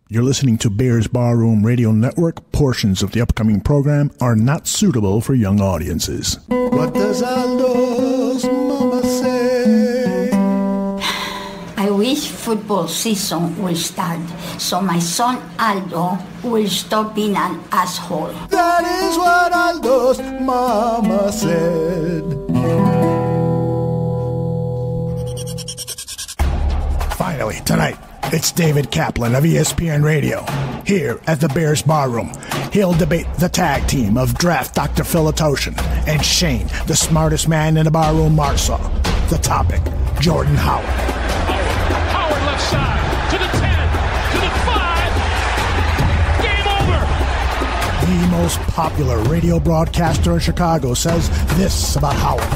You're listening to Bears Barroom Radio Network. Portions of the upcoming program are not suitable for young audiences. What does Aldo's mama say? I wish football season will start so my son Aldo will stop being an asshole. That is what Aldo's mama said. Finally, tonight, it's David Kaplan of ESPN Radio, here at the Bears Barroom. He'll debate the tag team of draft Dr. Philatoshin and Shane, the smartest man in the barroom, Marsaw. The topic, Jordan Howard. Howard left side, to the 10, to the 5. Game over. The most popular radio broadcaster in Chicago says this about Howard.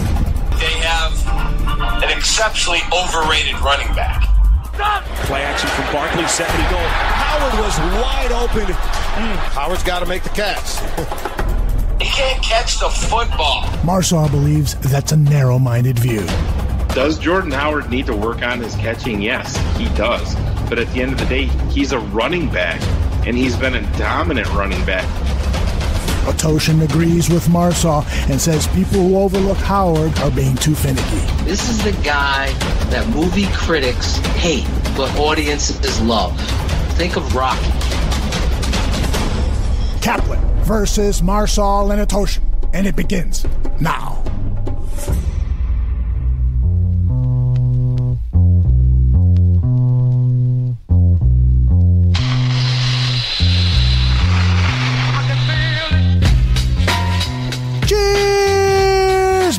They have an exceptionally overrated running back. Play action from Barkley, second and goal. Howard was wide open. Howard's got to make the catch. He can't catch the football. Marsaw believes that's a narrow-minded view. Does Jordan Howard need to work on his catching? Yes, he does. But at the end of the day, he's a running back, and he's been a dominant running back. Otoshin agrees with Marsaw and says people who overlook Howard are being too finicky. This is the guy that movie critics hate, but audiences love. Think of Rocky. Kaplan versus Marsaw and Otoshin, and it begins now.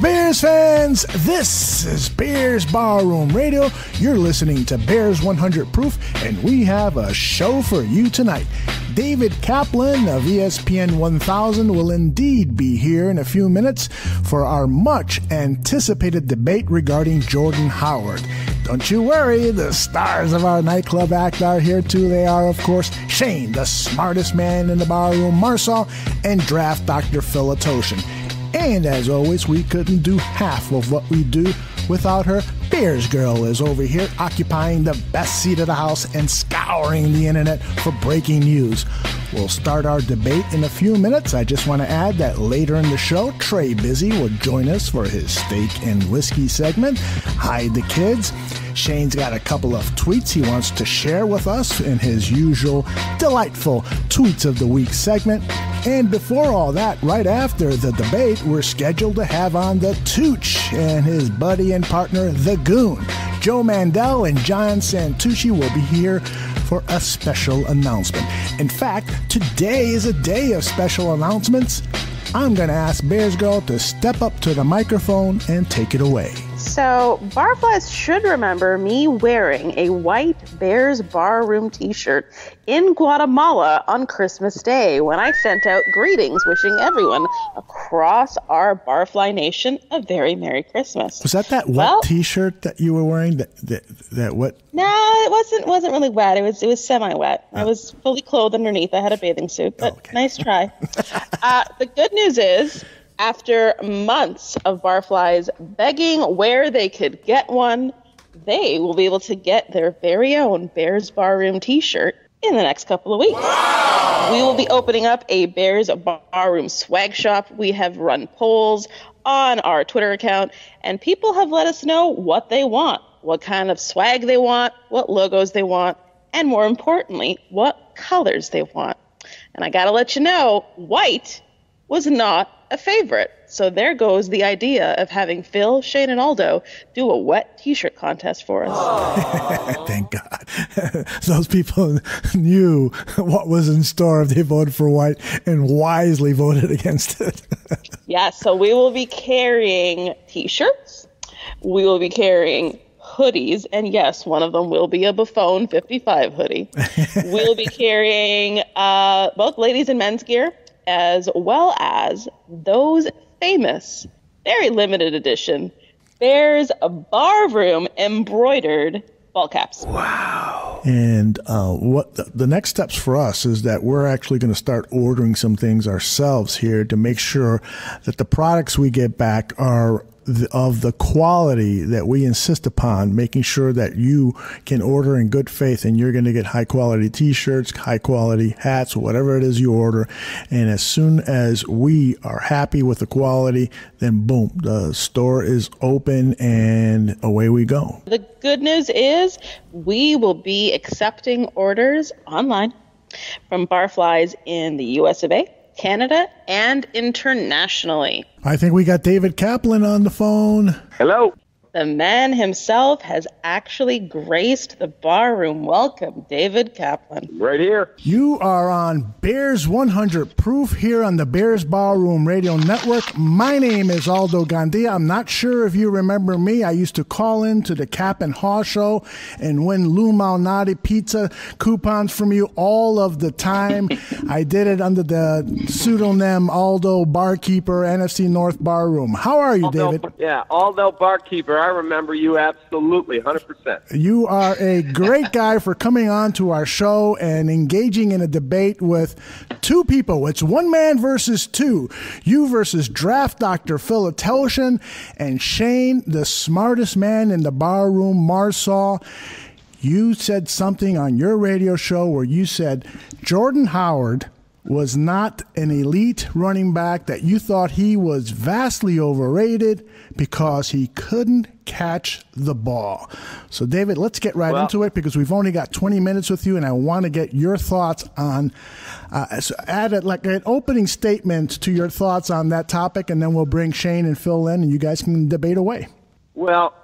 Bears fans, this is Bears Barroom Radio. You're listening to Bears 100 Proof, and we have a show for you tonight. David Kaplan of ESPN 1000 will indeed be here in a few minutes for our much anticipated debate regarding Jordan Howard. Don't you worry, the stars of our nightclub act are here too. They are, of course, Shane, the smartest man in the barroom, Marsaw, and draft Dr. Philatoshin. And as always, we couldn't do half of what we do without her. Bears Girl is over here occupying the best seat of the house and scouring the internet for breaking news. We'll start our debate in a few minutes. I just want to add that later in the show, Trey Bizzy will join us for his steak and whiskey segment. Hide the kids. Shane's got a couple of tweets he wants to share with us in his usual delightful Tweets of the Week segment. And before all that, right after the debate, we're scheduled to have on the Tooch and his buddy and partner, the Goon. Joe Mandel and John Santucci will be here for a special announcement. In fact, today is a day of special announcements. I'm going to ask Bears Girl to step up to the microphone and take it away. So, Barflies should remember me wearing a white Bears Barroom t-shirt in Guatemala on Christmas Day when I sent out greetings wishing everyone across our Barfly Nation a very Merry Christmas. Was that wet t-shirt that you were wearing? That what? No, it wasn't really wet. It was semi-wet. I was fully clothed underneath. I had a bathing suit, but okay. Nice try. The good news is, after months of Barflies begging where they could get one, they will be able to get their very own Bears Barroom t-shirt in the next couple of weeks. Wow. We will be opening up a Bears Barroom swag shop. We have run polls on our Twitter account, and people have let us know what they want, what kind of swag they want, what logos they want, and more importantly, what colors they want. And I gotta let you know, white was not a favorite. So there goes the idea of having Phil, Shane, and Aldo do a wet t-shirt contest for us. Thank God. Those people knew what was in store if they voted for white and wisely voted against it. Yeah, so we will be carrying t-shirts. We will be carrying hoodies. And yes, one of them will be a Buffon 55 hoodie. We'll be carrying both ladies and men's gear, as well as those famous, very limited edition Bears Barroom embroidered ball caps. Wow. And what the next steps for us is that we're actually going to start ordering some things ourselves here to make sure that the products we get back are of the quality that we insist upon, making sure that you can order in good faith and you're going to get high quality t-shirts, high quality hats, whatever it is you order. And as soon as we are happy with the quality, then boom, the store is open and away we go. The good news is we will be accepting orders online from Barflies in the US of A, Canada, and internationally. I think we got David Kaplan on the phone. Hello. The man himself has actually graced the bar room. Welcome, David Kaplan. Right here. You are on Bears 100 Proof here on the Bears Barroom Radio Network. My name is Aldo Gandia. I'm not sure if you remember me. I used to call in to the Cap and Haw show and win Lou Malnati pizza coupons from you all of the time. I did it under the pseudonym Aldo Barkeeper, NFC North Barroom. How are you, David? Yeah, Aldo Barkeeper. I remember you absolutely, 100%. You are a great guy for coming on to our show and engaging in a debate with two people. It's one man versus two. You versus Draft Dr. Philatelshin and Shane, the smartest man in the bar room, Marsaw. You said something on your radio show where you said Jordan Howard was not an elite running back, that you thought he was vastly overrated because he couldn't catch the ball. So, David, let's get right into it because we've only got 20 minutes with you, and I want to get your thoughts on, so add it like an opening statement to your thoughts on that topic, and then we'll bring Shane and Phil in, and you guys can debate away. Well,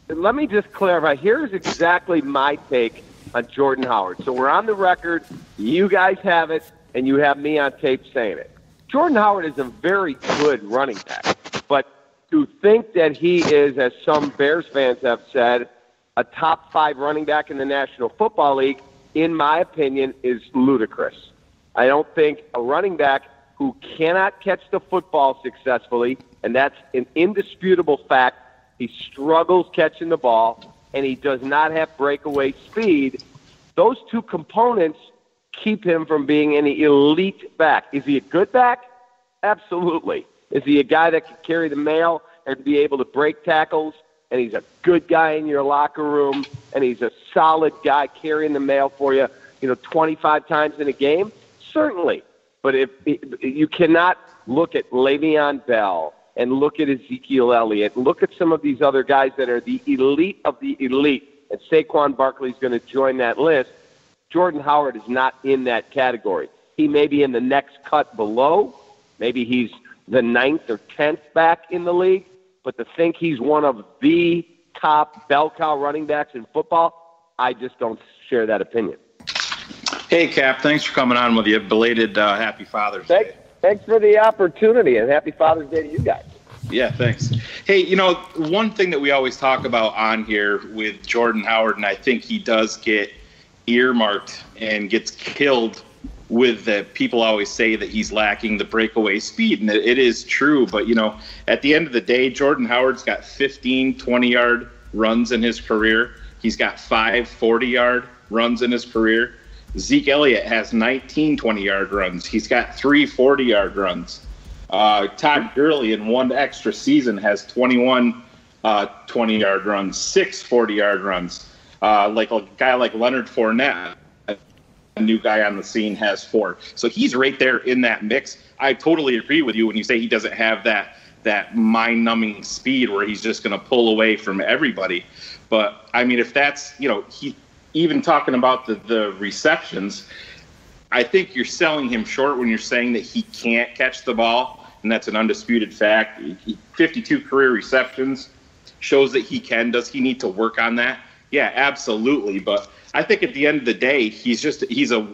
let me just clarify. Here's exactly my take on Jordan Howard. So we're on the record. You guys have it. And you have me on tape saying it. Jordan Howard is a very good running back. But to think that he is, as some Bears fans have said, a top 5 running back in the National Football League, in my opinion, is ludicrous. I don't think a running back who cannot catch the football successfully, and that's an indisputable fact, he struggles catching the ball, and he does not have breakaway speed. Those two components keep him from being any elite back. Is he a good back? Absolutely. Is he a guy that can carry the mail and be able to break tackles? And he's a good guy in your locker room, and he's a solid guy carrying the mail for you, 25 times in a game? Certainly. But if you cannot look at Le'Veon Bell and look at Ezekiel Elliott, look at some of these other guys that are the elite of the elite, and Saquon Barkley's going to join that list. Jordan Howard is not in that category. He may be in the next cut below. Maybe he's the 9th or 10th back in the league. But to think he's one of the top bell cow running backs in football, I just don't share that opinion. Hey, Cap, thanks for coming on with you. Belated Happy Father's Day. Thanks for the opportunity, and Happy Father's Day to you guys. Yeah, thanks. Hey, one thing that we always talk about on here with Jordan Howard, and I think he does get earmarked and gets killed with that. People always say that he's lacking the breakaway speed, and it is true. But, at the end of the day, Jordan Howard's got 15 20-yard runs in his career. He's got 5 40-yard runs in his career. Zeke Elliott has 19 20-yard runs. He's got 3 40-yard runs. Todd Gurley in one extra season has 21 20-yard runs, 6 40-yard runs. Like a guy like Leonard Fournette, a new guy on the scene, has 4. So he's right there in that mix. I totally agree with you when you say he doesn't have that mind-numbing speed where he's just going to pull away from everybody. But, I mean, if that's, he even talking about the receptions, I think you're selling him short when you're saying that he can't catch the ball, and that's an undisputed fact. 52 career receptions shows that he can. Does he need to work on that? Yeah, absolutely. But I think at the end of the day, he's a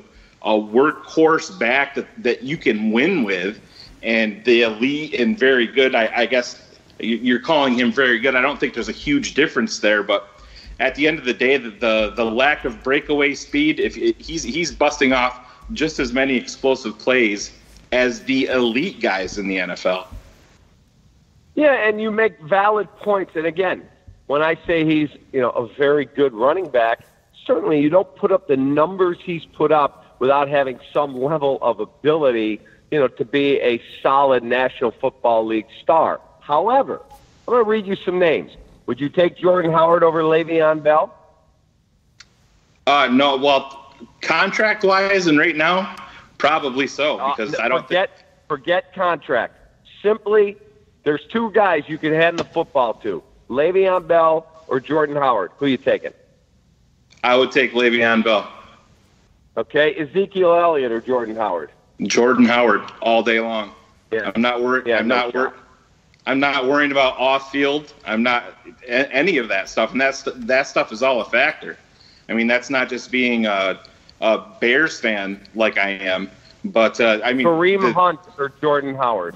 workhorse back that you can win with. And the elite and very good, I guess you're calling him very good. I don't think there's a huge difference there. But at the end of the day, the lack of breakaway speed, if he's busting off just as many explosive plays as the elite guys in the NFL. Yeah, and you make valid points. And again, when I say he's, a very good running back, certainly you don't put up the numbers he's put up without having some level of ability, to be a solid National Football League star. However, I'm going to read you some names. Would you take Jordan Howard over Le'Veon Bell? No. Well, contract-wise and right now, probably so, because I don't forget contract. Simply, there's two guys you can hand the football to, Le'Veon Bell or Jordan Howard. Who are you taking? I would take Le'Veon Bell. Okay, Ezekiel Elliott or Jordan Howard? Jordan Howard all day long. Yeah. I'm not worried. Yeah, I'm not worried about off-field. I'm not any of that stuff, and that stuff is all a factor. I mean, that's not just being a Bears fan like I am, but I mean, Kareem Hunt or Jordan Howard?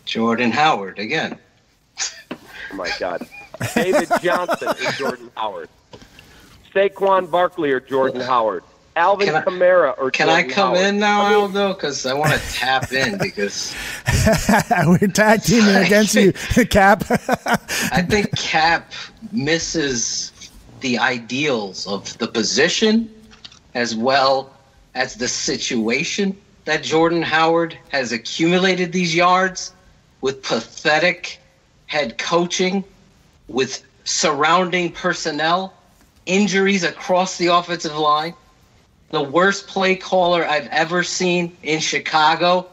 Jordan Howard again. Oh my God. David Johnson or Jordan Howard? Saquon Barkley or Jordan Howard? Alvin Kamara or Can Jordan I come Howard? in now, Aldo? Because I want to tap in because we're tag teaming against you, Cap. I think Cap misses the ideals of the position as well as the situation that Jordan Howard has accumulated these yards with pathetic head coaching, with surrounding personnel, injuries across the offensive line, the worst play caller I've ever seen in Chicago,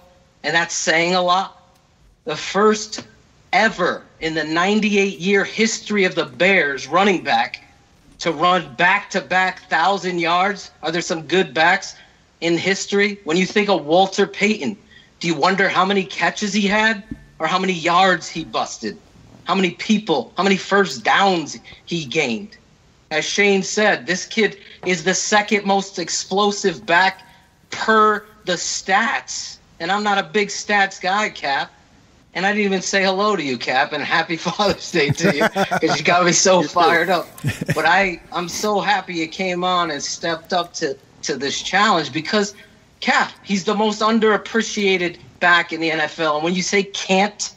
and that's saying a lot. The first ever in the 98-year history of the Bears running back to run back-to-back 1,000 yards. Are there some good backs in history? When you think of Walter Payton, do you wonder how many catches he had or how many yards he busted? How many people, how many first downs he gained? As Shane said, this kid is the second most explosive back per the stats. And I'm not a big stats guy, Cap. And I didn't even say hello to you, Cap, and happy Father's Day to you because you got me so fired up. But I'm so happy you came on and stepped up to this challenge because, Cap, he's the most underappreciated back in the NFL. And when you say can't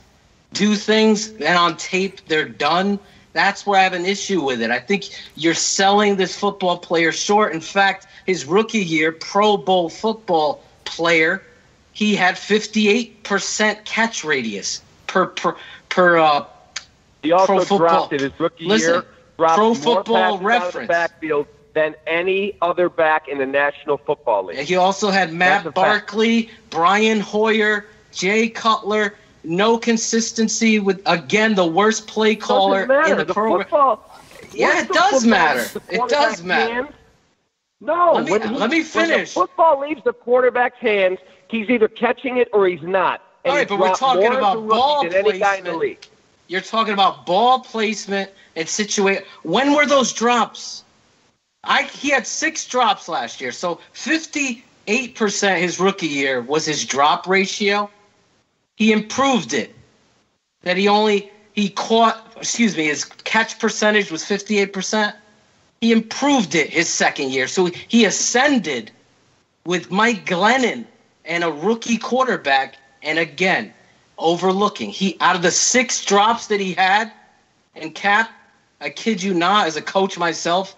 do things and on tape they're done, that's where I have an issue with it. I think you're selling this football player short. In fact, his rookie year, Pro Bowl football player, he had 58% catch radius per he also Pro Football. dropped it his rookie year. Pro Football Reference. Out of the backfield than any other back in the National Football League. He also had Matt Barkley, Brian Hoyer, Jay Cutler. No consistency with, again, the worst play caller in the program. Yeah, it does matter. It does matter. No, let me finish. When the football leaves the quarterback's hands, he's either catching it or he's not. And all right, but we're talking about ball placement. You're talking about ball placement and situation. When were those drops? He had 6 drops last year, so 58% his rookie year was his drop ratio. He improved it. That his catch percentage was 58%. He improved it his second year. So he ascended with Mike Glennon and a rookie quarterback. And again, overlooking. Out of the 6 drops that he had, and Cap, I kid you not, as a coach myself,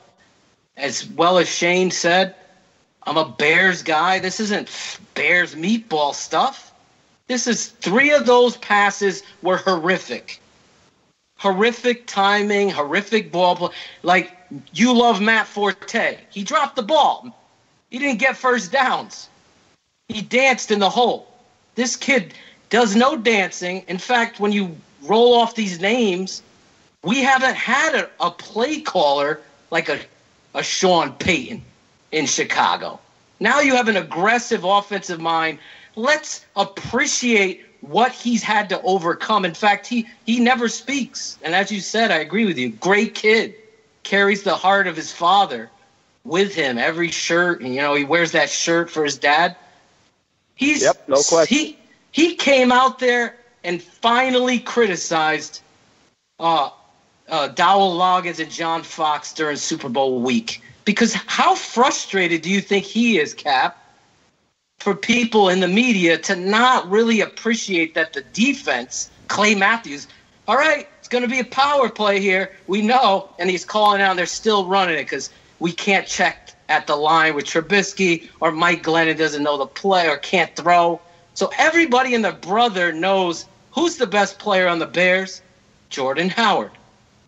as well as Shane said, I'm a Bears guy. This isn't Bears meatball stuff. This is 3 of those passes were horrific. Horrific timing, horrific ball play. Like, you love Matt Forte. He dropped the ball. He didn't get first downs. He danced in the hole. This kid does no dancing. In fact, when you roll off these names, we haven't had a play caller like a Sean Payton in Chicago. Now you have an aggressive offensive mind. Let's appreciate what he's had to overcome. In fact, he never speaks. And as you said, I agree with you. Great kid. Carries the heart of his father with him. Every shirt, and, he wears that shirt for his dad. No question. He came out there and finally criticized Dowell Loggins and John Fox during Super Bowl week. Because how frustrated do you think he is, Cap, for people in the media to not really appreciate that the defense, Clay Matthews, all right, it's going to be a power play here. We know, and he's calling out, they're still running it because we can't check at the line with Trubisky or Mike Glennon doesn't know the play or can't throw. So everybody and their brother knows who's the best player on the Bears. Jordan Howard.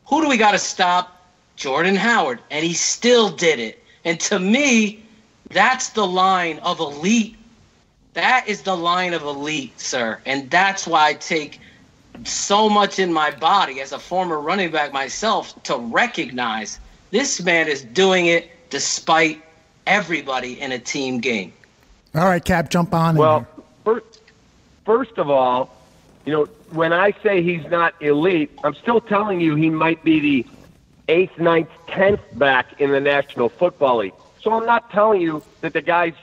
Who do we got to stop? Jordan Howard. And he still did it. And to me, that's the line of elite. That is the line of elite, sir. And that's why I take so much in my body as a former running back myself to recognize this man is doing it despite everybody in a team game. All right, Cap, jump on. Well, first of all, when I say he's not elite, I'm still telling you he might be the 8th, 9th, 10th back in the National Football League. So I'm not telling you that the guy's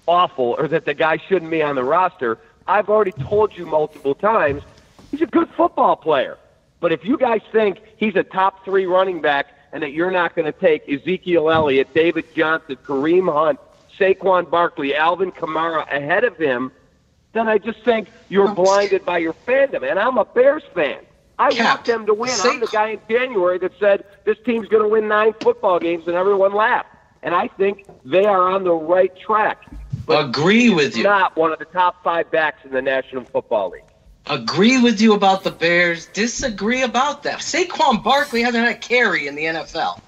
awful or that the guy shouldn't be on the roster. I've already told you multiple times he's a good football player. But if you guys think he's a top 3 running back and that you're not going to take Ezekiel Elliott, David Johnson, Kareem Hunt, Saquon Barkley, Alvin Kamara ahead of him, then I just think you're blinded by your fandom. And I'm a Bears fan. I want them to win. I'm the guy in January that said this team's going to win 9 football games, and everyone laughed. And I think they are on the right track. But agree with you. Not one of the top 5 backs in the National Football League. Agree with you about the Bears. Disagree about that. Saquon Barkley hasn't had a carry in the NFL.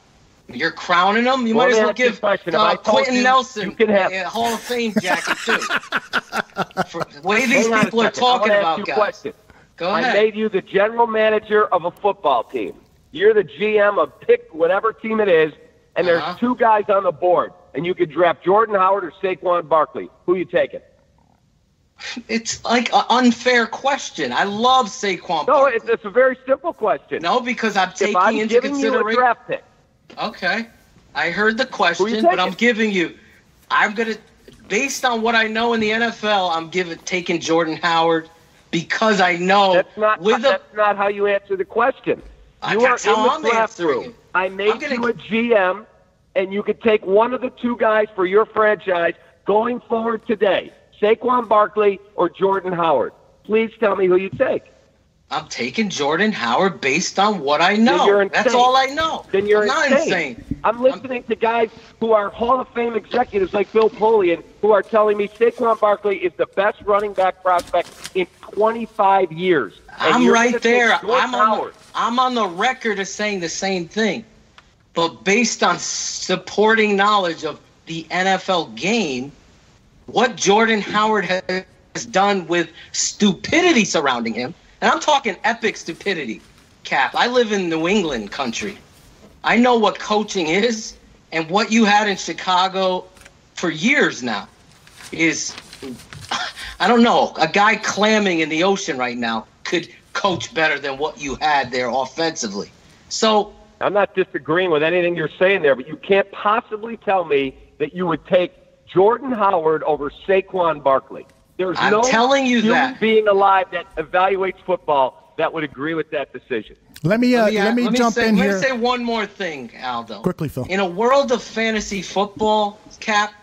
You're crowning him. You might as well give Quentin Nelson a Hall of Fame jacket too. For the way these people are talking about guys. Go ahead. I made you the general manager of a football team. You're the GM of pick whatever team it is, and there's 2 guys on the board, and you could draft Jordan Howard or Saquon Barkley. Who you taking? It's like an unfair question. I love Saquon Barkley. No, it's a very simple question. No, because I'm taking into consideration. You a draft pick. Okay. I heard the question, but I'm giving you. Based on what I know in the NFL, I'm taking Jordan Howard because I know that's not how you answer the question. You are in the draft room. I made you a GM, and you could take one of the 2 guys for your franchise going forward today. Saquon Barkley or Jordan Howard. Please tell me who you take. I'm taking Jordan Howard based on what I know. That's all I know. Then you're not insane. I'm listening to guys who are Hall of Fame executives like Bill Polian who are telling me Saquon Barkley is the best running back prospect in 25 years. I'm right there. I'm on the record of saying the same thing. But based on supporting knowledge of the NFL game, what Jordan Howard has done with stupidity surrounding him, and I'm talking epic stupidity, Cap. I live in New England country. I know what coaching is, and what you had in Chicago for years now is, I don't know, a guy clamming in the ocean right now could coach better than what you had there offensively. So I'm not disagreeing with anything you're saying there, but you can't possibly tell me that you would take Jordan Howard over Saquon Barkley. There's no human being alive that evaluates football that would agree with that decision. Let me jump in here. Let me say one more thing, Aldo. Quickly, Phil. In a world of fantasy football, Cap,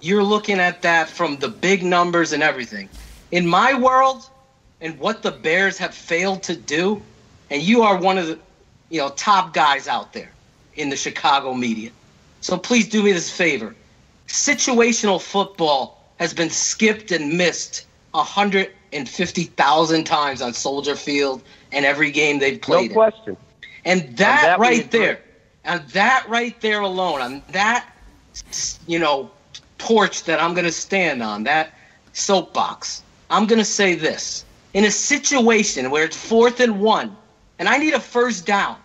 you're looking at that from the big numbers and everything. In my world, and what the Bears have failed to do, and you are one of the top guys out there in the Chicago media. So please do me this favor. Situational football has been skipped and missed 150,000 times on Soldier Field and every game they've played. No question. And that right there, alone, on that, porch that I'm going to stand on, that soapbox, I'm going to say this. In a situation where it's 4th and 1, and I need a first down,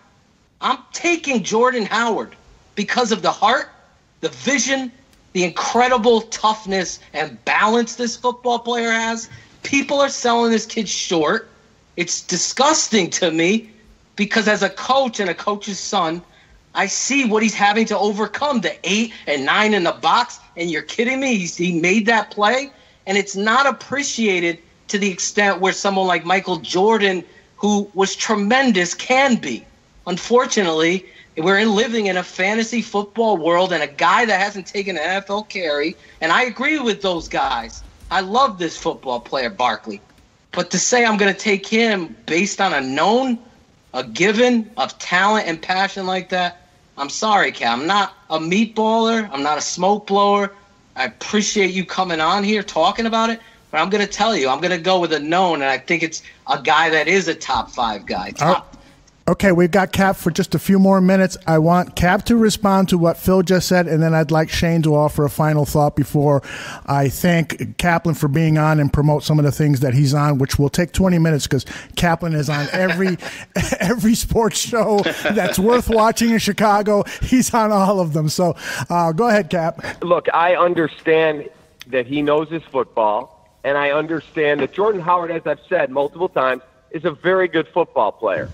I'm taking Jordan Howard because of the heart, the vision, the incredible toughness and balance this football player has. People are selling this kid short. It's disgusting to me because as a coach and a coach's son, I see what he's having to overcome, the 8 and 9 in the box, and you're kidding me? He made that play, and it's not appreciated to the extent where someone like Michael Jordan, who was tremendous, can be. Unfortunately, we're living in a fantasy football world, and a guy that hasn't taken an NFL carry, and I agree with those guys. I love this football player, Barkley. But to say I'm going to take him based on a given of talent and passion like that, I'm sorry, Cal. I'm not a meatballer. I'm not a smoke blower. I appreciate you coming on here talking about it, But I'm going to tell you, I'm going to go with a known, and I think it's a guy that is a top 5 guy. Okay, we've got Cap for just a few more minutes. I want Cap to respond to what Phil just said, and then I'd like Shane to offer a final thought before I thank Kaplan for being on and promote some of the things that he's on, which will take 20 minutes because Kaplan is on every sports show that's worth watching in Chicago. He's on all of them. So go ahead, Cap. Look, I understand that he knows his football, and I understand that Jordan Howard, as I've said multiple times, is a very good football player.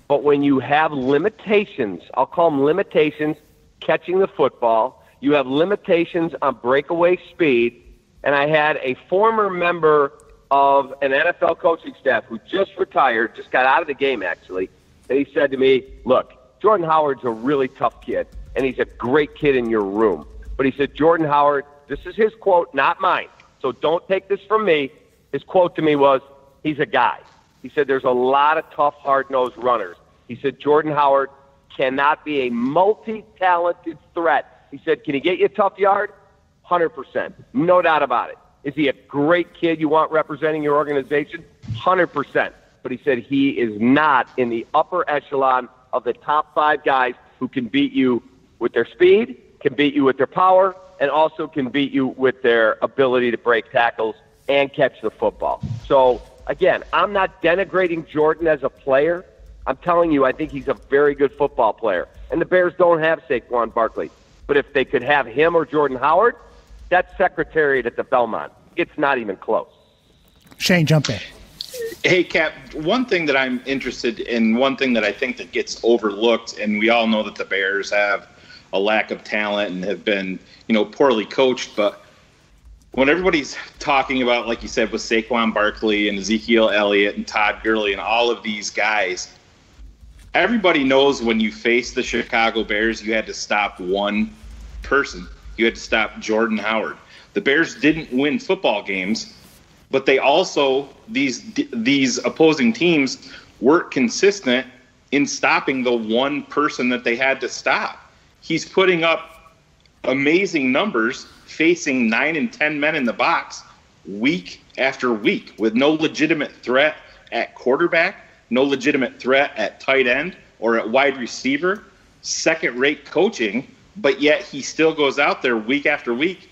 But when you have limitations, I'll call them limitations, catching the football, you have limitations on breakaway speed, and I had a former member of an NFL coaching staff who just retired, just got out of the game actually, and he said to me, look, Jordan Howard's a really tough kid, and he's a great kid in your room. But he said, Jordan Howard, this is his quote, not mine, so don't take this from me. His quote to me was, he's a guy. He said, there's a lot of tough, hard-nosed runners. He said, Jordan Howard cannot be a multi-talented threat. He said, can he get you a tough yard? 100%. No doubt about it. Is he a great kid you want representing your organization? 100%. But he said he is not in the upper echelon of the top 5 guys who can beat you with their speed, can beat you with their power, and also can beat you with their ability to break tackles and catch the football. So, again, I'm not denigrating Jordan as a player. I'm telling you, I think he's a very good football player. And the Bears don't have Saquon Barkley. But if they could have him or Jordan Howard, that's Secretariat at the Belmont. It's not even close. Shane, jump in. Hey, Cap, one thing that I'm interested in, one thing that I think that gets overlooked, and we all know that the Bears have a lack of talent and have been, poorly coached, but when everybody's talking about, like you said, with Saquon Barkley and Ezekiel Elliott and Todd Gurley and all of these guys, everybody knows when you face the Chicago Bears, you had to stop one person. You had to stop Jordan Howard. The Bears didn't win football games, but they also, these opposing teams weren't consistent in stopping the one person that they had to stop. He's putting up amazing numbers facing 9 and 10 men in the box week after week with no legitimate threat at quarterback, no legitimate threat at tight end or at wide receiver, second-rate coaching, but yet he still goes out there week after week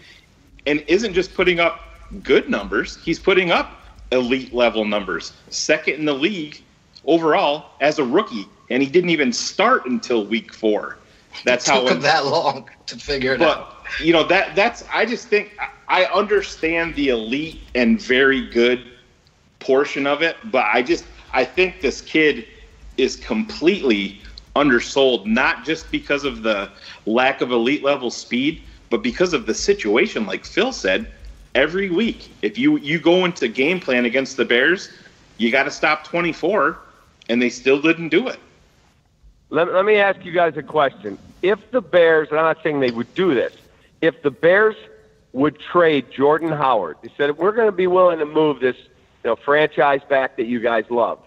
and isn't just putting up good numbers, he's putting up elite-level numbers, second in the league overall as a rookie, and he didn't even start until week 4. That's it took him that long to figure it out. That's I just think I understand the elite and very good portion of it, but I think this kid is completely undersold, not just because of the lack of elite level speed, but because of the situation. Like Phil said, every week, if you go into game plan against the Bears, you got to stop 24, and they still didn't do it. Let me ask you guys a question. If the Bears, and I'm not saying they would do this, if the Bears would trade Jordan Howard, they said, we're going to be willing to move this franchise back that you guys love,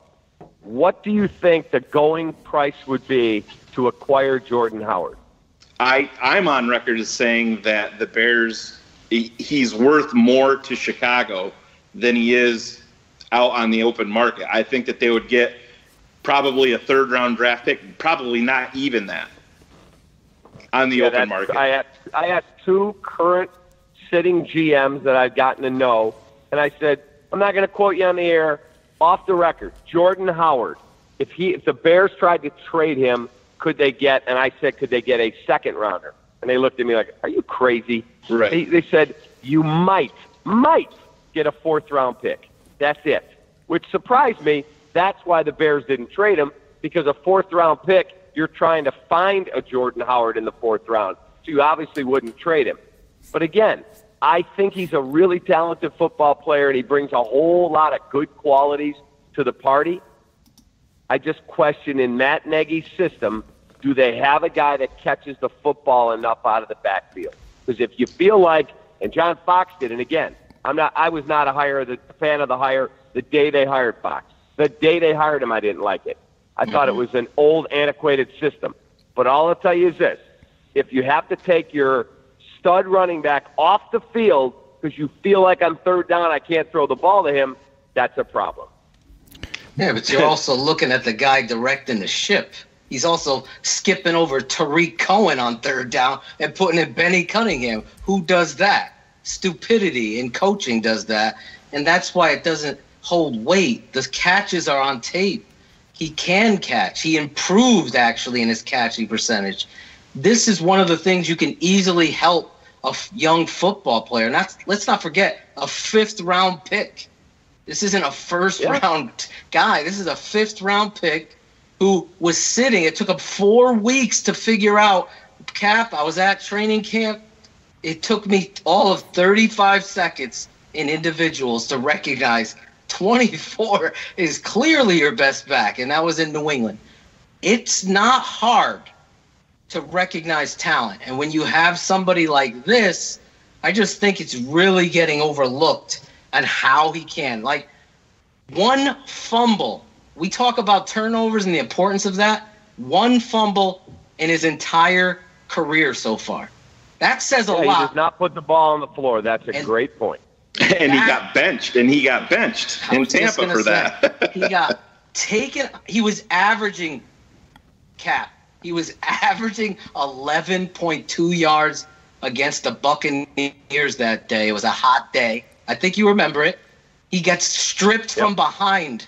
what do you think the going price would be to acquire Jordan Howard? I'm on record as saying that the Bears, he's worth more to Chicago than he is out on the open market. I think that they would get probably a third-round draft pick, probably not even that on the open market. I asked 2 current sitting GMs that I've gotten to know, and I said, I'm not going to quote you on the air, off the record, Jordan Howard, if the Bears tried to trade him, could they get a second-rounder? And they looked at me like, are you crazy? Right. They said, you might get a 4th-round pick. That's it, which surprised me. That's why the Bears didn't trade him, because a 4th-round pick, you're trying to find a Jordan Howard in the 4th round. So you obviously wouldn't trade him. But again, I think he's a really talented football player, and he brings a whole lot of good qualities to the party. I just question, in Matt Nagy's system, do they have a guy that catches the football enough out of the backfield? Because if you feel like, and John Fox did, and again, I was not a fan of the hire the day they hired Fox. The day they hired him, I didn't like it. I thought it was an old, antiquated system. But all I'll tell you is this. If you have to take your stud running back off the field because you feel like on third down I can't throw the ball to him, that's a problem. Yeah, but you're also looking at the guy directing the ship. He's also skipping over Tariq Cohen on third down and putting in Benny Cunningham. Who does that? Stupidity in coaching does that, and that's why it doesn't hold weight. The catches are on tape. He can catch. He improved, actually, in his catching percentage. This is one of the things you can easily help a young football player. Let's not forget, a fifth-round pick. This isn't a first-round guy. This is a fifth-round pick who was sitting. It took him 4 weeks to figure out, Cap, I was at training camp. It took me all of 35 seconds in individuals to recognize 24 is clearly your best back, and that was in New England. It's not hard to recognize talent. And when you have somebody like this, I just think it's really getting overlooked on how he can. Like, one fumble. We talk about turnovers and the importance of that. One fumble in his entire career so far. That says a lot. He does not put the ball on the floor. That's a great point. And he got benched in Tampa for that. He got taken. He was averaging, Cap, he was averaging 11.2 yards against the Buccaneers that day. It was a hot day. I think you remember it. He gets stripped from behind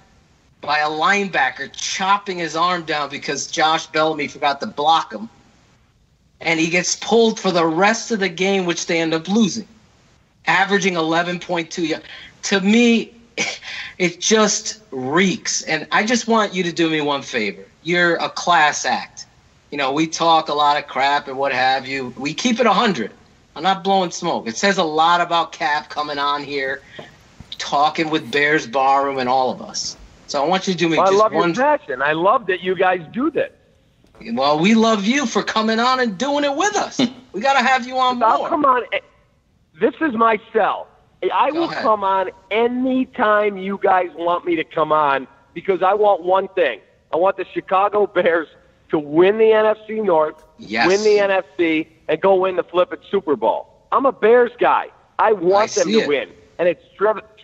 by a linebacker chopping his arm down because Josh Bellamy forgot to block him. And he gets pulled for the rest of the game, which they end up losing, averaging 11.2 yards. To me, it just reeks. And I just want you to do me one favor. You're a class act. You know, we talk a lot of crap and what have you. We keep it 100. I'm not blowing smoke. It says a lot about Cap coming on here, talking with Bears Barroom and all of us. So I want you to do me just one. I love your passion. I love that you guys do this. Well, we love you for coming on and doing it with us. We got to have you on board. I'll come on. This is my cell. I will come on anytime you guys want me to come on because I want one thing. I want the Chicago Bears to win the NFC North, win the NFC, and go win the flippin' Super Bowl. I'm a Bears guy. I want them to win. And it's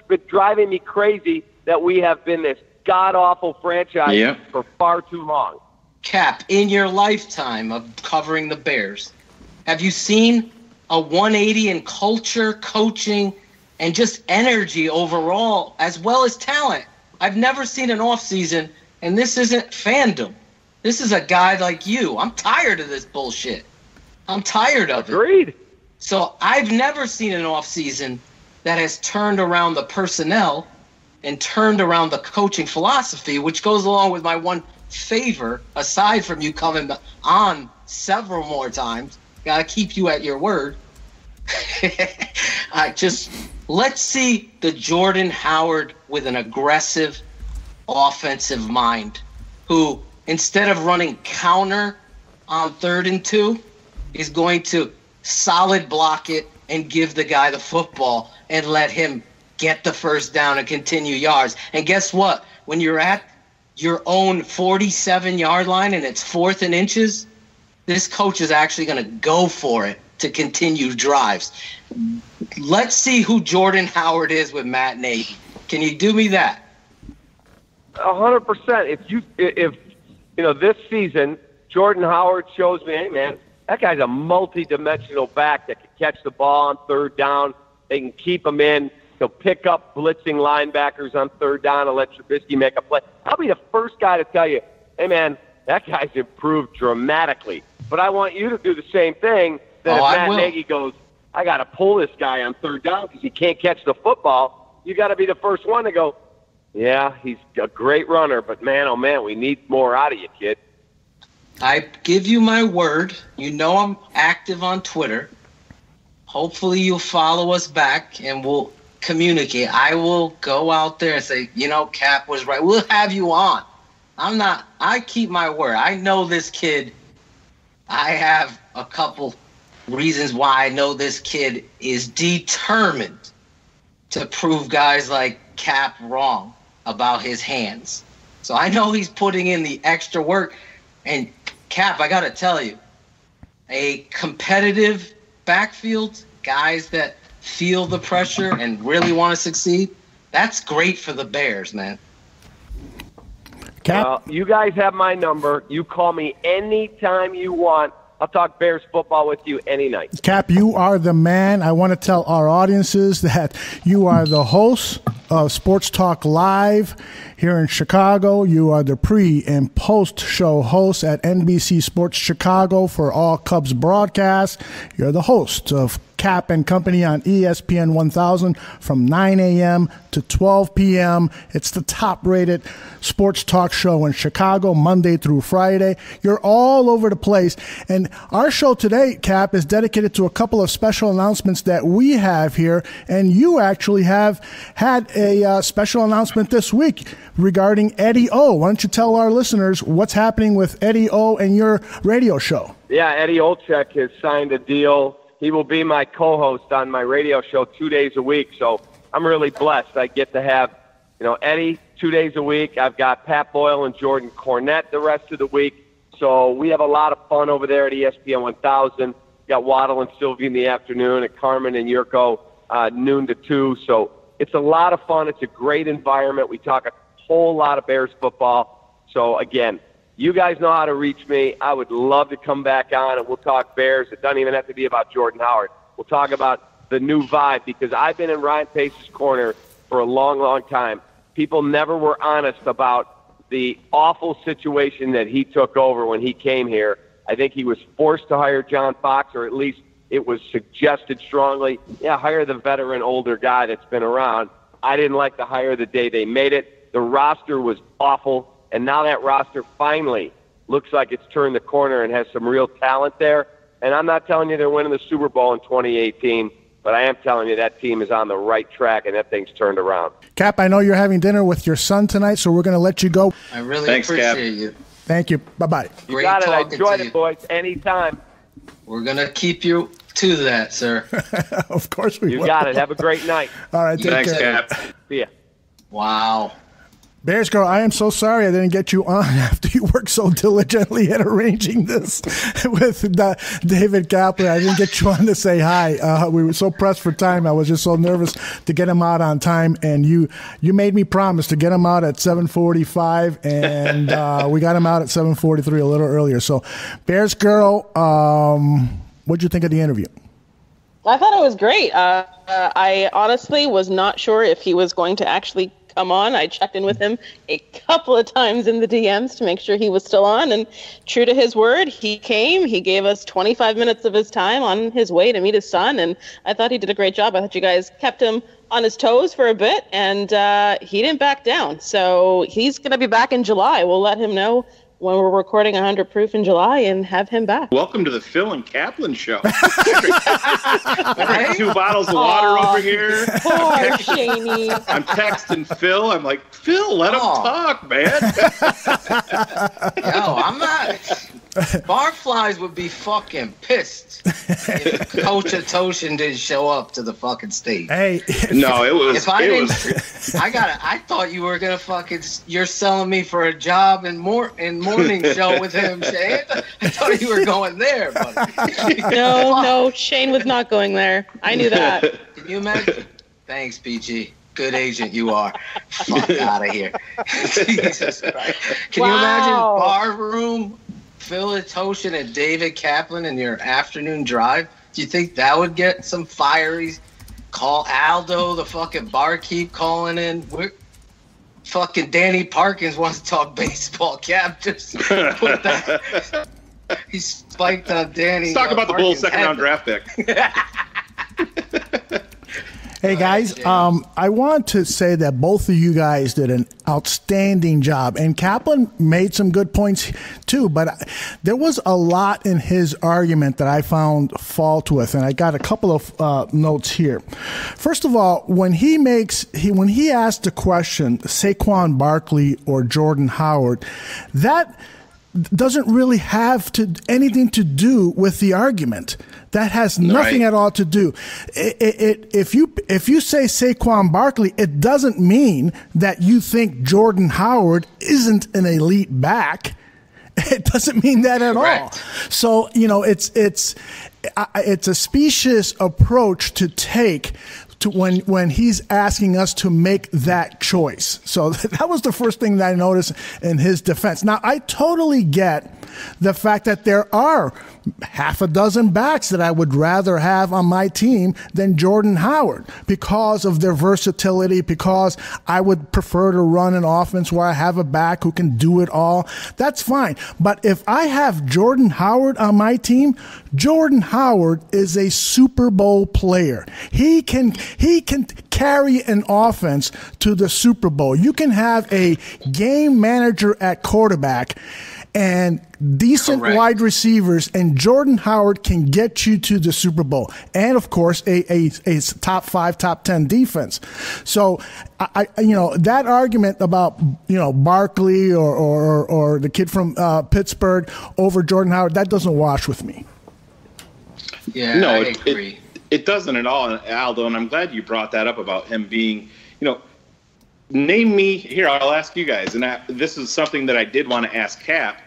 been driving me crazy that we have been this god-awful franchise for far too long. Cap, in your lifetime of covering the Bears, have you seen a 180 in culture, coaching, and just energy overall, as well as talent? I've never seen an offseason, and this isn't fandom. This is a guy like you. I'm tired of this bullshit. I'm tired of it. Agreed. So I've never seen an offseason that has turned around the personnel and turned around the coaching philosophy, which goes along with my one favor, aside from you coming on several more times. Got to keep you at your word. Let's see the Jordan Howard with an aggressive offensive mind, who instead of running counter on 3rd and 2 is going to solid block it and give the guy the football and let him get the first down and continue yards. And guess what? When you're at your own 47-yard line and it's 4th and inches, this coach is actually going to go for it to continue drives. Let's see who Jordan Howard is with Matt Nagy. Can you do me that? 100%. If this season Jordan Howard shows me, hey man, that guy's a multi-dimensional back that can catch the ball on 3rd down. They can keep him in. He'll pick up blitzing linebackers on 3rd down and let Trubisky make a play. I'll be the first guy to tell you, hey man, that guy's improved dramatically. But I want you to do the same thing. That if Matt Nagy goes, I got to pull this guy on 3rd down because he can't catch the football, you got to be the first one to go, yeah, he's a great runner, but man, oh man, we need more out of you, kid. I give you my word. You know I'm active on Twitter. Hopefully you'll follow us back and we'll communicate. I will go out there and say, Cap was right. We'll have you on. I keep my word. I know this kid. I have a couple reasons why I know this kid is determined to prove guys like Cap wrong about his hands. So I know he's putting in the extra work. And Cap, I got to tell you, a competitive backfield, guys that feel the pressure and really want to succeed, that's great for the Bears, man. Cap? Well, you guys have my number. You call me anytime you want. I'll talk Bears football with you any night. Cap, you are the man. I want to tell our audiences that you are the host of Sports Talk Live here in Chicago. You are the pre- and post-show host at NBC Sports Chicago for all Cubs broadcasts. You're the host of Cap and Company on ESPN 1000 from 9 a.m. to 12 p.m. It's the top-rated sports talk show in Chicago, Monday through Friday. You're all over the place. And our show today, Cap, is dedicated to a couple of special announcements that we have here. And you actually have had a special announcement this week regarding Eddie O. Why don't you tell our listeners what's happening with Eddie O and your radio show? Yeah, Eddie Olczyk has signed a deal. He will be my co-host on my radio show 2 days a week. So I'm really blessed. I get to have, Eddie 2 days a week. I've got Pat Boyle and Jordan Cornette the rest of the week. So we have a lot of fun over there at ESPN 1000. Got Waddle and Sylvie in the afternoon, and Carmen and Yurko noon to 2. So it's a lot of fun. It's a great environment. We talk a whole lot of Bears football. So, again, you guys know how to reach me. I would love to come back on, and we'll talk Bears. It doesn't even have to be about Jordan Howard. We'll talk about the new vibe, because I've been in Ryan Pace's corner for a long, long time. People never were honest about the awful situation that he took over when he came here. I think he was forced to hire John Fox, or at least it was suggested strongly, hire the veteran older guy that's been around. I didn't like the hire the day they made it. The roster was awful, and now that roster finally looks like it's turned the corner and has some real talent there. And I'm not telling you they're winning the Super Bowl in 2018, but I am telling you that team is on the right track and that thing's turned around. Cap, I know you're having dinner with your son tonight, so we're going to let you go. I really appreciate you. Thank you. Bye-bye. You got it. I enjoyed it, boys. Anytime. We're going to keep you to that, sir. Of course we will. You got it. Have a great night. All right. Thanks, care. Cap. See ya. Wow. Bears Girl, I am so sorry I didn't get you on after you worked so diligently at arranging this with David Kaplan. I didn't get you on to say hi. We were so pressed for time. I was just so nervous to get him out on time, and you made me promise to get him out at 7:45, and we got him out at 7:43, a little earlier. So, Bears Girl, what'd you think of the interview? I thought it was great. I honestly was not sure if he was going to actually come on. I checked in with him a couple of times in the DMs to make sure he was still on, and true to his word, he came. He gave us 25 minutes of his time on his way to meet his son, and I thought he did a great job. I thought you guys kept him on his toes for a bit, and he didn't back down. So he's going to be back in July. We'll let him know when we're recording 100 Proof in July and have him back. Welcome to the Phil and Kaplan show. I 2 bottles of water over here. Poor Shaney. I'm texting Phil. I'm like, Phil, let him talk, man. Yo, I'm not. Barflies would be fucking pissed if Coach Atoshin didn't show up to the fucking stage. Hey, no, it was. I thought you were gonna fucking. You're selling me for a job in morning show with him, Shane. I thought you were going there, buddy. No, Shane was not going there. I knew that. Can you imagine? Thanks, PG. Good agent you are. Fuck out of here. Jesus Christ. Can you imagine Barroom, Phil Atoshin, and David Kaplan in your afternoon drive? Do you think that would get some fiery? Call Aldo, the fucking barkeep, calling in. Fucking Danny Parkins wants to talk baseball. Cap just put that. He spiked on Danny. Let's talk about the Bulls' second-round draft pick. Hey, guys, I want to say that both of you guys did an outstanding job. And Kaplan made some good points, too. But there was a lot in his argument that I found fault with. And I got a couple of notes here. First of all, when he asked the question, Saquon Barkley or Jordan Howard, that doesn't really have anything to do with the argument. That has nothing at all to do. If you say Saquon Barkley, it doesn't mean that you think Jordan Howard isn't an elite back. It doesn't mean that at all. So, it's a specious approach to take to when he's asking us to make that choice. So that was the first thing that I noticed in his defense. Now, I totally get the fact that there are half a dozen backs that I would rather have on my team than Jordan Howard because of their versatility, because I would prefer to run an offense where I have a back who can do it all. That's fine. But if I have Jordan Howard on my team, Jordan Howard is a Super Bowl player. He can carry an offense to the Super Bowl. You can have a game manager at quarterback and decent wide receivers, and Jordan Howard can get you to the Super Bowl. And, of course, a top 5, top 10 defense. So, that argument about, Barkley or the kid from Pittsburgh over Jordan Howard, that doesn't wash with me. Yeah, no, I agree. It doesn't at all, Aldo, and I'm glad you brought that up about him being, name me, here, I'll ask you guys, and this is something that I did want to ask Cap,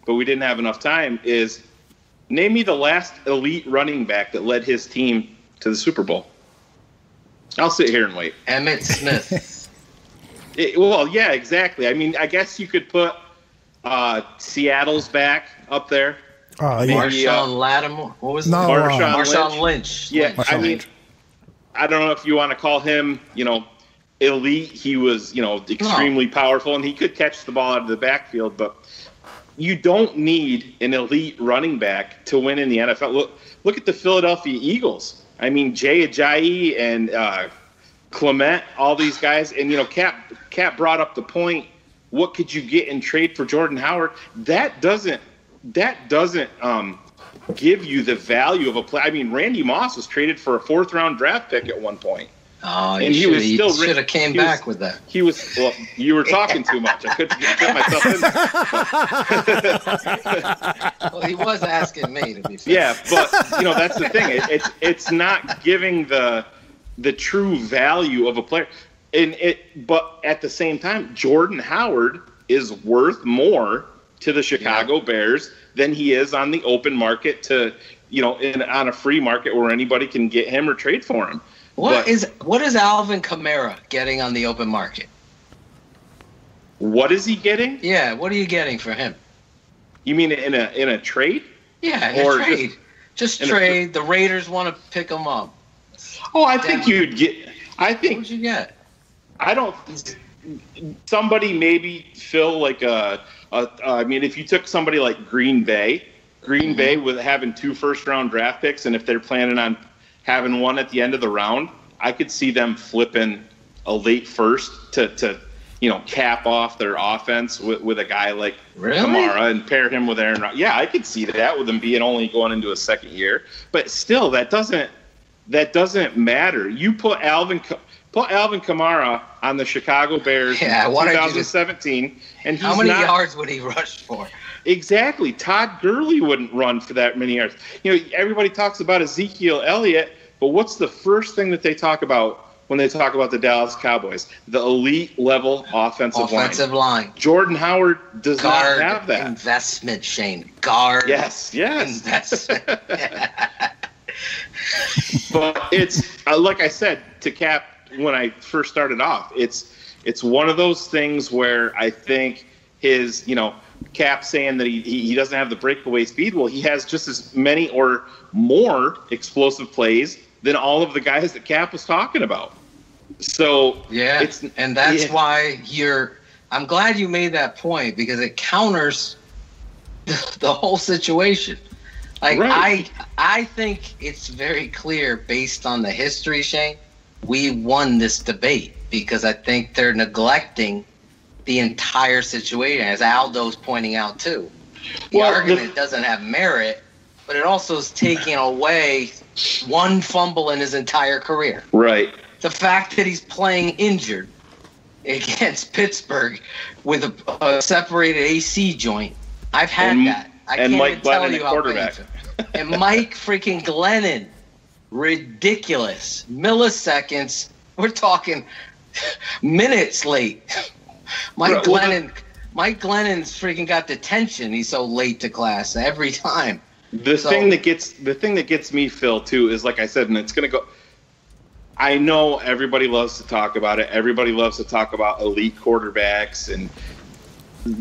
but we didn't have enough time, is name me the last elite running back that led his team to the Super Bowl. I'll sit here and wait. Emmitt Smith. Well, yeah, exactly. I mean, I guess you could put Seattle's back up there. Marshawn Lattimore. What was that? Marshawn Lynch. Yeah, I mean, I don't know if you want to call him, elite. He was, extremely powerful, and he could catch the ball out of the backfield. But you don't need an elite running back to win in the NFL. Look at the Philadelphia Eagles. I mean, Jay Ajayi and Clement, all these guys. And, Cap brought up the point, what could you get in trade for Jordan Howard? That doesn't give you the value of a play. I mean, Randy Moss was traded for a 4th-round draft pick at one point. Oh, and he should have came back with that. He was, well, you were talking too much. I couldn't get myself in there. Well, he was asking me, to be fair. Yeah, but, that's the thing. It's not giving the true value of a player. But at the same time, Jordan Howard is worth more to the Chicago Bears than he is on the open market to, on a free market where anybody can get him or trade for him. What is Alvin Kamara getting on the open market? What is he getting? Yeah, what are you getting for him? You mean in a trade? Yeah, in a trade. Just trade. The Raiders want to pick him up. Oh, I think you'd get. What would you get? I don't. Somebody maybe fill like I mean, if you took somebody like Green Bay with having 2 1st-round draft picks, and if they're planning on having one at the end of the round, I could see them flipping a late first to cap off their offense with a guy like Kamara and pair him with Aaron Rodgers. Yeah, I could see that with him being only going into a second year. But still, that doesn't matter. You put Alvin Kamara on the Chicago Bears in 2017, and how many yards would he rush for? Exactly. Todd Gurley wouldn't run for that many yards. Everybody talks about Ezekiel Elliott, but what's the first thing that they talk about when they talk about the Dallas Cowboys? The elite level offensive line. Jordan Howard does not have that. Investment, Shane. Guard. Yes. Investment. But it's like I said to Cap when I first started off, it's one of those things where I think his, Cap saying that he doesn't have the breakaway speed. Well, he has just as many or more explosive plays than all of the guys that Cap was talking about. So yeah, and that's why I'm glad you made that point, because it counters the whole situation. Like I think it's very clear based on the history, Shane. We won this debate because I think they're neglecting the entire situation, as Aldo's pointing out too. The argument doesn't have merit, but it also is taking away one fumble in his entire career. Right. The fact that he's playing injured against Pittsburgh with a separated AC joint. I've had that. I can't even tell you how painful. And Mike freaking Glennon. Ridiculous. Milliseconds. We're talking minutes late. Mike Glennon Mike Glennon's freaking got detention. He's so late to class every time. The thing that gets me, Phil, too, is like I said, and it's going to go. I know everybody loves to talk about it. Everybody loves to talk about elite quarterbacks and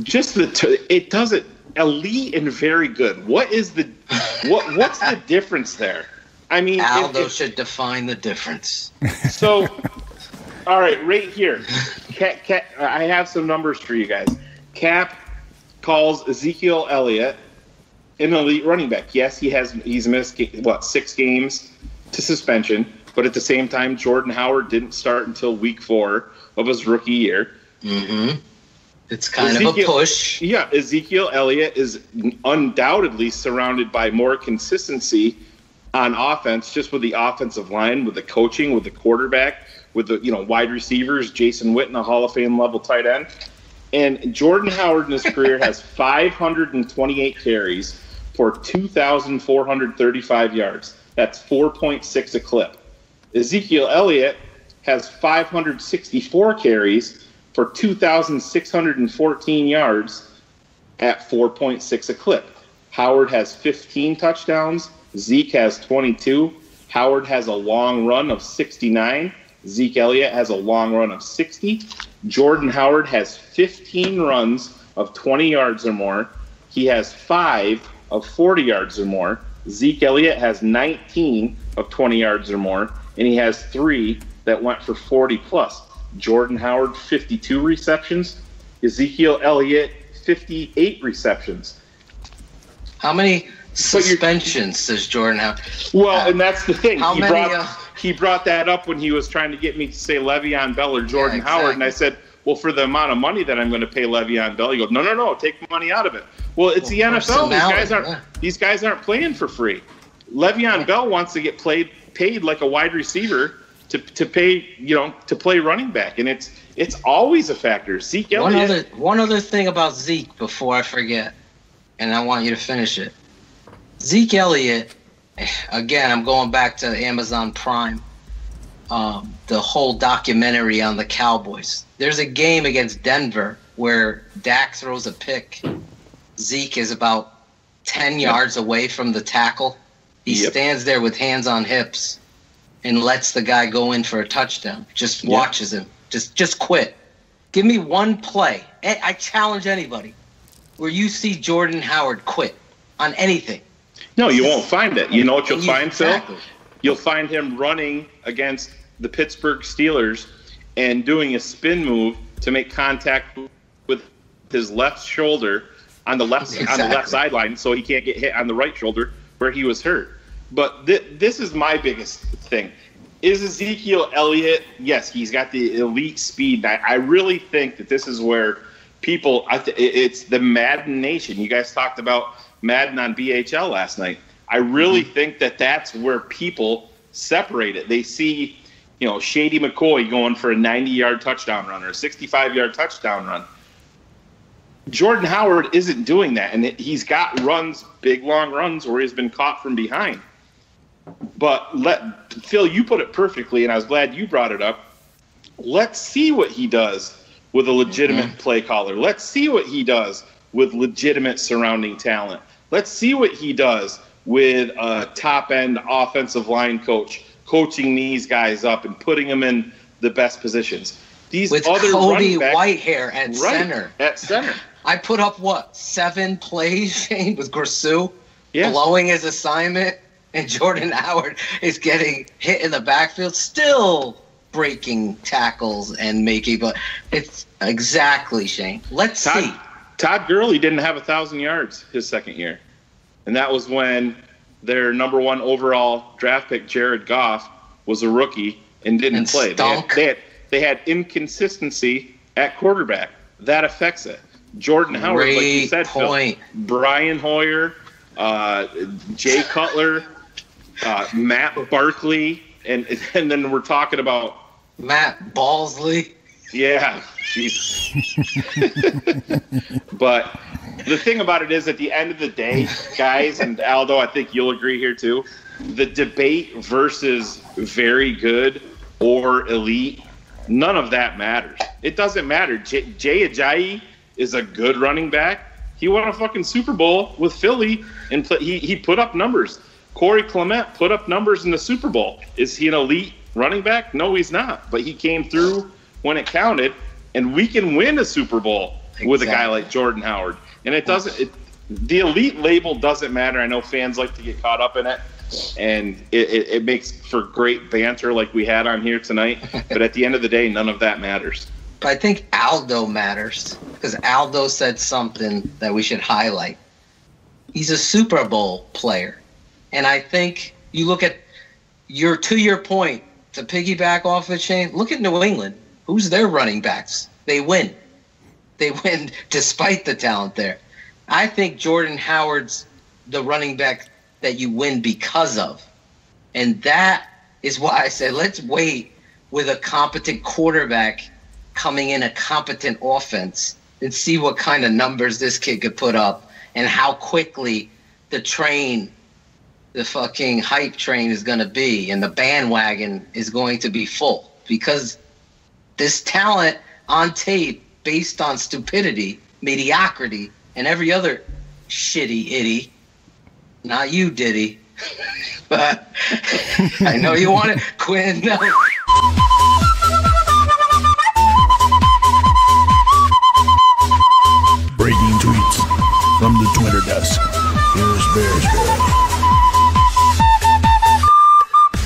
just it doesn't elite and very good. What's the difference there? I mean, Aldo should define the difference. So, all right, right here, I have some numbers for you guys. Cap calls Ezekiel Elliott an elite running back. Yes, he's missed 6 games to suspension, but at the same time, Jordan Howard didn't start until week 4 of his rookie year. Mm-hmm. It's kind of a push. Yeah, Ezekiel Elliott is undoubtedly surrounded by more consistency on offense, just with the offensive line, with the coaching, with the quarterback, with the wide receivers, Jason Witten, a Hall of Fame level tight end. And Jordan Howard in his career has 528 carries for 2,435 yards. That's 4.6 a clip. Ezekiel Elliott has 564 carries for 2,614 yards at 4.6 a clip. Howard has 15 touchdowns. Zeke has 22. Howard has a long run of 69. Zeke Elliott has a long run of 60. Jordan Howard has 15 runs of 20 yards or more. He has 5 of 40 yards or more. Zeke Elliott has 19 of 20 yards or more, and he has 3 that went for 40 plus. Jordan Howard, 52 receptions. Ezekiel Elliott, 58 receptions. How many suspensions does Jordan have? Well, and that's the thing. He brought that up when he was trying to get me to say Le'Veon Bell or Jordan Howard, and I said, well, for the amount of money that I'm going to pay Le'Veon Bell, he goes, no, take money out of it. Well, it's the NFL. These guys aren't playing for free. Le'Veon Bell wants to get paid like a wide receiver to play running back, and it's always a factor. Zeke Elliott. One other thing about Zeke before I forget, and I want you to finish it. Zeke Elliott, again, I'm going back to Amazon Prime, the whole documentary on the Cowboys. There's a game against Denver where Dak throws a pick. Zeke is about 10 yards away from the tackle. He stands there with hands on hips and lets the guy go in for a touchdown. Just watches him. Just quit. Give me one play. I challenge anybody where you see Jordan Howard quit on anything. No, you won't find it. You know what you'll find, Phil? You'll find him running against the Pittsburgh Steelers and doing a spin move to make contact with his left shoulder on the left sideline, so he can't get hit on the right shoulder where he was hurt. But this is my biggest thing. Is Ezekiel Elliott, yes, he's got the elite speed. I really think that this is where people, it's the Madden Nation. You guys talked about Madden on BHL last night. I really think that that's where people separate it. They see, Shady McCoy going for a 90-yard touchdown run or a 65-yard touchdown run. Jordan Howard isn't doing that, and he's got runs, big, long runs, where he's been caught from behind. But Phil, you put it perfectly, and I was glad you brought it up. Let's see what he does with a legitimate play caller. Let's see what he does with legitimate surrounding talent. Let's see what he does with a top-end offensive line coach, coaching these guys up and putting them in the best positions. These with other Cody backs, Whitehair at center. At center. I put up, 7 plays, Shane, with Grisou blowing his assignment, and Jordan Howard is getting hit in the backfield, still breaking tackles and making, but it's exactly, Shane. Let's see. Todd Gurley didn't have 1,000 yards his second year. And that was when their number 1 overall draft pick, Jared Goff, was a rookie and didn't play. They had inconsistency at quarterback. That affects it. Jordan Howard, like you said, Phil, Brian Hoyer, Jay Cutler, Matt Barkley, and then we're talking about Matt Balsley. Yeah, Jesus. But the thing about it is, at the end of the day, guys, and Aldo, I think you'll agree here too, the debate versus very good or elite, none of that matters. It doesn't matter. Jay Ajayi is a good running back. He won a fucking Super Bowl with Philly, and he put up numbers. Corey Clement put up numbers in the Super Bowl. Is he an elite running back? No, he's not. But he came through when it counted, and we can win a Super Bowl with a guy like Jordan Howard. And it doesn't. The elite label doesn't matter. I know fans like to get caught up in it, and it makes for great banter like we had on here tonight. But at the end of the day, none of that matters. But I think Aldo matters, because Aldo said something that we should highlight. He's a Super Bowl player. And I think you look at to your point, to piggyback off of Shane, look at New England. Who's their running backs? They win. They win despite the talent there. I think Jordan Howard's the running back that you win because of. And that is why I said let's wait with a competent quarterback coming in a competent offense and see what kind of numbers this kid could put up and how quickly the fucking hype train is going to be and the bandwagon is going to be full, because this talent on tape based on stupidity, mediocrity, and every other shitty itty. Not you, Diddy. But I know you want it, Quinn. No. Breaking tweets from the Twitter desk. Here's Bears.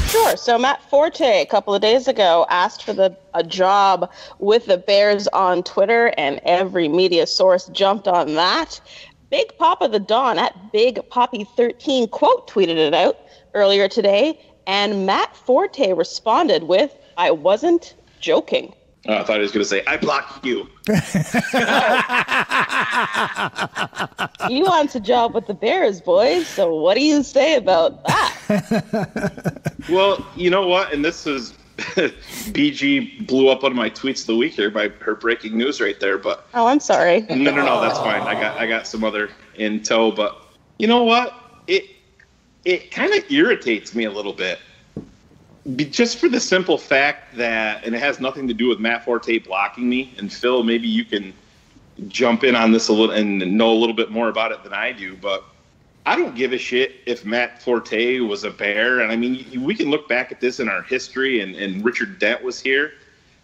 Sure. So Matt Forte a couple of days ago asked for a job with the Bears on Twitter, and every media source jumped on that. Big Papa the Don at Big Poppy13 quote tweeted it out earlier today, and Matt Forte responded with, "I wasn't joking." I thought he was going to say, "I blocked you." He wants a job with the Bears, boys. So what do you say about that? Well, you know what? And this is BG blew up one of my tweets of the week here by her breaking news right there. But oh, I'm sorry. No, that's fine. I got some other in tow. But you know what? It kind of irritates me a little bit. Just for the simple fact that, and it has nothing to do with Matt Forte blocking me, and Phil, maybe you can jump in on this a little and know a little bit more about it than I do, but I don't give a shit if Matt Forte was a Bear. And I mean, we can look back at this in our history, and Richard Dent was here.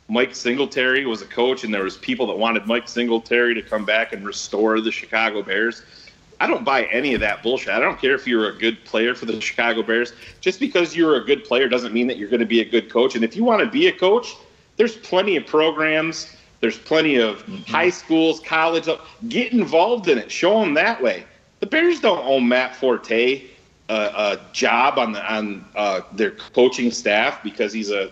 Mike Singletary was a coach, and there was people that wanted Mike Singletary to come back and restore the Chicago Bears. I don't buy any of that bullshit. I don't care if you're a good player for the Chicago Bears. Just because you're a good player doesn't mean that you're going to be a good coach. And if you want to be a coach, there's plenty of programs. There's plenty of high schools, college. Get involved in it. Show them that way. The Bears don't owe Matt Forte a job on their coaching staff because he's a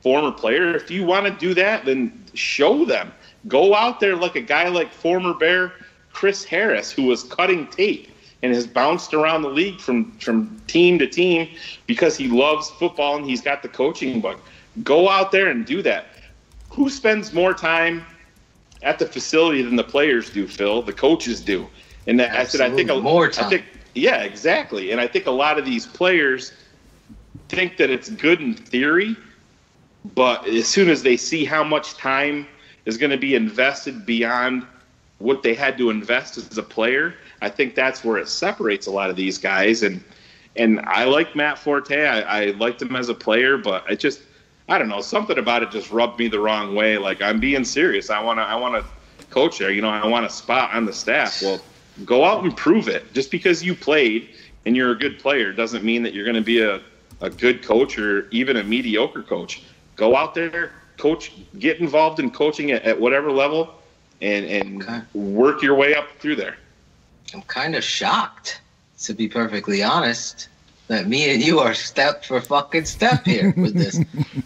former player. If you want to do that, then show them. Go out there like a guy like former Bear Chris Harris, who was cutting tape and has bounced around the league from team to team because he loves football and he's got the coaching bug. Go out there and do that. Who spends more time at the facility than the players do, Phil? The coaches do. And I think more time. Yeah, exactly. And I think a lot of these players think that it's good in theory, but as soon as they see how much time is going to be invested beyond what they had to invest as a player, I think that's where it separates a lot of these guys. And I like Matt Forte. I liked him as a player, but I don't know, something about it just rubbed me the wrong way. Like, I'm being serious. I want to coach there. I want a spot on the staff. Well, go out and prove it. Just because you played and you're a good player doesn't mean that you're going to be a good coach or even a mediocre coach. Go out there, coach, get involved in coaching at whatever level, and work your way up through there. I'm kind of shocked, to be perfectly honest, that me and you are step for fucking step here with this.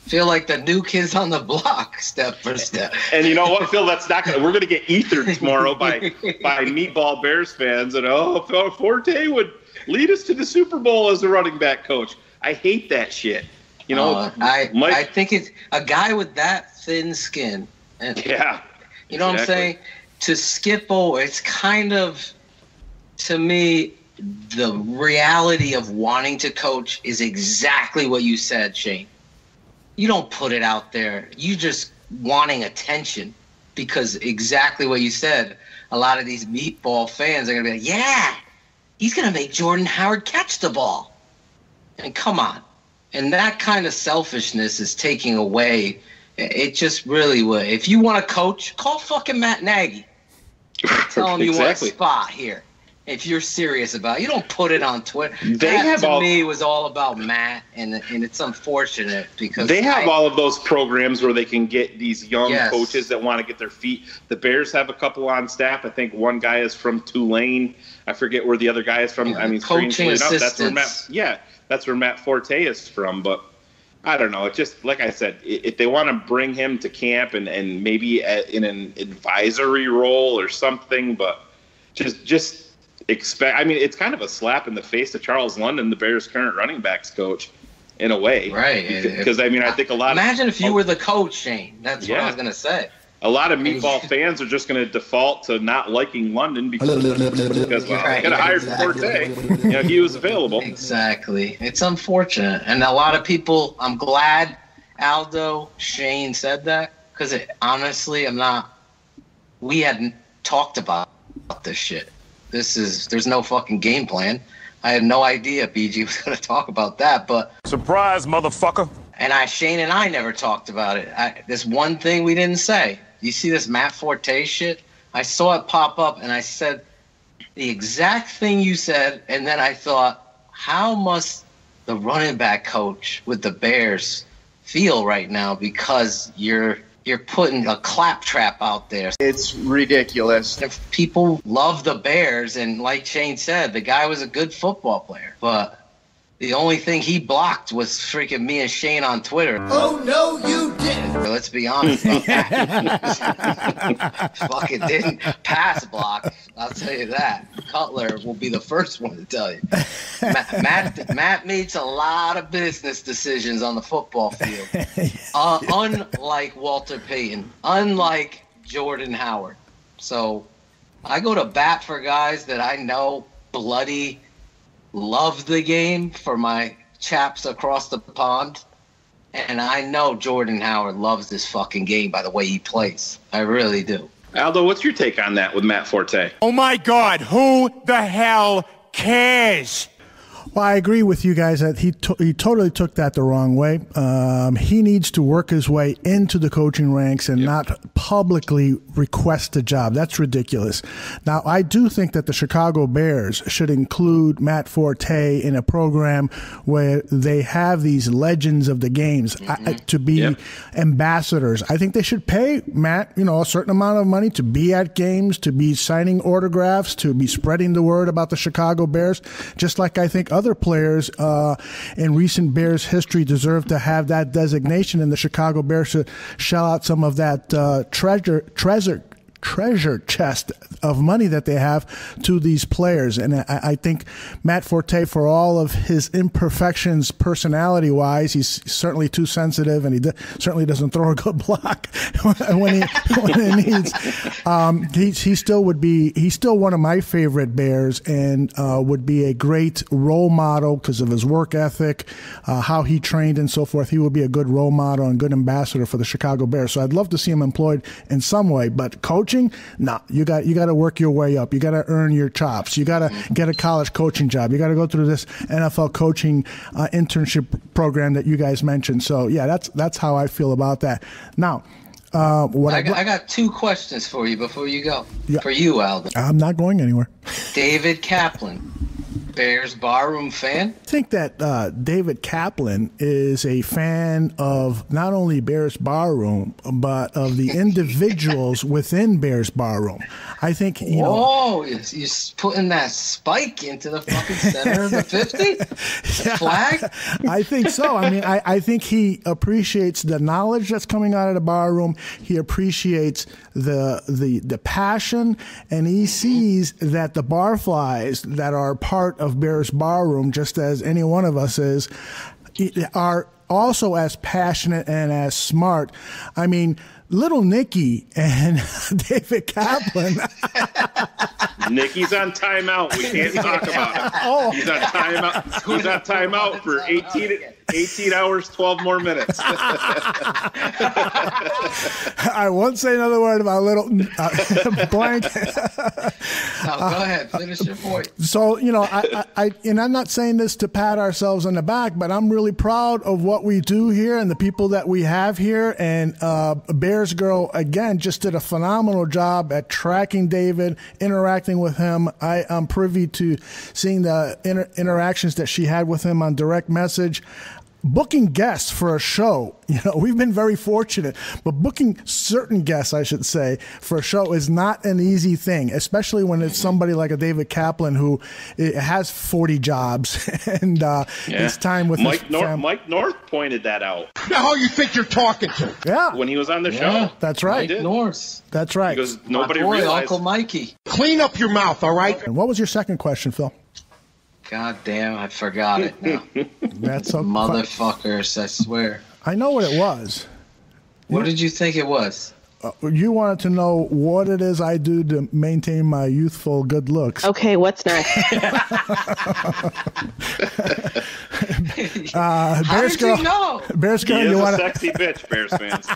Feel like the new kids on the block, step for step. And you know what, Phil? That's not gonna. We're gonna get ethered tomorrow by Meatball Bears fans, and Forte would lead us to the Super Bowl as a running back coach. I hate that shit. I think it's a guy with that thin skin. And, yeah. You know what I'm saying? To skip over, it's kind of, to me, the reality of wanting to coach is exactly what you said, Shane. You don't put it out there. You just wanting attention. because exactly what you said, a lot of these meatball fans are going to be like, yeah, he's going to make Jordan Howard catch the ball. And come on. And that kind of selfishness is taking away. It just really would. If you want to coach, call fucking Matt Nagy. Tell him you want a spot here. If you're serious about it. You don't put it on Twitter. Me was all about Matt, and it's unfortunate because they have all of those programs where they can get these young coaches that want to get their feet. The Bears have a couple on staff. I think one guy is from Tulane. I forget where the other guy is from. Yeah, I mean, coaching assistants. That's where Matt Forte is from. But I don't know. It just, like I said, if they want to bring him to camp and maybe in an advisory role or something, but just expect. I mean, it's kind of a slap in the face to Charles London, the Bears' current running backs coach, in a way. Right. Because I mean, I think a lot. Imagine if you were the coach, Shane. That's what I was going to say. A lot of meatball fans are just going to default to not liking London because they got hired Forte. He was available. Exactly. It's unfortunate. And a lot of people, I'm glad Shane said that, because honestly, we hadn't talked about this shit. There's no fucking game plan. I had no idea BG was going to talk about that, but. Surprise, motherfucker. And Shane and I never talked about it. This one thing we didn't say. You see this Matt Forte shit? I saw it pop up, and I said the exact thing you said, and then I thought, how must the running back coach with the Bears feel right now, because you're putting a claptrap out there. It's ridiculous. If people love the Bears, and like Shane said, the guy was a good football player, but the only thing he blocked was freaking me and Shane on Twitter. Oh, no, you didn't. Let's be honest about that. Fucking didn't pass block. I'll tell you that. Cutler will be the first one to tell you. Matt makes a lot of business decisions on the football field. Unlike Walter Payton. Unlike Jordan Howard. So I go to bat for guys that I know bloody love the game, for my chaps across the pond. And I know Jordan Howard loves this fucking game by the way he plays. I really do. Aldo, what's your take on that with Matt Forte? Oh, my God. Who the hell cares? Well, I agree with you guys that he totally took that the wrong way. He needs to work his way into the coaching ranks and not publicly request a job. That's ridiculous. Now, I do think that the Chicago Bears should include Matt Forte in a program where they have these legends of the games to be ambassadors. I think they should pay Matt, a certain amount of money to be at games, to be signing autographs, to be spreading the word about the Chicago Bears, just like I think other players in recent Bears history deserve to have that designation, and the Chicago Bears should shell out some of that treasure chest of money that they have to these players. And I think Matt Forte, for all of his imperfections personality-wise, he's certainly too sensitive, and he certainly doesn't throw a good block when he needs. He still would be. He's still one of my favorite Bears, and would be a great role model because of his work ethic, how he trained, and so forth. He would be a good role model and good ambassador for the Chicago Bears. So I'd love to see him employed in some way, but coaching, no, you got to work your way up. You got to earn your chops. You got to get a college coaching job. You got to go through this NFL coaching internship program that you guys mentioned. So yeah, that's how I feel about that. Now, I got two questions for you before you go. Yeah. For you, Aldo. I'm not going anywhere. David Kaplan, Bears Barroom fan? I think that David Kaplan is a fan of not only Bears Barroom, but of the individuals within Bears Barroom. I think, Whoa, you're putting that spike into the fucking center of the 50? Flag? I think so. I mean, I think he appreciates the knowledge that's coming out of the barroom. He appreciates the passion, and he sees that the barflies that are part of Bears Barroom, just as any one of us is, are also as passionate and as smart. I mean, Little Nicky and David Kaplan. Nicky's on timeout. We can't talk about it. He's on timeout. He's on timeout for 18 hours, 12 more minutes. I won't say another word about Little blank. No, go ahead. Finish your point. So, and I'm not saying this to pat ourselves on the back, but I'm really proud of what we do here and the people that we have here. And Bears Girl, again, just did a phenomenal job at tracking David, interacting with him. I am privy to seeing the interactions that she had with him on direct message. Booking guests for a show, we've been very fortunate, but booking certain guests, I should say, for a show is not an easy thing, especially when it's somebody like a David Kaplan who has 40 jobs and his time with Mike North pointed that out. Now who you think you're talking to? Yeah. When he was on the show. That's right. Mike North. That's right. Because nobody My boy, realized. Uncle Mikey. Clean up your mouth, all right? And what was your second question, Phil? God damn, I forgot it now. That's okay. Motherfuckers, I swear. I know what it was. What did you think it was? You wanted to know what it is I do to maintain my youthful good looks. Okay, what's next? Bears Girl, you know? Bears Girl, He is you a want sexy bitch, Bears fans.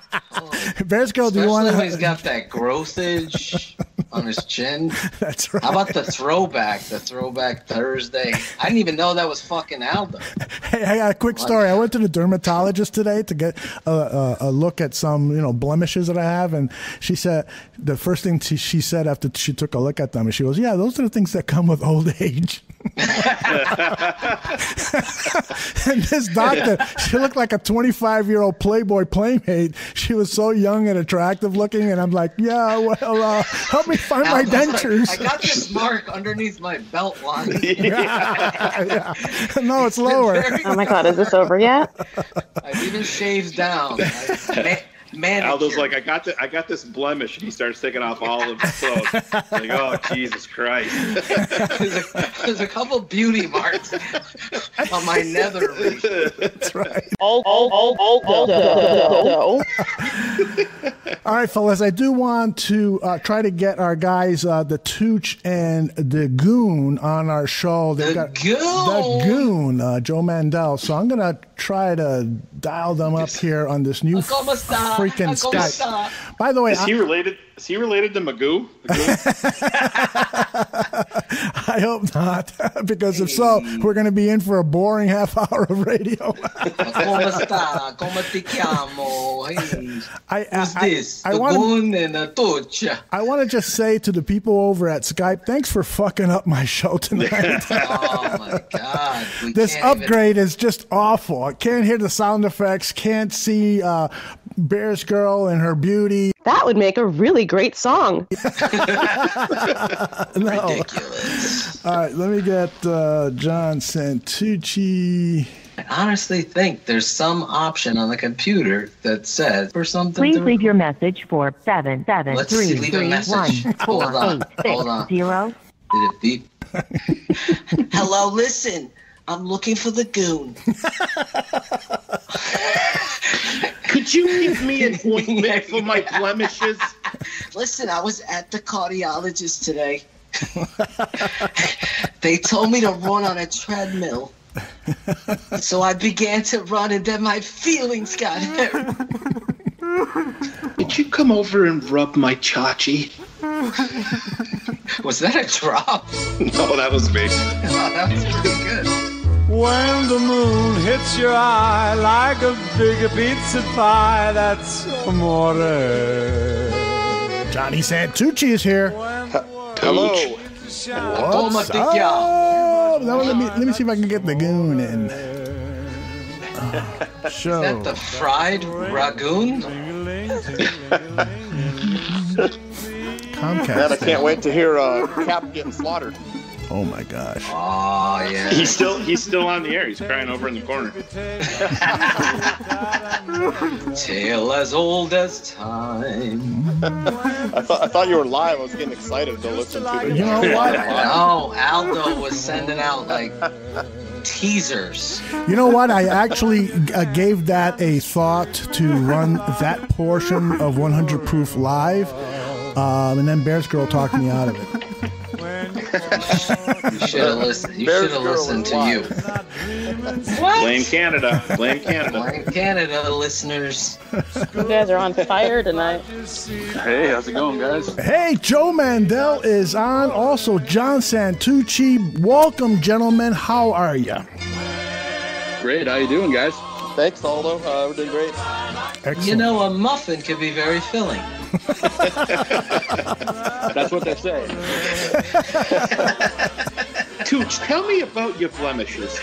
Bears Girl, do you want Especially to? when he's got that growthage on his chin. That's right. How about the throwback Thursday? I didn't even know that was fucking Aldo. Hey, I got a quick story. I went to the dermatologist today to get a look at some, blemishes that I have, and she said the first thing she said after she took a look at them, and she goes, "Yeah, those are the things that come with old age." And this doctor, she looked like a 25-year-old Playboy playmate. She was so young and attractive looking, and I'm like, yeah, well, help me find my dentures. I got this mark underneath my belt line. Yeah. No, it's lower. Oh my God, is this over yet? I've even shaved down. Aldo's like, I got this blemish, and he starts taking off all of his clothes. Like, oh, Jesus Christ. There's a couple beauty marks on my nether region. That's right. All right, fellas, I do want to try to get our guys, the Tooch and the Goon, on our show. The Goon, Joe Mandel. So I'm going to try to dial them up here on this new freaking Skype. By the way, is he related to Magoo? I hope not, because if so, we're going to be in for a boring half hour of radio. Come ti chiamo? Who's this? The Goon and the Tooch. I want to just say to the people over at Skype, thanks for fucking up my show tonight. Oh my God! This upgrade is just awful. I can't hear the sound effects. Can't see Bears Girl and her beauty. That would make a really great song. No. Ridiculous. All right, let me get John Santucci. I honestly think there's some option on the computer that says for something. Please leave your message for 77331 Let's see, leave a message. Hold on. 0. Did it beep? Hello, listen. I'm looking for the Goon. Could you give me an ointment for my blemishes? Listen, I was at the cardiologist today. They told me to run on a treadmill. So I began to run, and then my feelings got hurt. Did you come over and rub my chachi? Was that a drop? No, that was me. Oh, that was pretty good. When the moon hits your eye like a big pizza pie, that's amore. Johnny Santucci is here. Hello. What's up? Now, let me see if I can get the Goon in. Show. Is that the fried ragoon? Comcast. Man, I can't wait to hear Cap getting slaughtered. Oh my gosh. Oh yeah. He's still on the air. He's crying over in the corner. Tale as old as time. I thought you were live. I was getting excited to listen to it. You know what? No, Aldo was sending out like teasers. You know what? I actually gave that a thought to run that portion of 100 Proof live, and then Bears Girl talked me out of it. You should have listened. You should have listened to you. What? Blame Canada. Blame Canada. Blame Canada, listeners. You guys are on fire tonight. Hey, how's it going, guys? Hey, Joe Mandel is on. Also, John Santucci. Welcome, gentlemen. How are you? Great. How you doing, guys? Thanks, Aldo. We're doing great. Excellent. You know, a muffin could be very filling. That's what they say. Tooch, tell me about your blemishes.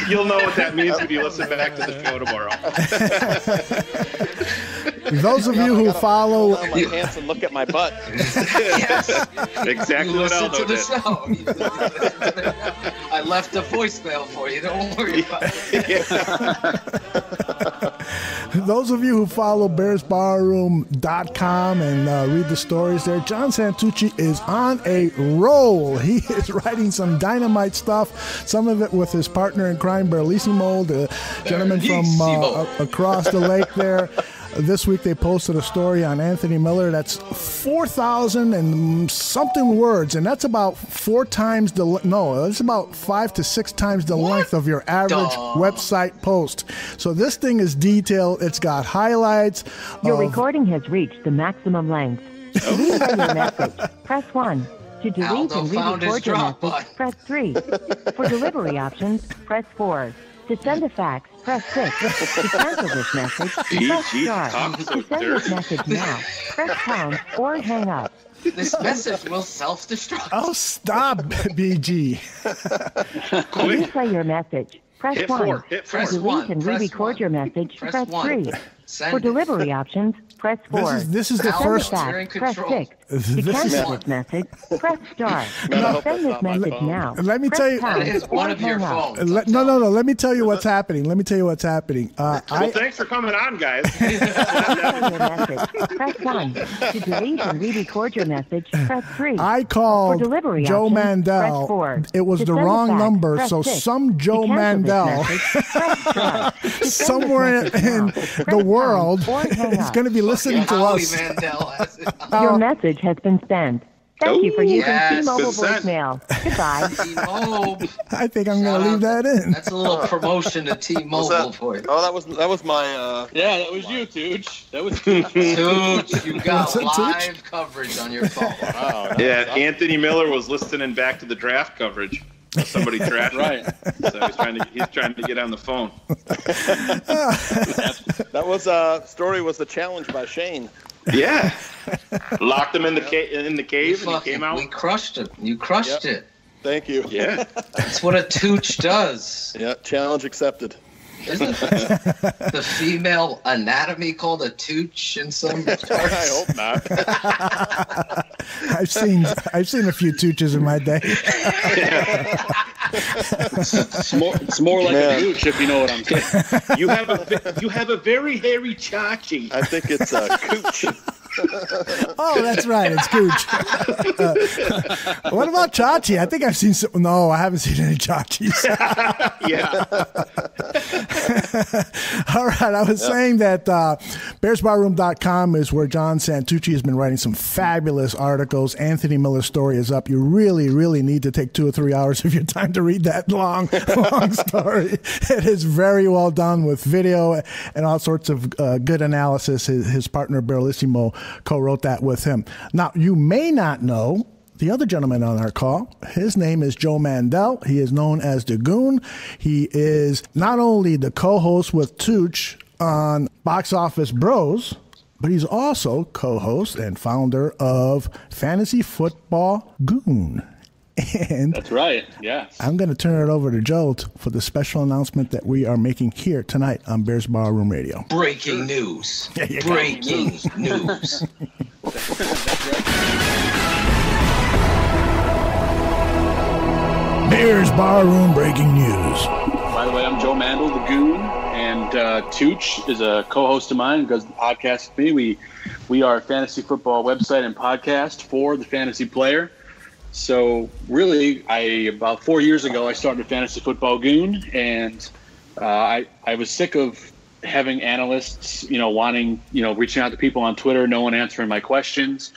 You'll know what that means when you listen back to the show tomorrow. Those of you who follow... Put on my pants and look at my butt. Yes. Exactly You what listen Aldo to the did. show. I left a voicemail for you. Don't worry about it. Those of you who follow BearsBarroom.com and read the stories there, John Santucci is on a roll. He is writing some dynamite stuff, some of it with his partner in crime, Barroom, the gentleman from across the lake there. This week they posted a story on Anthony Miller that's 4,000 and something words, and that's about 4 times the it's about 5 to 6 times the length of your average website post. So this thing is detailed. It's got highlights. Your recording has reached the maximum length. To replay your message, press 1. To delete and re-record your message, press 3. For delivery options, press 4. To send a fax, press 6. To cancel this message, press star. To send this message now, press pound or hang up. This message will self-destruct. Oh, stop, BG. To replay your message, press 1. Press To delete and re-record your message, press 3. Send For delivery options, press 4. This is the to first. Send a fax, press 6. To cancel this message, press star. To send this message now, let me tell you. That is one of your phones. No. Let me tell you what's happening. Well, thanks for coming on, guys. Press 1. To delete and re-record your message, press 3. I called Joe options, Mandel. press 4. It was To the send a wrong fax, number, press so 6. some Joe To cancel this Mandel message, press star. To send somewhere this message in now, the press world pound or hang is up. going to be listening to us. Your message has been sent. Thank you for using T-Mobile consent. voicemail. Goodbye. T-Mobile. I think I'm going to leave that in. That's a little promotion to T-Mobile for you. Oh, that was my. Yeah, that was you, Tooch. That was Tooch, you got live coverage on your phone. Wow, Yeah, Anthony Miller was listening back to the draft coverage. Somebody drafted right. So he's trying to get on the phone. That was story was the challenge by Shane. Yeah, locked him in the cave, and he came out. We crushed it. You crushed it. Thank you. Yeah, that's what a Tooch does. Yeah, challenge accepted. Isn't the female anatomy called a Tooch in some parts? I hope not. I've seen a few Tooches in my day. It's more like a Tooch, if you know what I'm saying. You have a very hairy chachi. I think it's a cooch. Oh, that's right. It's Cooch. What about Chachi? I think I've seen some. No, I haven't seen any Chachis. Yeah. All right. I was saying that BearsBarroom.com is where John Santucci has been writing some fabulous articles. Anthony Miller's story is up. You really, really need to take 2 or 3 hours of your time to read that long story. It is very well done with video and all sorts of good analysis. His partner, Barroom, co-wrote that with him. Now, you may not know the other gentleman on our call. His name is Joe Mandel. He is known as the Goon. He is not only the co-host with Tooch on Box Office Bros, but he's also co-host and founder of Fantasy Football Goon. And that's right. Yeah. I'm going to turn it over to Joe for the special announcement that we are making here tonight on Bears Barroom Radio. Breaking news. Breaking news. Bears Barroom breaking news. By the way, I'm Joe Mandel, the Goon, and Tooch is a co-host of mine who does the podcast with me. We are a fantasy football website and podcast for the fantasy player. So really, about 4 years ago, I started Fantasy Football Goon, and I was sick of having analysts, wanting, reaching out to people on Twitter, no one answering my questions.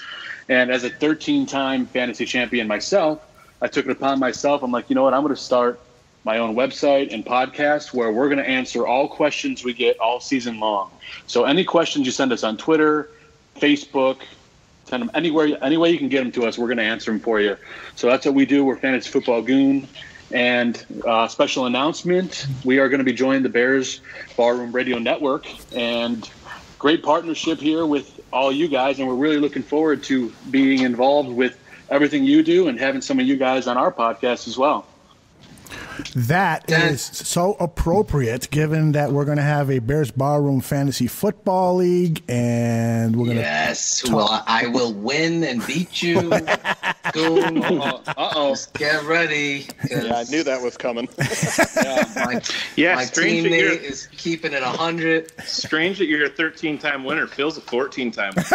And as a 13-time fantasy champion myself, I took it upon myself. I'm like, you know what? I'm going to start my own website and podcast where we're going to answer all questions we get all season long. So any questions you send us on Twitter, Facebook, send them anywhere, any way you can get them to us, we're going to answer them for you. So that's what we do. We're Fantasy Football Goon. And special announcement, we are going to be joining the Bears Barroom Radio Network, and great partnership here with all you guys. And we're really looking forward to being involved with everything you do and having some of you guys on our podcast as well. That is so appropriate, given that we're going to have a Bears Barroom Fantasy Football League, and we're going to well, I will win and beat you. Just get ready. Yeah, I knew that was coming. My teammate is keeping it 100. Strange that you're a 13-time winner. Phil's a 14-time winner.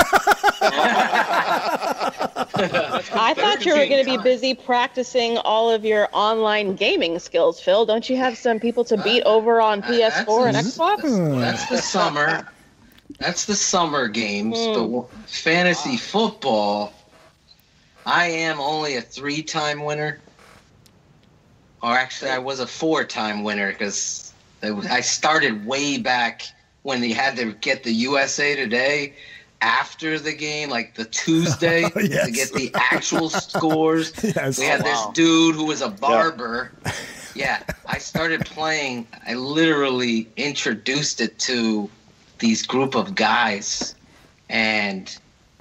I thought you were going to be busy practicing all of your online gaming skills, Phil. Don't you have some people to beat over on PS4 and Xbox? That's the summer. That's the summer games. But fantasy football, I am only a 3-time winner. Or actually, I was a 4-time winner because I started way back when they had to get the USA Today after the game, like the Tuesday, to get the actual scores. We had this dude who was a barber. Yeah, I started playing. I literally introduced it to these group of guys. And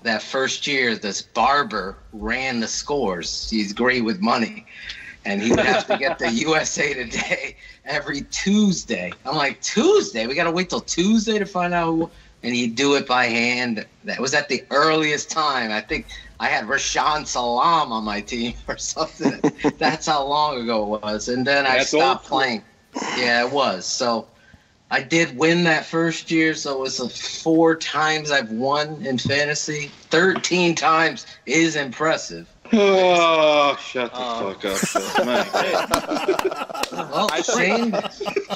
that first year, this barber ran the scores. He's great with money. And he would have to get the USA Today every Tuesday. I'm like, Tuesday? We got to wait till Tuesday to find out who. And he'd do it by hand. That was at the earliest time. I think I had Rashaan Salam on my team or something. That's how long ago it was. And then I stopped playing. Yeah, it was. So I did win that first year. So it was 4 times I've won in fantasy. 13 times is impressive. Oh, shut the fuck up. Well,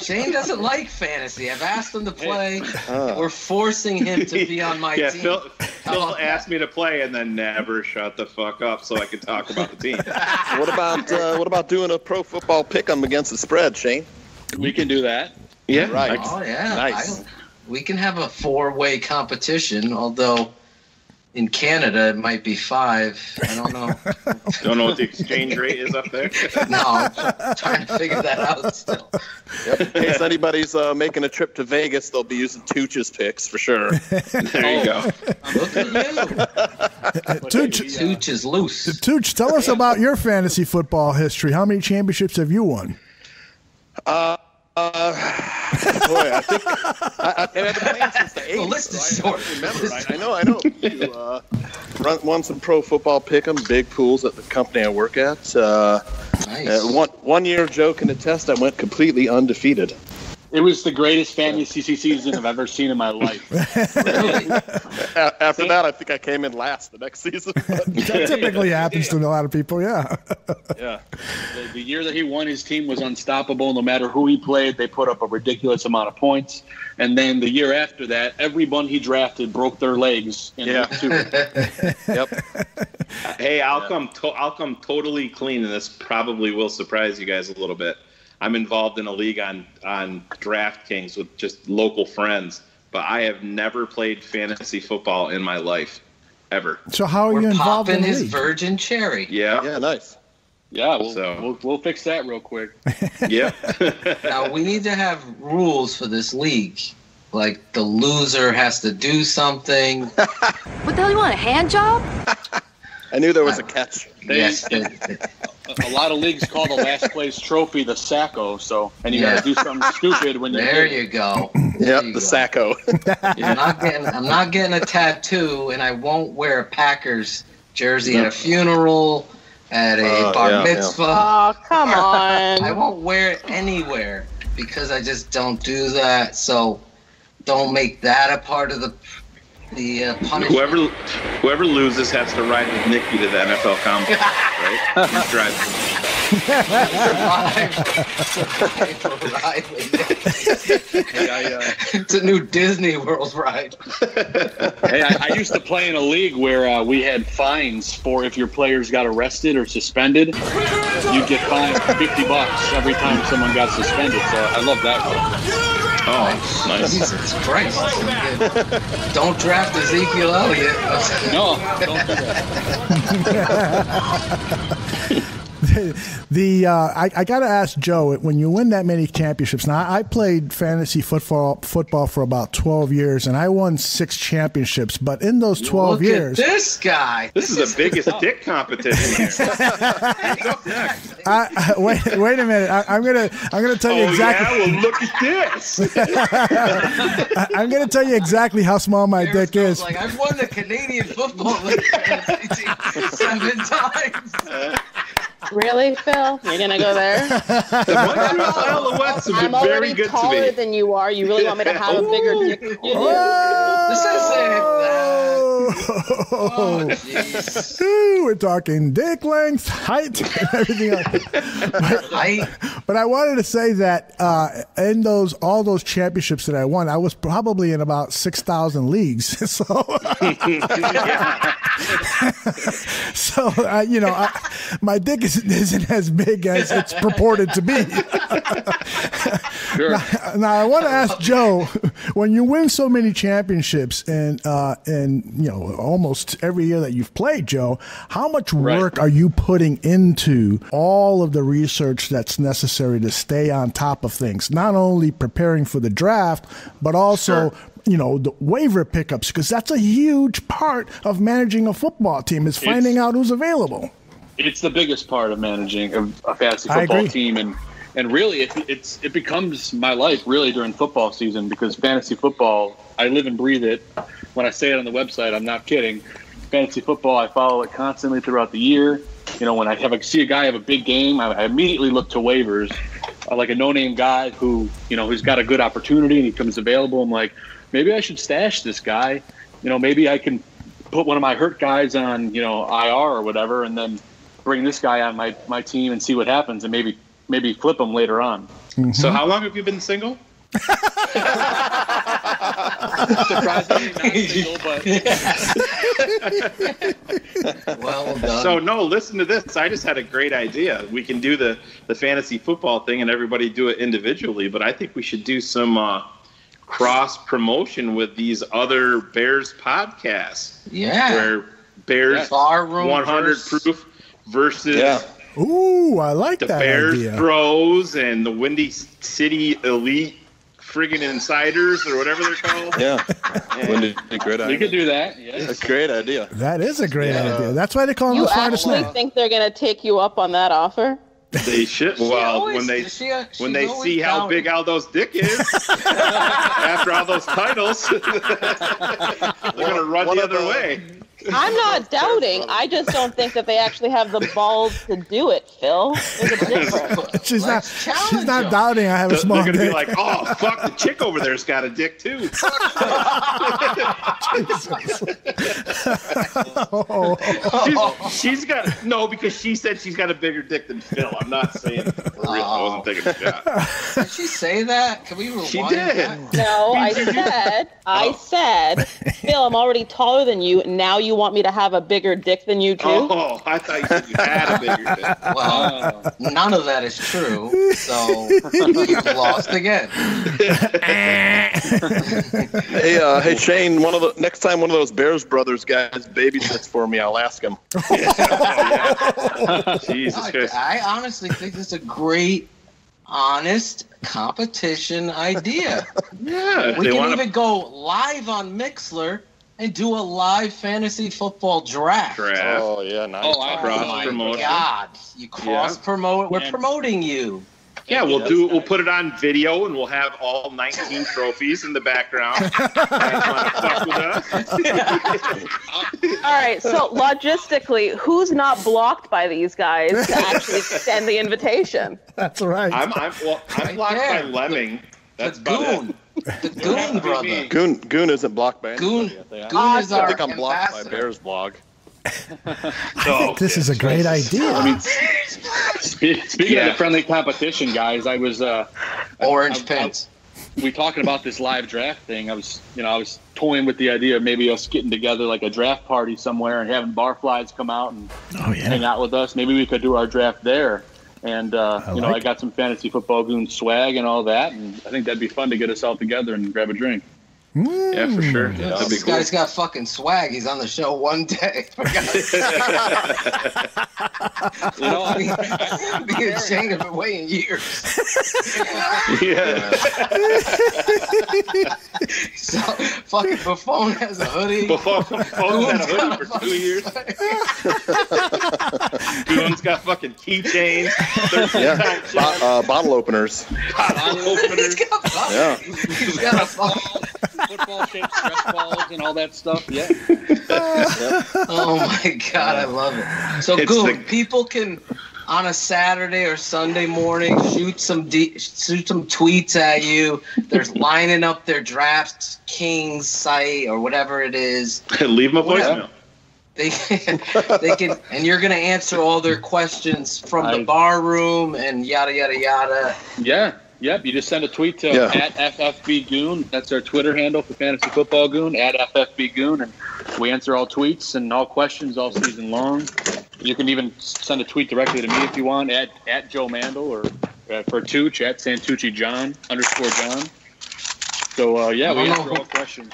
Shane doesn't like fantasy. I've asked him to play. We're forcing him to be on my team. Phil asked me to play and then never shut the fuck up so I could talk about the team. What about doing a pro football pick'em against the spread, Shane? We can do that. Yeah. Right. Oh, yeah. Nice. We can have a 4-way competition, although in Canada, it might be 5. I don't know. Don't know what the exchange rate is up there? No, I'm trying to figure that out still. Yep. In case anybody's making a trip to Vegas, they'll be using Tooch's picks for sure. There you go. Look at you. Tooch is loose. Tooch, tell us about your fantasy football history. How many championships have you won? Boy, I think I've been playing since the 80s. The list is short. I know. You won some pro football pick'em, big pools at the company I work at. Nice. One year, Joe can attest, I went completely undefeated. It was the greatest fantasy season I've ever seen in my life. Really? After that, I think I came in last the next season. That typically happens to a lot of people, yeah. Yeah. The year that he won, his team was unstoppable. No matter who he played, they put up a ridiculous amount of points. And then the year after that, everyone he drafted broke their legs. Yep. Hey, I'll come totally clean, and this probably will surprise you guys a little bit. I'm involved in a league on DraftKings with just local friends, but I have never played fantasy football in my life, ever. So how are you involved in the his league? virgin cherry. Yeah, nice. Yeah, we'll fix that real quick. Yeah. Now we need to have rules for this league. Like the loser has to do something. What the hell, you want a hand job? I knew there was a catch. Yes. A lot of leagues call the last place trophy the Sacco, and you got to do something stupid when you There you go. Yep, the Sacco. I'm not getting a tattoo, and I won't wear a Packers jersey at a funeral, at a bar mitzvah. Oh, come on. I won't wear it anywhere because I just don't do that. So don't make that a part of the The punishment. Whoever loses has to ride with Nikki to the NFL Combine, right? Drive. Survive with Nikki. It's a new Disney World ride. Hey, I used to play in a league where we had fines for if your players got arrested or suspended. You'd get fined $50 every time someone got suspended. So I love that one. Oh, nice. Jesus Christ. Don't draft Ezekiel Elliott. No, don't do that. I got to ask Joe, when you win that many championships, now I played fantasy football for about 12 years, and I won 6 championships, but in those 12 years... Look at this guy. This is the biggest dick competition here. Wait a minute. I'm gonna tell you exactly... Yeah? Well, look at this. I'm going to tell you exactly how small my dick is. Like, I've won the Canadian Football League 7 times. Really, Phil? You're going to go there? I'm already taller than you are. You really want me to have a bigger dick? This is it. Oh, jeez. We're talking dick length, height, and everything else. But I wanted to say that in all those championships that I won, I was probably in about 6,000 leagues. So, my dick isn't as big as it's purported to be. Sure. Now, I want to ask Joe, when you win so many championships and almost every year that you've played, Joe, how much work are you putting into all of the research that's necessary to stay on top of things? Not only preparing for the draft, but also the waiver pickups, because that's a huge part of managing a football team, is finding out who's available. It's the biggest part of managing a fantasy football team, and really it becomes my life really during football season, because fantasy football, I live and breathe it. When I say it on the website, I'm not kidding. Fantasy football, I follow it constantly throughout the year. When I see a guy have a big game, I immediately look to waivers, like a no-name guy who's got a good opportunity and he comes available. I'm like, maybe I should stash this guy. Maybe I can put one of my hurt guys on, IR or whatever, and then bring this guy on my team and see what happens, and maybe flip him later on. Mm-hmm. So how long have you been single? Surprisingly not single, but well done. So no, listen to this. I just had a great idea. We can do the fantasy football thing and everybody do it individually, but I think we should do some cross promotion with these other Bears podcasts. Yeah. Where Bears Barroom 100 proof versus Ooh, I like the that Bears idea. Bros and the Windy City Elite friggin' Insiders or whatever they're called. Yeah. Windy, great idea. We could do that. Yes. That's a great idea. That is a great idea. That's why they call them the smartest man. You actually think they're going to take you up on that offer? They should. Well, when they see how big Aldo's dick is after all those titles, they're going to run the other way. I'm not doubting. I just don't think that they actually have the balls to do it, Phil. There's a difference. She's not doubting I have a small dick. They're going to be like, oh, fuck, the chick over there's got a dick, too. She's got, no, because she said she's got a bigger dick than Phil. I'm not saying it for real. I wasn't taking a shot. Did she say that? Can we rewind? She did. That? No, I said, Phil, I'm already taller than you. Now you want me to have a bigger dick than you, too? Oh, I thought you said you had a bigger dick. Well, none of that is true, so you've lost again. Hey, Shane, next time one of those Bears brothers guys babysits for me, I'll ask him. Jesus Christ. I honestly think this is a great, honest competition idea. Yeah. We can even go live on Mixlr and do a live fantasy football draft. Oh, yeah, nice. Oh my God. You cross-promote. We're promoting you. Yeah, we'll put it on video, and we'll have all 19 trophies in the background. Fuck with us? All right, so logistically, who's not blocked by these guys to actually extend the invitation? That's right. I'm blocked by Lemming. That's about it. The Goon brother. Goon isn't blocked by anybody. Goon is our I think I'm blocked ambassador. by Bears blog. I think this is a great idea. I mean, speaking of the friendly competition, guys, I was orange pants. We talking about this live draft thing. I was toying with the idea of maybe us getting together like a draft party somewhere and having Barflies come out and hang out with us. Maybe we could do our draft there. And I got some fantasy football goon swag and all that, and I think that'd be fun to get us all together and grab a drink. Yeah, for sure. Yeah, that'd be This guy's got fucking swag. He's on the show one day. I've been ashamed of it way in years. Yeah. So fucking Buffon has a hoodie. Buffon had a hoodie for 2 years. Goon's got fucking keychains. Bottle openers. He's got a fucking football shaped stress balls and all that stuff. Yeah. Oh my God, I love it. So Goon, people can on a Saturday or Sunday morning shoot some tweets at you. They're lining up their drafts Kings site or whatever it is. Leave them a voicemail. They can, and you're gonna answer all their questions from the bar room and yada yada yada. Yeah. Yep, you just send a tweet to at FFBGoon. That's our Twitter handle for Fantasy Football Goon, at FFBGoon, and we answer all tweets and all questions all season long. You can even send a tweet directly to me if you want, at Joe Mandel, or for Tooch, at Santucci John _John. So, we answer all questions.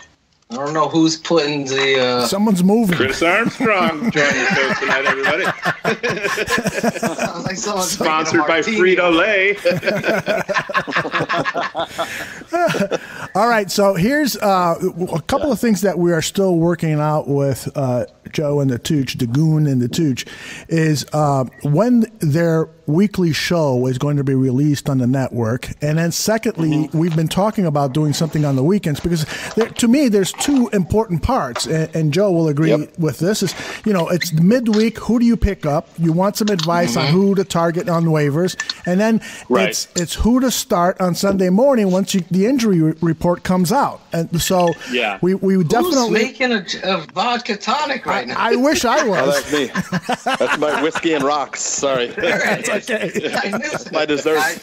I don't know who's putting the... Someone's moving. Chris Armstrong joining the show tonight, everybody. Sounds like someone's sponsored by Frito-Lay. All right, so here's a couple of things that we are still working out with Joe and the Tooch, the Goon and the Tooch, is when their weekly show is going to be released on the network. And then secondly, we've been talking about doing something on the weekends because to me, there's two important parts. And Joe will agree with this is, it's midweek. Who do you pick up? You want some advice on who to target on waivers. And then it's who to start on Sunday morning once the injury report comes out. And so we definitely... Who's making a vodka tonic right now? I wish I was. Oh, that's me. That's my whiskey and rocks. Sorry. Okay. That's my dessert.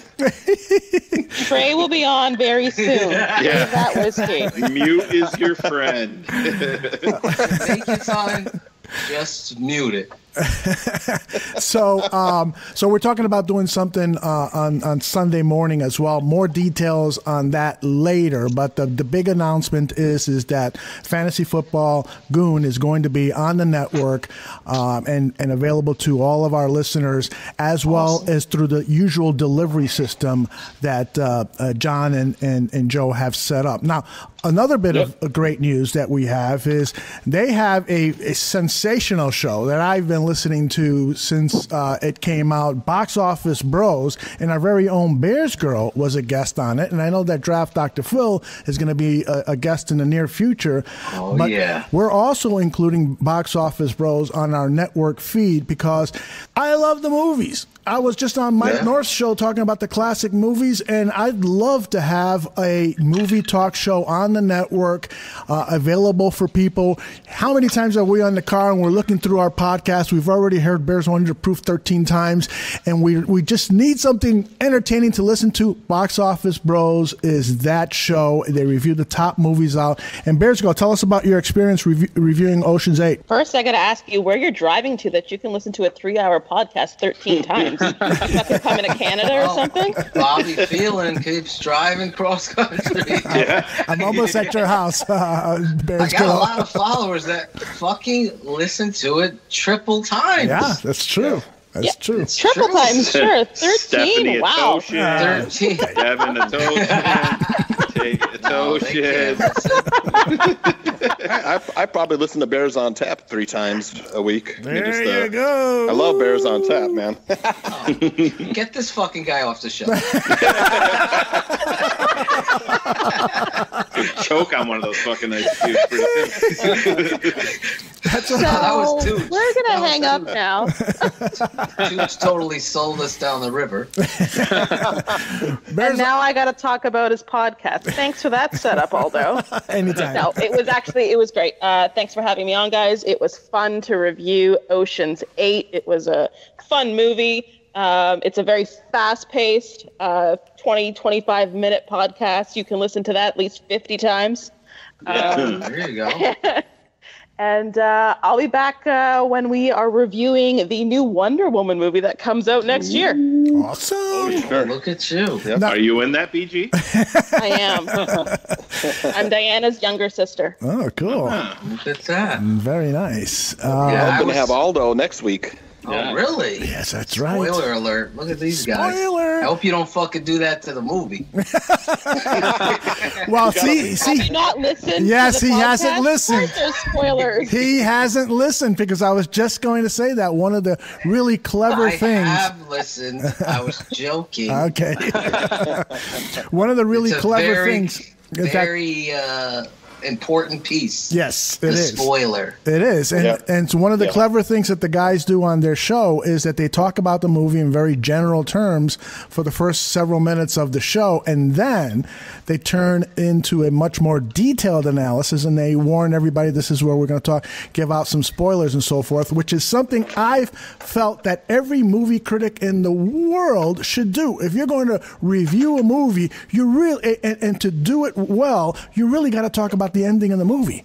Trey will be on very soon. Yeah. That whiskey. Mute is your friend. Take your time. Just mute it. So we're talking about doing something on Sunday morning as well. More details on that later. But the big announcement is that Fantasy Football Goon is going to be on the network and available to all of our listeners, as well as through the usual delivery system that John and Joe have set up. Now, another bit of great news that we have is they have a sensational show that I've been listening to since it came out. Box Office Bros, and our very own Bears Girl was a guest on it. And I know that Draft Dr. Phil is going to be a guest in the near future. But we're also including Box Office Bros on our network feed because I love the movies. I was just on Mike North's show talking about the classic movies, and I'd love to have a movie talk show on the network available for people. How many times are we on the car and we're looking through our podcast? We've already heard Bears 100 Proof 13 times, and we just need something entertaining to listen to. Box Office Bros is that show. They review the top movies out. And Bears Girl, tell us about your experience reviewing Ocean's 8. First, I got to ask you where you're driving to that you can listen to a 3-hour podcast 13 times. You fucking coming to Canada or something? Bobby Phelan keeps driving cross country. I'm almost at your house, Bears I got Girl. a lot of followers that fucking listen to it triple times. Yeah, that's true. That's true. Triple times, sure. 13. Stephanie Wow. 13. Devin I probably listen to Bears on Tap 3 times a week. There you go. I love Bears on Tap, man. Get this fucking guy off the show. choke on one of those fucking ice cubes pretty soon. That was Tooch. We're going to hang up now. Tooch totally sold us down the river. And now I got to talk about his podcast. Thanks for that setup, Aldo. Anytime. No, it was great. Thanks for having me on, guys. It was fun to review Ocean's 8. It was a fun movie. It's a very fast-paced 20-25-minute podcast. You can listen to that at least 50 times. There you go. And I'll be back when we are reviewing the new Wonder Woman movie that comes out next year. Awesome. Oh, sure. Look at you. Yep. Are you in that, BG? I am. I'm Diana's younger sister. Oh, cool. Look at that. Very nice. I'm going to have Aldo next week. Oh, really? Yes, that's right. Spoiler alert. Look at these guys. Spoiler. I hope you don't fucking do that to the movie. Well, see. Have you not listened? Yes, to the he podcast? hasn't listened. There's spoilers. He hasn't listened because I was just going to say that one of the really clever things. I have listened. I was joking. Okay. One of the really clever things. Very important piece. Yes, it is. Spoiler. It is. And it's one of the clever things that the guys do on their show is that they talk about the movie in very general terms for the first several minutes of the show, and then they turn into a much more detailed analysis, and they warn everybody this is where we're going to give out some spoilers and so forth, which is something I've felt that every movie critic in the world should do. If you're going to review a movie, you really, and to do it well, you really got to talk about the ending of the movie.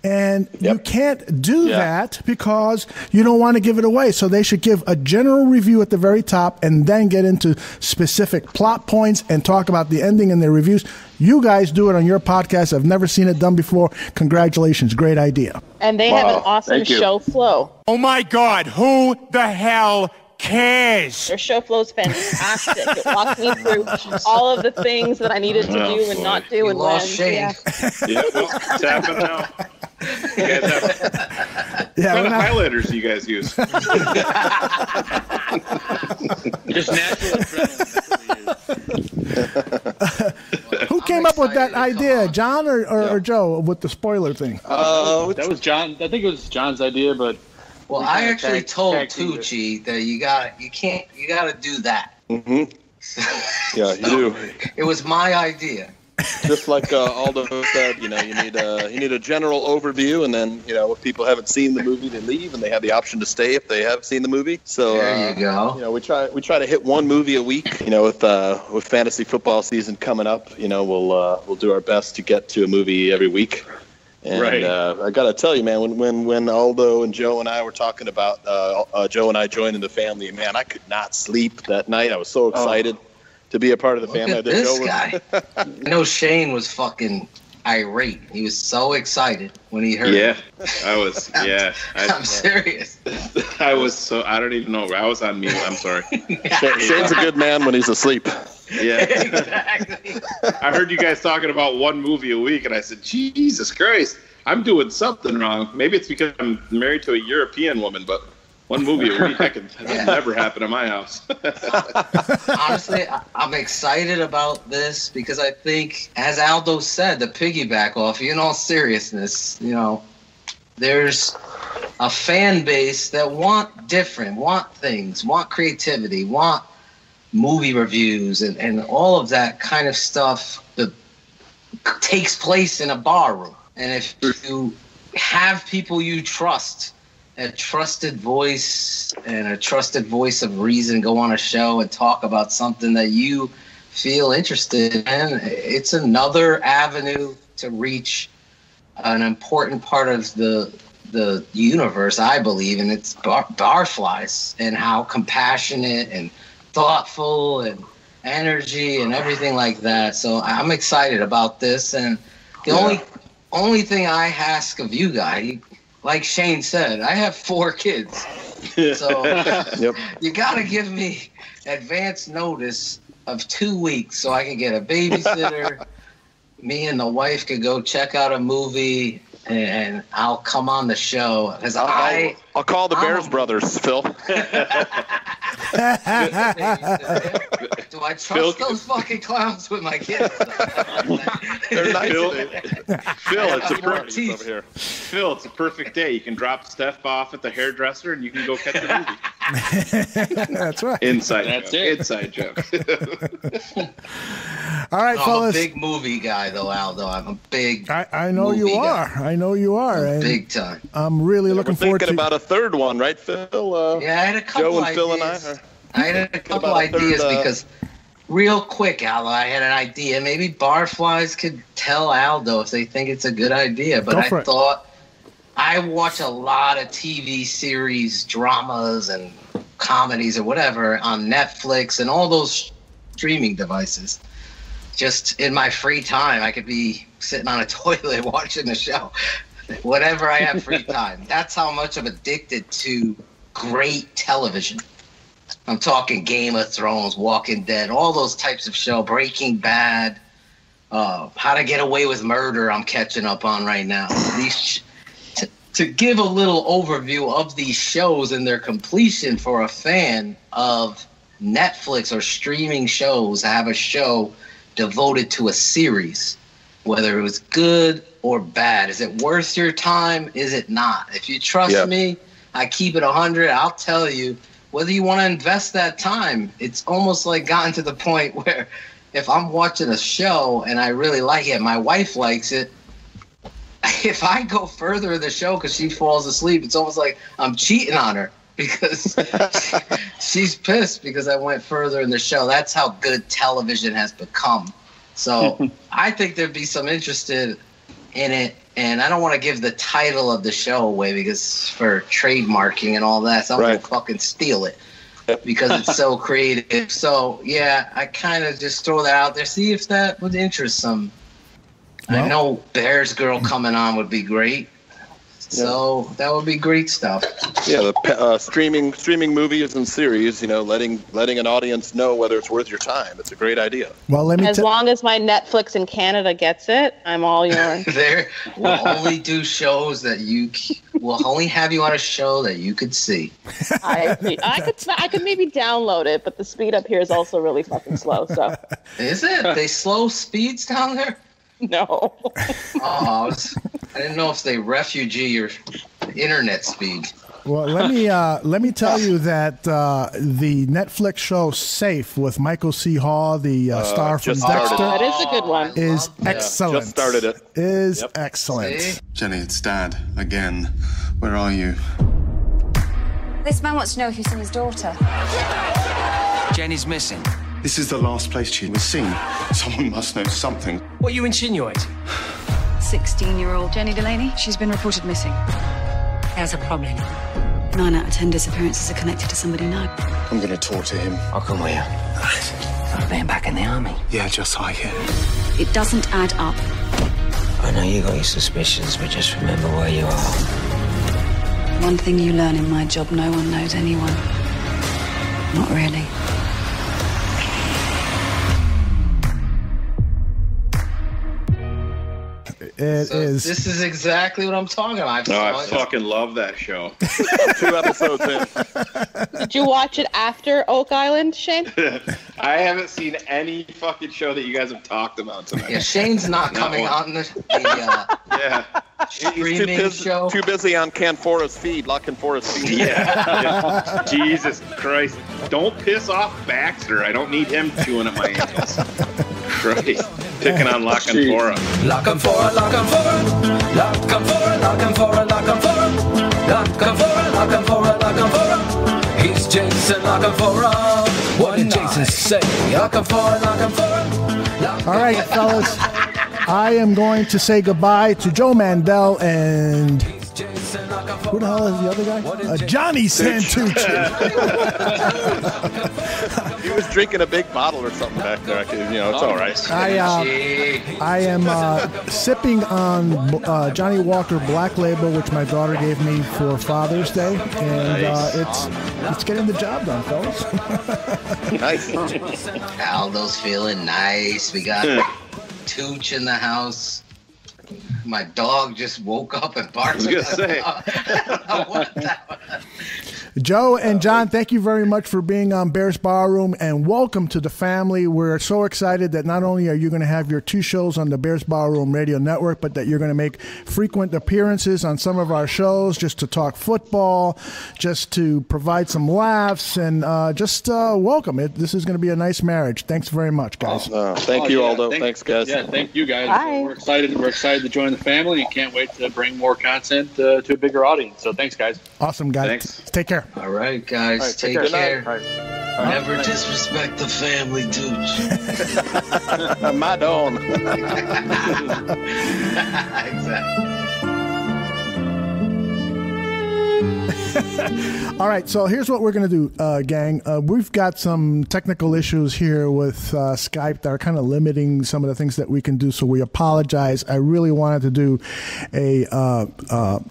And you can't do that because you don't want to give it away. So they should give a general review at the very top and then get into specific plot points and talk about the ending in their reviews. You guys do it on your podcast. I've never seen it done before. Congratulations. Great idea. And they have an awesome show flow. Oh, my God. Who the hell cares? Their show flow is fantastic. It walked me through all of the things that I needed to do and not do. And lost Shane. It's happening now. You guys have, what kind of highlighters do you guys use? Just natural adrenaline. Who came up with that idea, John or Joe, with the spoiler thing? That was John. I think it was John's idea, but I actually told Tucci that you got to do that. Mm-hmm. Yeah, you do. It was my idea. Just like Aldo said, you need a general overview, and then if people haven't seen the movie, they leave, and they have the option to stay if they have seen the movie. So there you go. We try to hit one movie a week. With fantasy football season coming up, we'll do our best to get to a movie every week. And I got to tell you, man, when Aldo and Joe and I were talking about Joe and I joining the family, man, I could not sleep that night. I was so excited to be a part of the family. Look at this guy. Shane was fucking irate. He was so excited when he heard it. I was. I'm serious. I was so. I don't even know. I was on mute. I'm sorry. Shane's a good man when he's asleep. Yeah. Exactly. I heard you guys talking about one movie a week, and I said, Jesus Christ, I'm doing something wrong. Maybe it's because I'm married to a European woman, but one movie a week, that never happen in my house. Honestly, I'm excited about this because I think, as Aldo said, to piggyback off, in all seriousness, there's a fan base that want things, want creativity, want movie reviews and all of that kind of stuff that takes place in a bar room. And if you have people you trust, a trusted voice of reason, go on a show and talk about something that you feel interested in, it's another avenue to reach an important part of the universe, I believe, and it's barflies and how compassionate and thoughtful and energy and everything like that. So I'm excited about this. And the only thing I ask of you guys, like Shane said, I have 4 kids. So you got to give me advance notice of 2 weeks so I can get a babysitter. Me and the wife could go check out a movie, and I'll come on the show. I'll call the Bears brothers, Phil. Do I trust those fucking clowns with my kids? They're nice. Phil, it's a perfect over here. Phil, it's a perfect day. You can drop Steph off at the hairdresser, and you can go catch a movie. That's right. Inside joke. All right, I'm fellas. a big movie guy, though, Aldo. I'm a big. I know you are. I know you are. And big time. I'm really looking forward to. Thinking about a third one, right, Phil? Yeah, I had a couple Joe and ideas. Phil and I. I had a couple ideas because, real quick, Aldo, I had an idea. Maybe Barflies could tell Aldo if they think it's a good idea. But I thought I watch a lot of TV series, dramas, and comedies or whatever on Netflix and all those streaming devices. Just in my free time, I could be sitting on a toilet watching the show. Whenever I have free time. That's how much I'm addicted to great television. I'm talking Game of Thrones, Walking Dead, all those types of shows, Breaking Bad, How to Get Away with Murder I'm catching up on right now. To give a little overview of these shows and their completion for a fan of Netflix or streaming shows, I have a show devoted to a series, whether it was good or bad. Is it worth your time? Is it not? If you trust me, I keep it 100. I'll tell you whether you want to invest that time. It's almost like gotten to the point where if I'm watching a show and I really like it, my wife likes it, if I go further in the show because she falls asleep, it's almost like I'm cheating on her because she's pissed because I went further in the show. That's how good television has become. So I think there'd be some interested in it. And I don't want to give the title of the show away because for trademarking and all that, so I'm going to fucking steal it because it's so creative. So, yeah, I kind of just throw that out there. See if that would interest some. Well, I know Bears Girl coming on would be great. So that would be great stuff. Yeah, the streaming movies and series, letting an audience know whether it's worth your time. It's a great idea. Well, as long as my Netflix in Canada gets it, I'm all yours. We'll only do shows that we'll only have you on a show that you could see. I could maybe download it, but the speed up here is also really fucking slow. So is it? They slow speeds down there? No. I didn't know if they refugee your internet speed. Well, let me tell you that the Netflix show Safe with Michael C. Hall, the star from Dexter, that is a good one. Is excellent. Just started it. Is excellent. See? Jenny, it's Dad again. Where are you? This man wants to know if you've seen his daughter. Jenny's missing. This is the last place she was seen. Someone must know something. What are you insinuating? 16-year-old Jenny Delaney. She's been reported missing. There's a problem. 9 out of 10 disappearances are connected to somebody now. I'm going to talk to him. I'll come with you. I've been back in the army. Yeah, just like it. It doesn't add up. I know you got your suspicions, but just remember where you are. One thing you learn in my job, no one knows anyone. Not really. This is exactly what I'm talking about. I fucking love that show. 2 episodes in. Did you watch it after Oak Island, Shane? I haven't seen any fucking show that you guys have talked about tonight. Yeah, Shane's not coming on the streaming show. Too busy on Canfora's feed, locking Canfora's feed. Yeah. Jesus Christ. Don't piss off Baxter. I don't need him chewing at my ankles. Christ. Picking on Lock and Fora. Lock and Fora, Lock and Fora. Lock and Fora, Lock and Fora, Lock and Fora. Lock and Fora, Lock and Fora, Lock and Fora. He's Jason Lock and Fora. What did Jason say? Lock and Fora, Lock and Fora. All right, fellas. I am going to say goodbye to Joe Mandel and who the hell is the other guy? Johnny Santucci. He was drinking a big bottle or something back there. It's all right. I am sipping on Johnny Walker Black Label, which my daughter gave me for Father's Day, and it's getting the job done, fellas. Nice. Aldo's feeling nice. We got Tooch in the house. My dog just woke up and barked. I was gonna say. Joe and John, thank you very much for being on Bears Barroom, and welcome to the family. We're so excited that not only are you going to have your 2 shows on the Bears Barroom Radio Network, but that you're going to make frequent appearances on some of our shows just to talk football, just to provide some laughs, and just welcome it. This is going to be a nice marriage. Thanks very much, guys. Thank you, Aldo. Thanks, guys. Yeah, thank you, guys. Bye. We're excited to join the family and can't wait to bring more content to a bigger audience. So thanks, guys. Awesome, guys. Thanks. Take care. All right, guys. All right, take care. All right. Never disrespect the family, dude. My dawn. Exactly. All right, so here's what we're going to do, gang. We've got some technical issues here with Skype that are kind of limiting some of the things that we can do, so we apologize. I really wanted to do a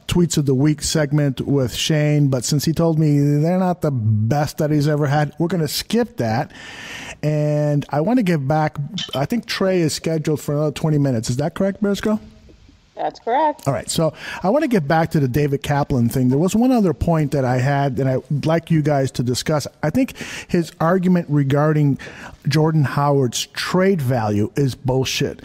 Tweets of the Week segment with Shane, but since he told me they're not the best that he's ever had, we're going to skip that. And I want to give back, I think Trey is scheduled for another 20 minutes. Is that correct, Bears Girl? That's correct. All right, so I want to get back to the David Kaplan thing. There was one other point that I had that I'd like you guys to discuss. I think his argument regarding Jordan Howard's trade value is bullshit.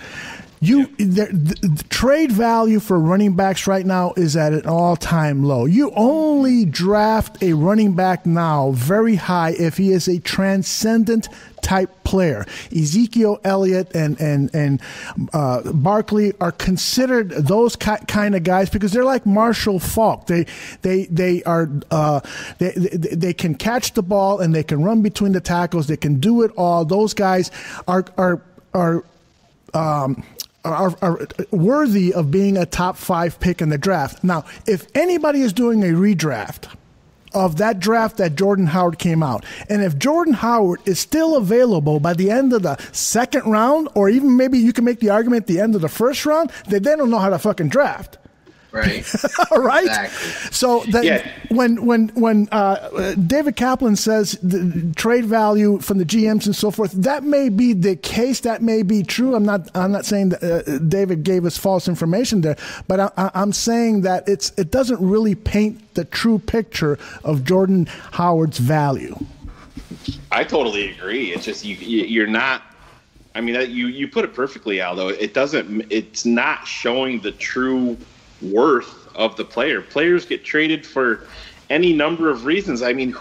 The trade value for running backs right now is at an all-time low. You only draft a running back now very high if he is a transcendent type player. Ezekiel Elliott and Barkley are considered those kind of guys because they're like Marshall Faulk. They can catch the ball and they can run between the tackles. They can do it all. Those guys are worthy of being a top 5 pick in the draft. Now, if anybody is doing a redraft of that draft that Jordan Howard came out, and if Jordan Howard is still available by the end of the 2nd round, or even maybe you can make the argument at the end of the 1st round, then they don't know how to fucking draft. Right. Right. Exactly. So when David Kaplan says the trade value from the GMs and so forth, that may be the case. That may be true. I'm not saying that David gave us false information there, but I'm saying that it doesn't really paint the true picture of Jordan Howard's value. I totally agree. It's just you're not. I mean, you put it perfectly, Aldo. It's not showing the true worth of the player. Players get traded for any number of reasons. I mean,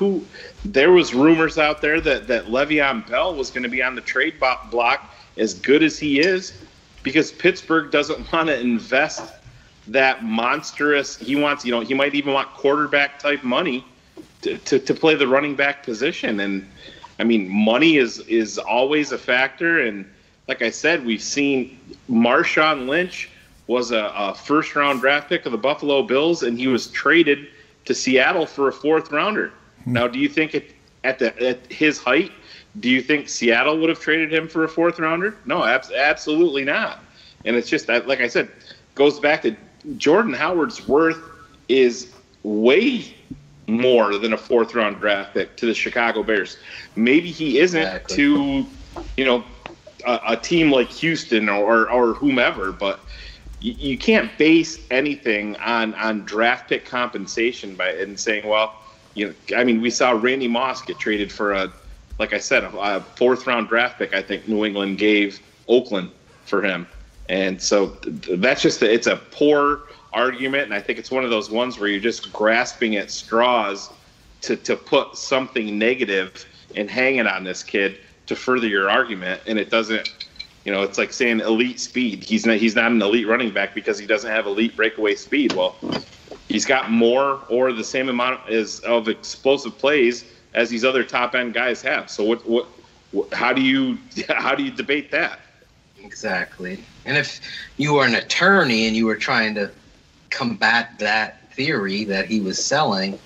there was rumors out there that Le'Veon Bell was going to be on the trade block, as good as he is, because Pittsburgh doesn't want to invest that monstrous. He wants, he might even want quarterback type money to play the running back position. And I mean, money is always a factor. And like I said, we've seen Marshawn Lynch was a 1st-round draft pick of the Buffalo Bills, and he was traded to Seattle for a 4th rounder. Now, do you think at his height, do you think Seattle would have traded him for a 4th rounder? No, absolutely not. And it's just that, like I said, goes back to Jordan Howard's worth is way more than a 4th-round draft pick to the Chicago Bears. Maybe he isn't to, a team like Houston or whomever, but you can't base anything on draft pick compensation and saying, well, we saw Randy Moss get traded for like I said, a 4th-round draft pick. I think New England gave Oakland for him, and so that's it's a poor argument, and I think it's one of those ones where you're just grasping at straws to put something negative and hang it on this kid to further your argument, and it doesn't. It's like saying elite speed. He's not an elite running back because he doesn't have elite breakaway speed. Well, he's got more or the same amount of explosive plays as these other top end guys have. So how do you debate that? Exactly. And if you were an attorney and you were trying to combat that theory that he was selling,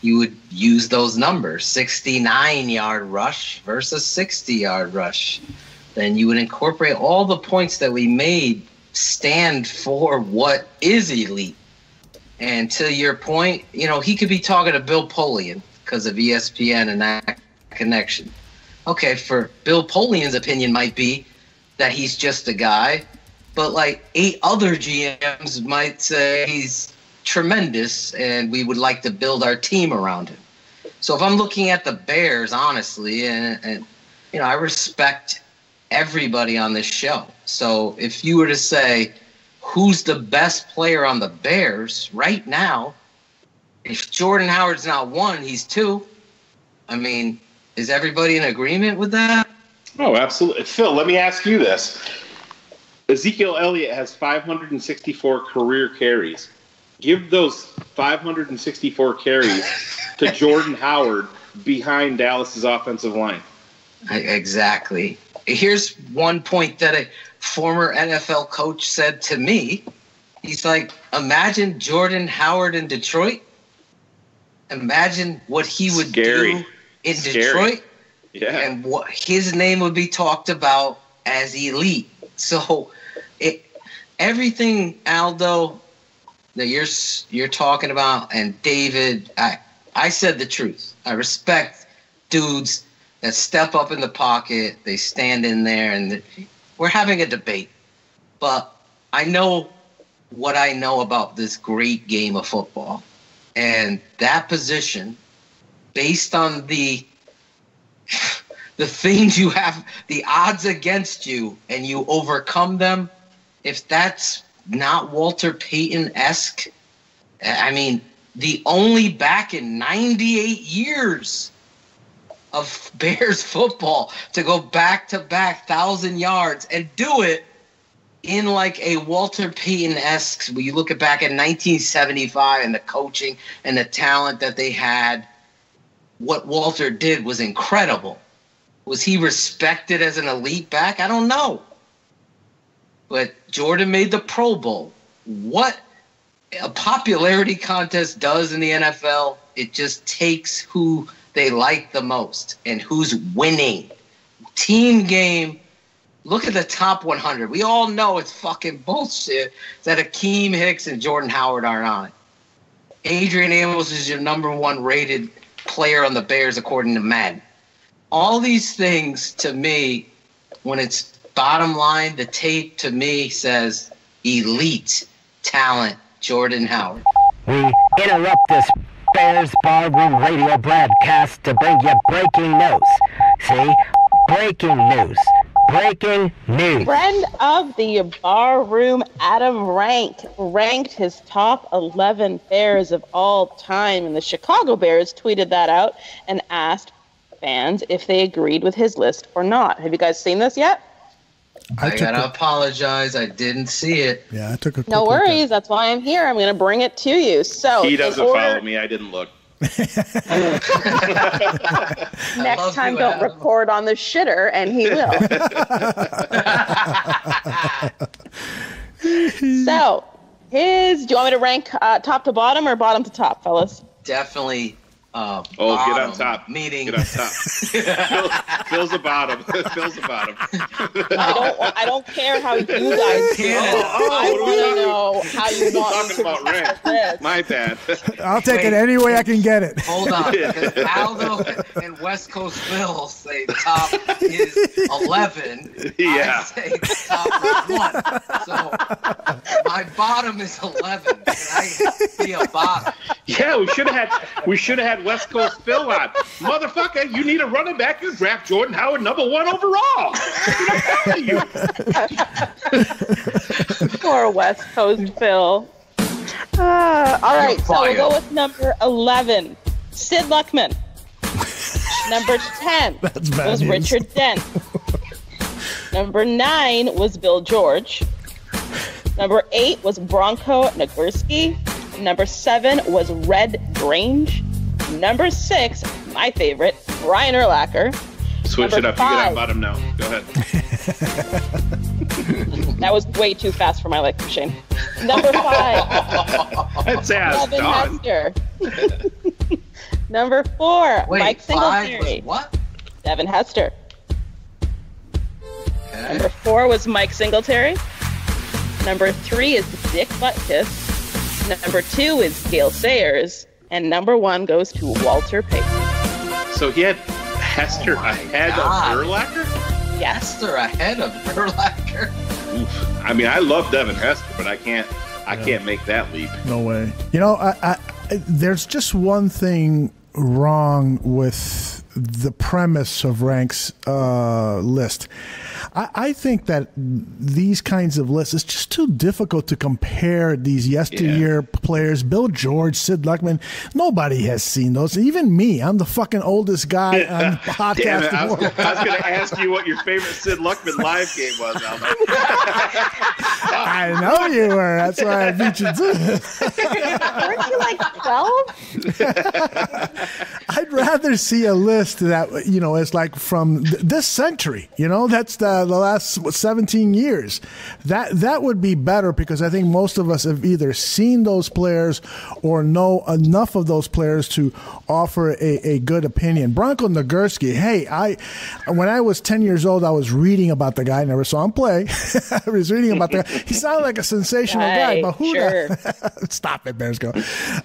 you would use those numbers: 69-yard rush versus 60-yard rush. Then you would incorporate all the points that we made stand for what is elite. And to your point, he could be talking to Bill Polian because of ESPN and that connection. Okay, for Bill Polian's opinion might be that he's just a guy, but like 8 other GMs might say he's tremendous and we would like to build our team around him. So if I'm looking at the Bears, honestly, and I respect everybody on this show. So if you were to say who's the best player on the Bears right now, if Jordan Howard's not 1, he's 2. I mean, is everybody in agreement with that? Oh, absolutely. Phil, let me ask you this. Ezekiel Elliott has 564 career carries. Give those 564 carries to Jordan Howard behind Dallas's offensive line. Exactly. Here's one point that a former NFL coach said to me. He's like, imagine Jordan Howard in Detroit. Imagine what he would do in Detroit. Yeah. And what his name would be talked about as elite. So everything, Aldo, that you're talking about, and David, I said the truth. I respect dudes that step up in the pocket, they stand in there, and we're having a debate. But I know what I know about this great game of football. And that position, based on the things you have, the odds against you, and you overcome them, if that's not Walter Payton-esque, I mean, the only back in 98 years of Bears football to go back-to-back 1,000 yards and do it in like a Walter Payton-esque, when you look back at 1975 and the coaching and the talent that they had, what Walter did was incredible. Was he respected as an elite back? I don't know. But Jordan made the Pro Bowl. What a popularity contest does in the NFL, it just takes who they like the most and who's winning. Team game. Look at the top 100. We all know it's fucking bullshit that Akeem Hicks and Jordan Howard aren't on it. Adrian Amos is your number 1 rated player on the Bears according to Madden. All these things, to me, when it's bottom line, the tape to me says elite talent, Jordan Howard. We interrupt this Bears Barroom radio broadcast to bring you breaking news. See? Breaking news. Breaking news. Friend of the Barroom, Adam ranked his top 11 Bears of all time, and the Chicago Bears tweeted that out and asked fans if they agreed with his list or not. Have you guys seen this yet? I gotta apologize. I didn't see it. Yeah, I took a quick No worries. That's why I'm here. I'm going to bring it to you. So he doesn't follow me. I didn't look. Next time, don't record on the shitter, and he will. So, do you want me to rank top to bottom or bottom to top, fellas? Definitely. Get on top. Meeting. Get on top. Phil's the bottom. Phil's the bottom. I don't care how you guys do it. I want to know how you want me to talking about rent. My bad. I'll take it any way I can get it. Hold on. Because Aldo and West Coast Phil say top is 11. Yeah. I say top is 1. So my bottom is 11. And I be a bottom. Yeah, we should have had West Coast Phil on. Motherfucker, you need a running back, you draft Jordan Howard number 1 overall. Poor West Coast Phil. All right, so we'll go with number 11, Sid Luckman. Number 10 was news. Richard Dent. Number 9 was Bill George. Number 8 was Bronco Nagurski. Number 7 was Red Grange. Number 6, my favorite, Brian Urlacher. Switch it up. 5, you get on bottom now. Go ahead. That was way too fast for my liking machine. Number 5, Devin Hester. Number 4, Mike Singletary. What? Devin Hester. Okay. Number 4 was Mike Singletary. Number 3 is Dick Butkus. Number 2 is Gale Sayers. And number 1 goes to Walter Payton. So he had Hester ahead of Urlacher? Yes. Hester ahead of Urlacher. Oof. I mean, I love Devin Hester, but I can't make that leap. No way. You know, I there's just one thing wrong with the premise of Rank's list. I think that these kinds of lists, it's just too difficult to compare these yesteryear players. Bill George, Sid Luckman, nobody has seen those. Even me, I'm the fucking oldest guy on the podcast. Damn it, I was going to ask you what your favorite Sid Luckman live game was, Aldo. I know you were. That's why I beat you to it. Weren't you like 12? I'd rather see a list that, is like from this century. That's the last 17 years. That would be better, because I think most of us have either seen those players or know enough of those players to offer a good opinion. Bronco Nagurski, hey, when I was 10 years old, I was reading about the guy. I never saw him play. I was reading about the guy. He sounded like a sensational guy, but stop it, Bears go.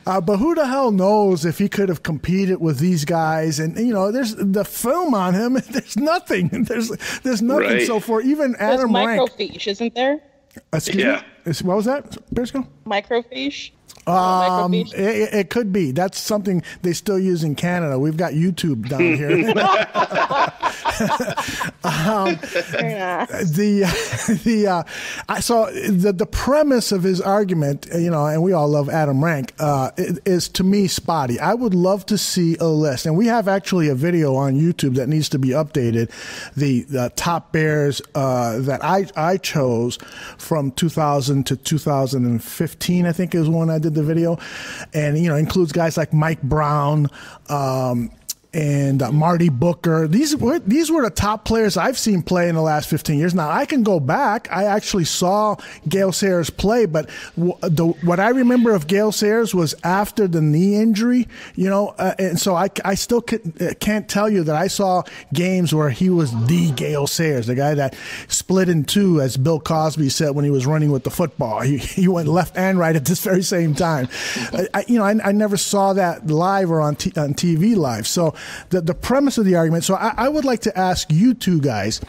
But who the hell knows if he could have competed with these guys? And there's the film on him. There's nothing. There's nothing. Right. So for even Adam Rank, microfiche, isn't there? Excuse me? What was that, Bears go? Microfiche. It could be. That's something they still use in Canada. We've got YouTube down here. The premise of his argument, and we all love Adam Rank, is to me spotty. I would love to see a list, and we have actually a video on YouTube that needs to be updated. The top Bears that I chose from 2000 to 2015, I think is when I did the video, and includes guys like Mike Brown and Marty Booker. These were the top players I've seen play in the last 15 years. Now, I can go back. I actually saw Gale Sayers play, but what I remember of Gale Sayers was after the knee injury, and so I still can't tell you that I saw games where he was the Gale Sayers, the guy that split in two, as Bill Cosby said when he was running with the football. He went left and right at this very same time. I never saw that live or on TV live. So the premise of the argument. So I would like to ask you two guys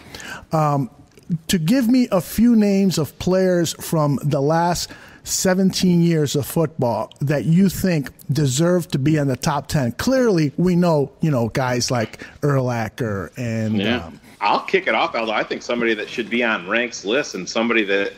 to give me a few names of players from the last 17 years of football that you think deserve to be in the top 10. Clearly, we know, guys like Urlacher and I'll kick it off, Aldo. I think somebody that should be on Rank's list, and somebody that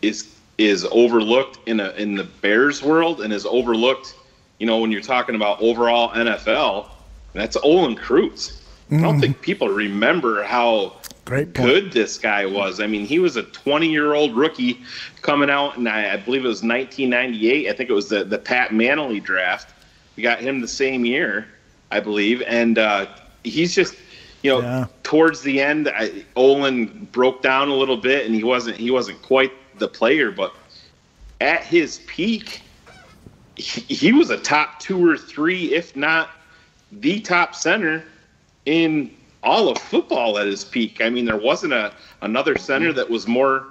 is overlooked in the Bears world and is overlooked, when you're talking about overall NFL. That's Olin Kreutz. I don't think people remember how good this guy was. I mean, he was a 20-year-old rookie coming out, and I believe it was 1998. I think it was the Pat Manley draft. We got him the same year, I believe. And he's just, towards the end, Olin broke down a little bit, and he wasn't quite the player. But at his peak, he was a top 2 or 3, if not the top center in all of football at his peak. I mean, there wasn't another center that was more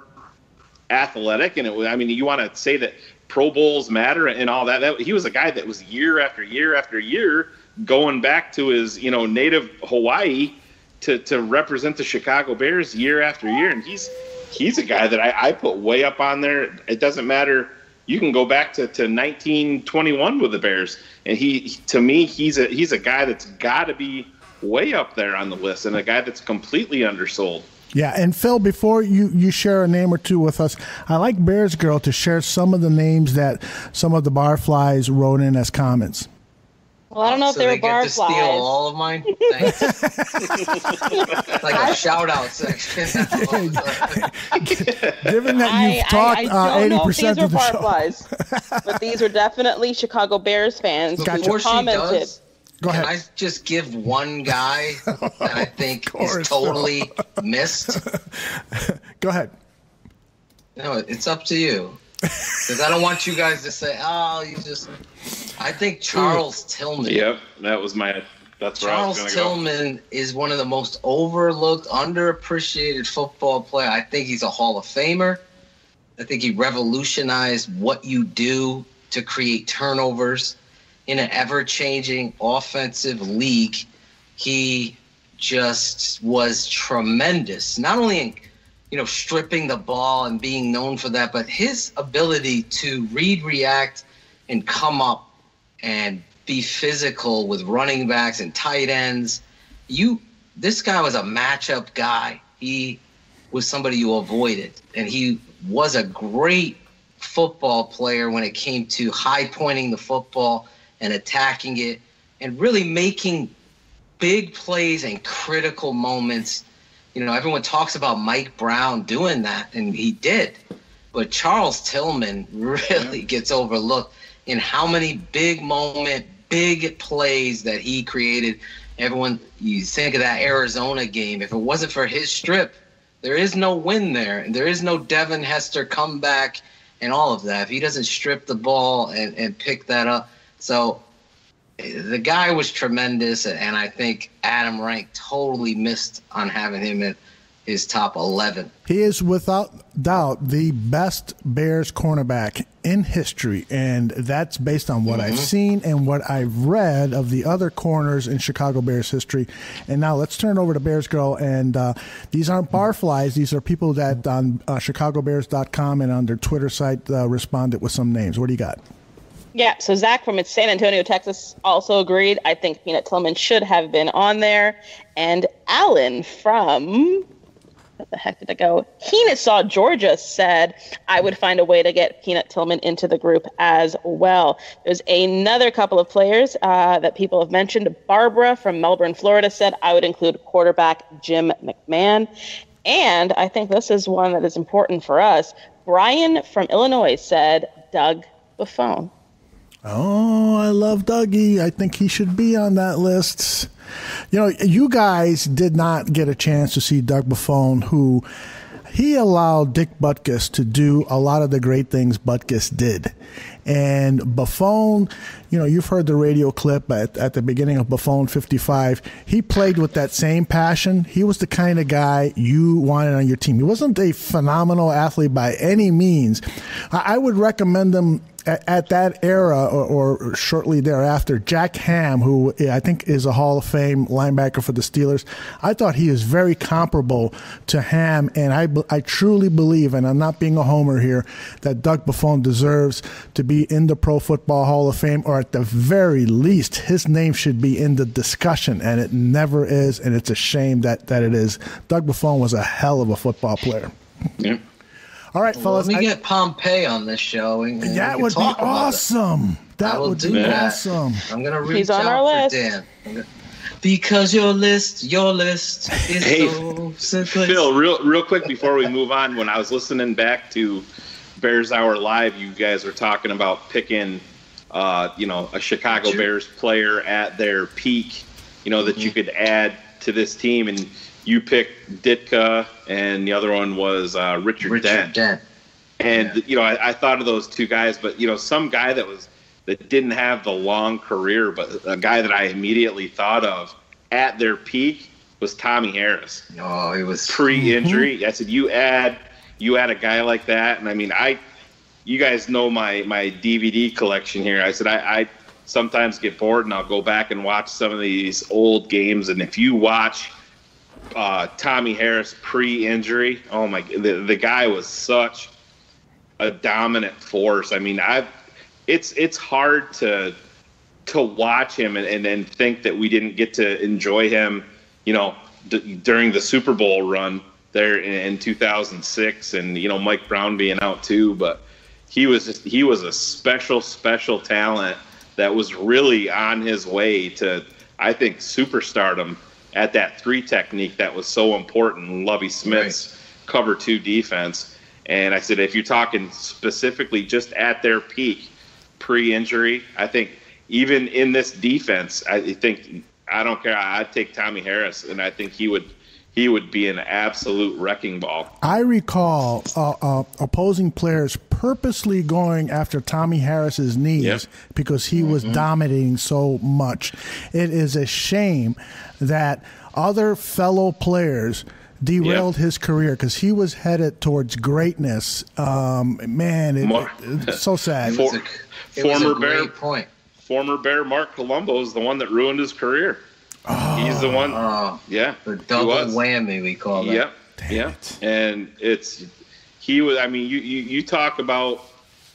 athletic, and you want to say that Pro Bowls matter and all that. He was a guy that was year after year after year going back to his native Hawaii to represent the Chicago Bears year after year, and he's a guy that I put way up on there. It doesn't matter. You can go back to 1921 with the Bears, and to me he's a guy that's got to be way up there on the list, and a guy that's completely undersold. Yeah, and Phil, before you share a name or two with us, I like Bears Girl to share some of the names that some of the Barflies wrote in as comments. Well, I don't know if they were Barflies. So they get to steal all of mine? Thanks. Like a shout-out section. Given that you've talked 80% of the Barflies, show. But these are definitely Chicago Bears fans who commented. Go ahead. Can I just give one guy that I think is totally missed? Go ahead. No, it's up to you. Because I don't want you guys to say, I think Charles Tillman. Yep, that's where I was going to go. Charles Tillman is one of the most overlooked, underappreciated football player. I think he's a Hall of Famer. I think he revolutionized what you do to create turnovers in an ever-changing offensive league. He just was tremendous, not only in stripping the ball and being known for that, but his ability to read, react, and come up and be physical with running backs and tight ends. This guy was a matchup guy. He was somebody you avoided, and he was a great football player when it came to high pointing the football and attacking it and really making big plays and critical moments. You know, everyone talks about Mike Brown doing that, and he did. But Charles Tillman really gets overlooked in how many big plays that he created. Everyone, you think of that Arizona game. If it wasn't for his strip, there is no win there. And there is no Devin Hester comeback and all of that. If he doesn't strip the ball and pick that up. So the guy was tremendous, and I think Adam Rank totally missed on having him in his top 11. He is without doubt the best Bears cornerback in history, and that's based on what I've seen and what I've read of the other corners in Chicago Bears history. And now let's turn over to Bears Girl, and these aren't barflies. These are people that on ChicagoBears.com and on their Twitter site responded with some names. What do you got? Yeah, so Zach from San Antonio, Texas also agreed. I think Peanut Tillman should have been on there. And Alan from... what the heck did I go? Kennesaw, Georgia said, I would find a way to get Peanut Tillman into the group as well. There's another couple of players that people have mentioned. Barbara from Melbourne, Florida said, I would include quarterback Jim McMahon. And I think this is one that is important for us. Brian from Illinois said, Doug Buffon. Oh, I love Dougie. I think he should be on that list. You know, you guys did not get a chance to see Doug Buffon, who he allowed Dick Butkus to do a lot of the great things Butkus did. And Buffon, you know, you've heard the radio clip at the beginning of Buffon 55. He played with that same passion. He was the kind of guy you wanted on your team. He wasn't a phenomenal athlete by any means. I would recommend him at that era or shortly thereafter. Jack Ham, who I think is a Hall of Fame linebacker for the Steelers, I thought he is very comparable to Ham, and I truly believe, and I'm not being a homer here, that Doug Buffon deserves to be in the Pro Football Hall of Fame, or at the very least, his name should be in the discussion, and it never is, and it's a shame that it is. Doug Buffon was a hell of a football player. Yeah. All right, fellas. Let me get Pompey on this show. And that would be awesome. That would be awesome. I'm going to reach He's on out our for list. Dan. Because your list is so simple. Phil, real quick before we move on, when I was listening back to Bears Hour Live, you guys were talking about picking, a Chicago Bears player at their peak, that you could add to this team, and you picked Ditka, and the other one was Richard Dent. And I thought of those two guys, but some guy that didn't have the long career, but a guy that I immediately thought of at their peak was Tommy Harris. Oh, he was pre-injury. I said you add a guy like that, and I mean you guys know my DVD collection here. I said I sometimes get bored and I'll go back and watch some of these old games, and if you watch Tommy Harris pre-injury, oh my, the guy was such a dominant force. I mean, it's hard to watch him and then think that we didn't get to enjoy him, during the Super Bowl run there in 2006, and Mike Brown being out too. But he was a special talent that was really on his way to, I think, superstardom at that 3 technique that was so important in Lovie Smith's cover 2 defense. And I said, if you're talking specifically just at their peak pre-injury, I think even in this defense, I don't care. I'd take Tommy Harris, and I think he would be an absolute wrecking ball. I recall opposing players purposely going after Tommy Harris's knees because he was dominating so much. It is a shame that other fellow players derailed his career because he was headed towards greatness. It's so sad. Former Bear Mark Colombo is the one that ruined his career. He's the one. The double whammy, we call that. Yep. And he was. I mean, you talk about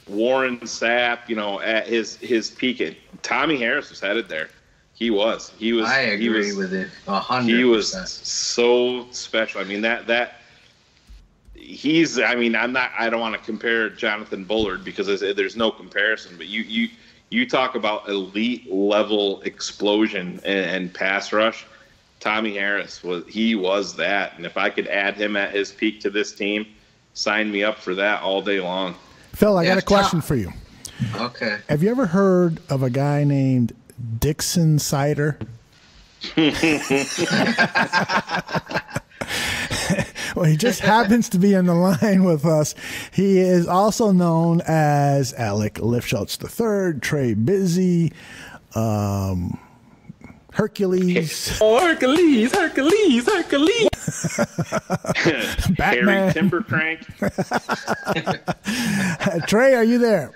Warren Sapp, at his peak. Tommy Harris was headed there. He was. I agree with it 100%. He was so special. I mean, he's. I mean, I don't want to compare Jonathan Bullard because there's no comparison. But you talk about elite level explosion and pass rush. Tommy Harris was that. And if I could add him at his peak to this team, sign me up for that all day long. Phil, I got a question for you. Okay. Have you ever heard of a guy named Dixon Sider? Well, he just happens to be on the line with us. He is also known as Alec Lifshultz III, Trey Bizzy, Hercules. Oh, Hercules. Batman. Harry Timbercrank. Trey, are you there?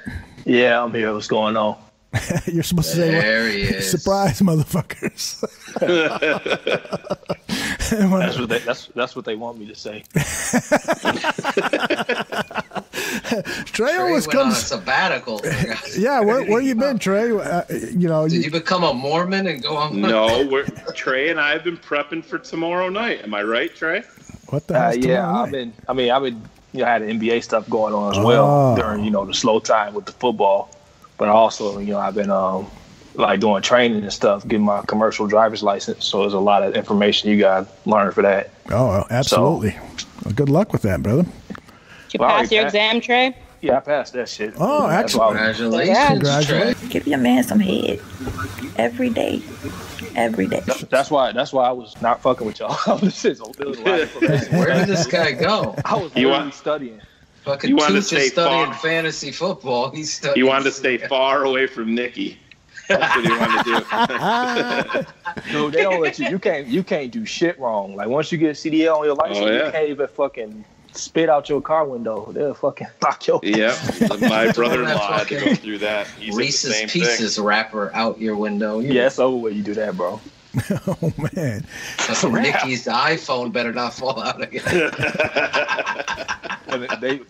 Yeah, I'm here. What's going on? You're supposed to say, there he is. Surprise, motherfuckers. That's what they want me to say. Trey always went on a sabbatical. Yeah, where you been, Trey? Did you become a Mormon and go on? No, Trey and I have been prepping for tomorrow night. Am I right, Trey? What the hell? Yeah, I've been. I had NBA stuff going on as well during the slow time with the football. But also, I've been doing training and stuff, getting my commercial driver's license. So there's a lot of information you got to learn for that. Oh, absolutely. Well, good luck with that, brother. Did you pass your exam, Trey? Yeah, I passed that shit. Oh, excellent. Congratulations. Give your man some head every day. Every day. That's why I was not fucking with y'all. Where did this guy go? I was literally studying. Fucking Tooch is studying fantasy football. He wanted to stay far away from Nikki. That's what he wanted to do. Dude, they don't let you. You can't do shit wrong. Like once you get CDL on your license, you can't even fucking spit out your car window. They'll fucking knock your. Yeah, my brother-in-law had to go through that. He's Reese's the same Pieces thing. Wrapper out your window. Yeah, it's over when you do that, bro. Oh man, Nikki's iPhone better not fall out again.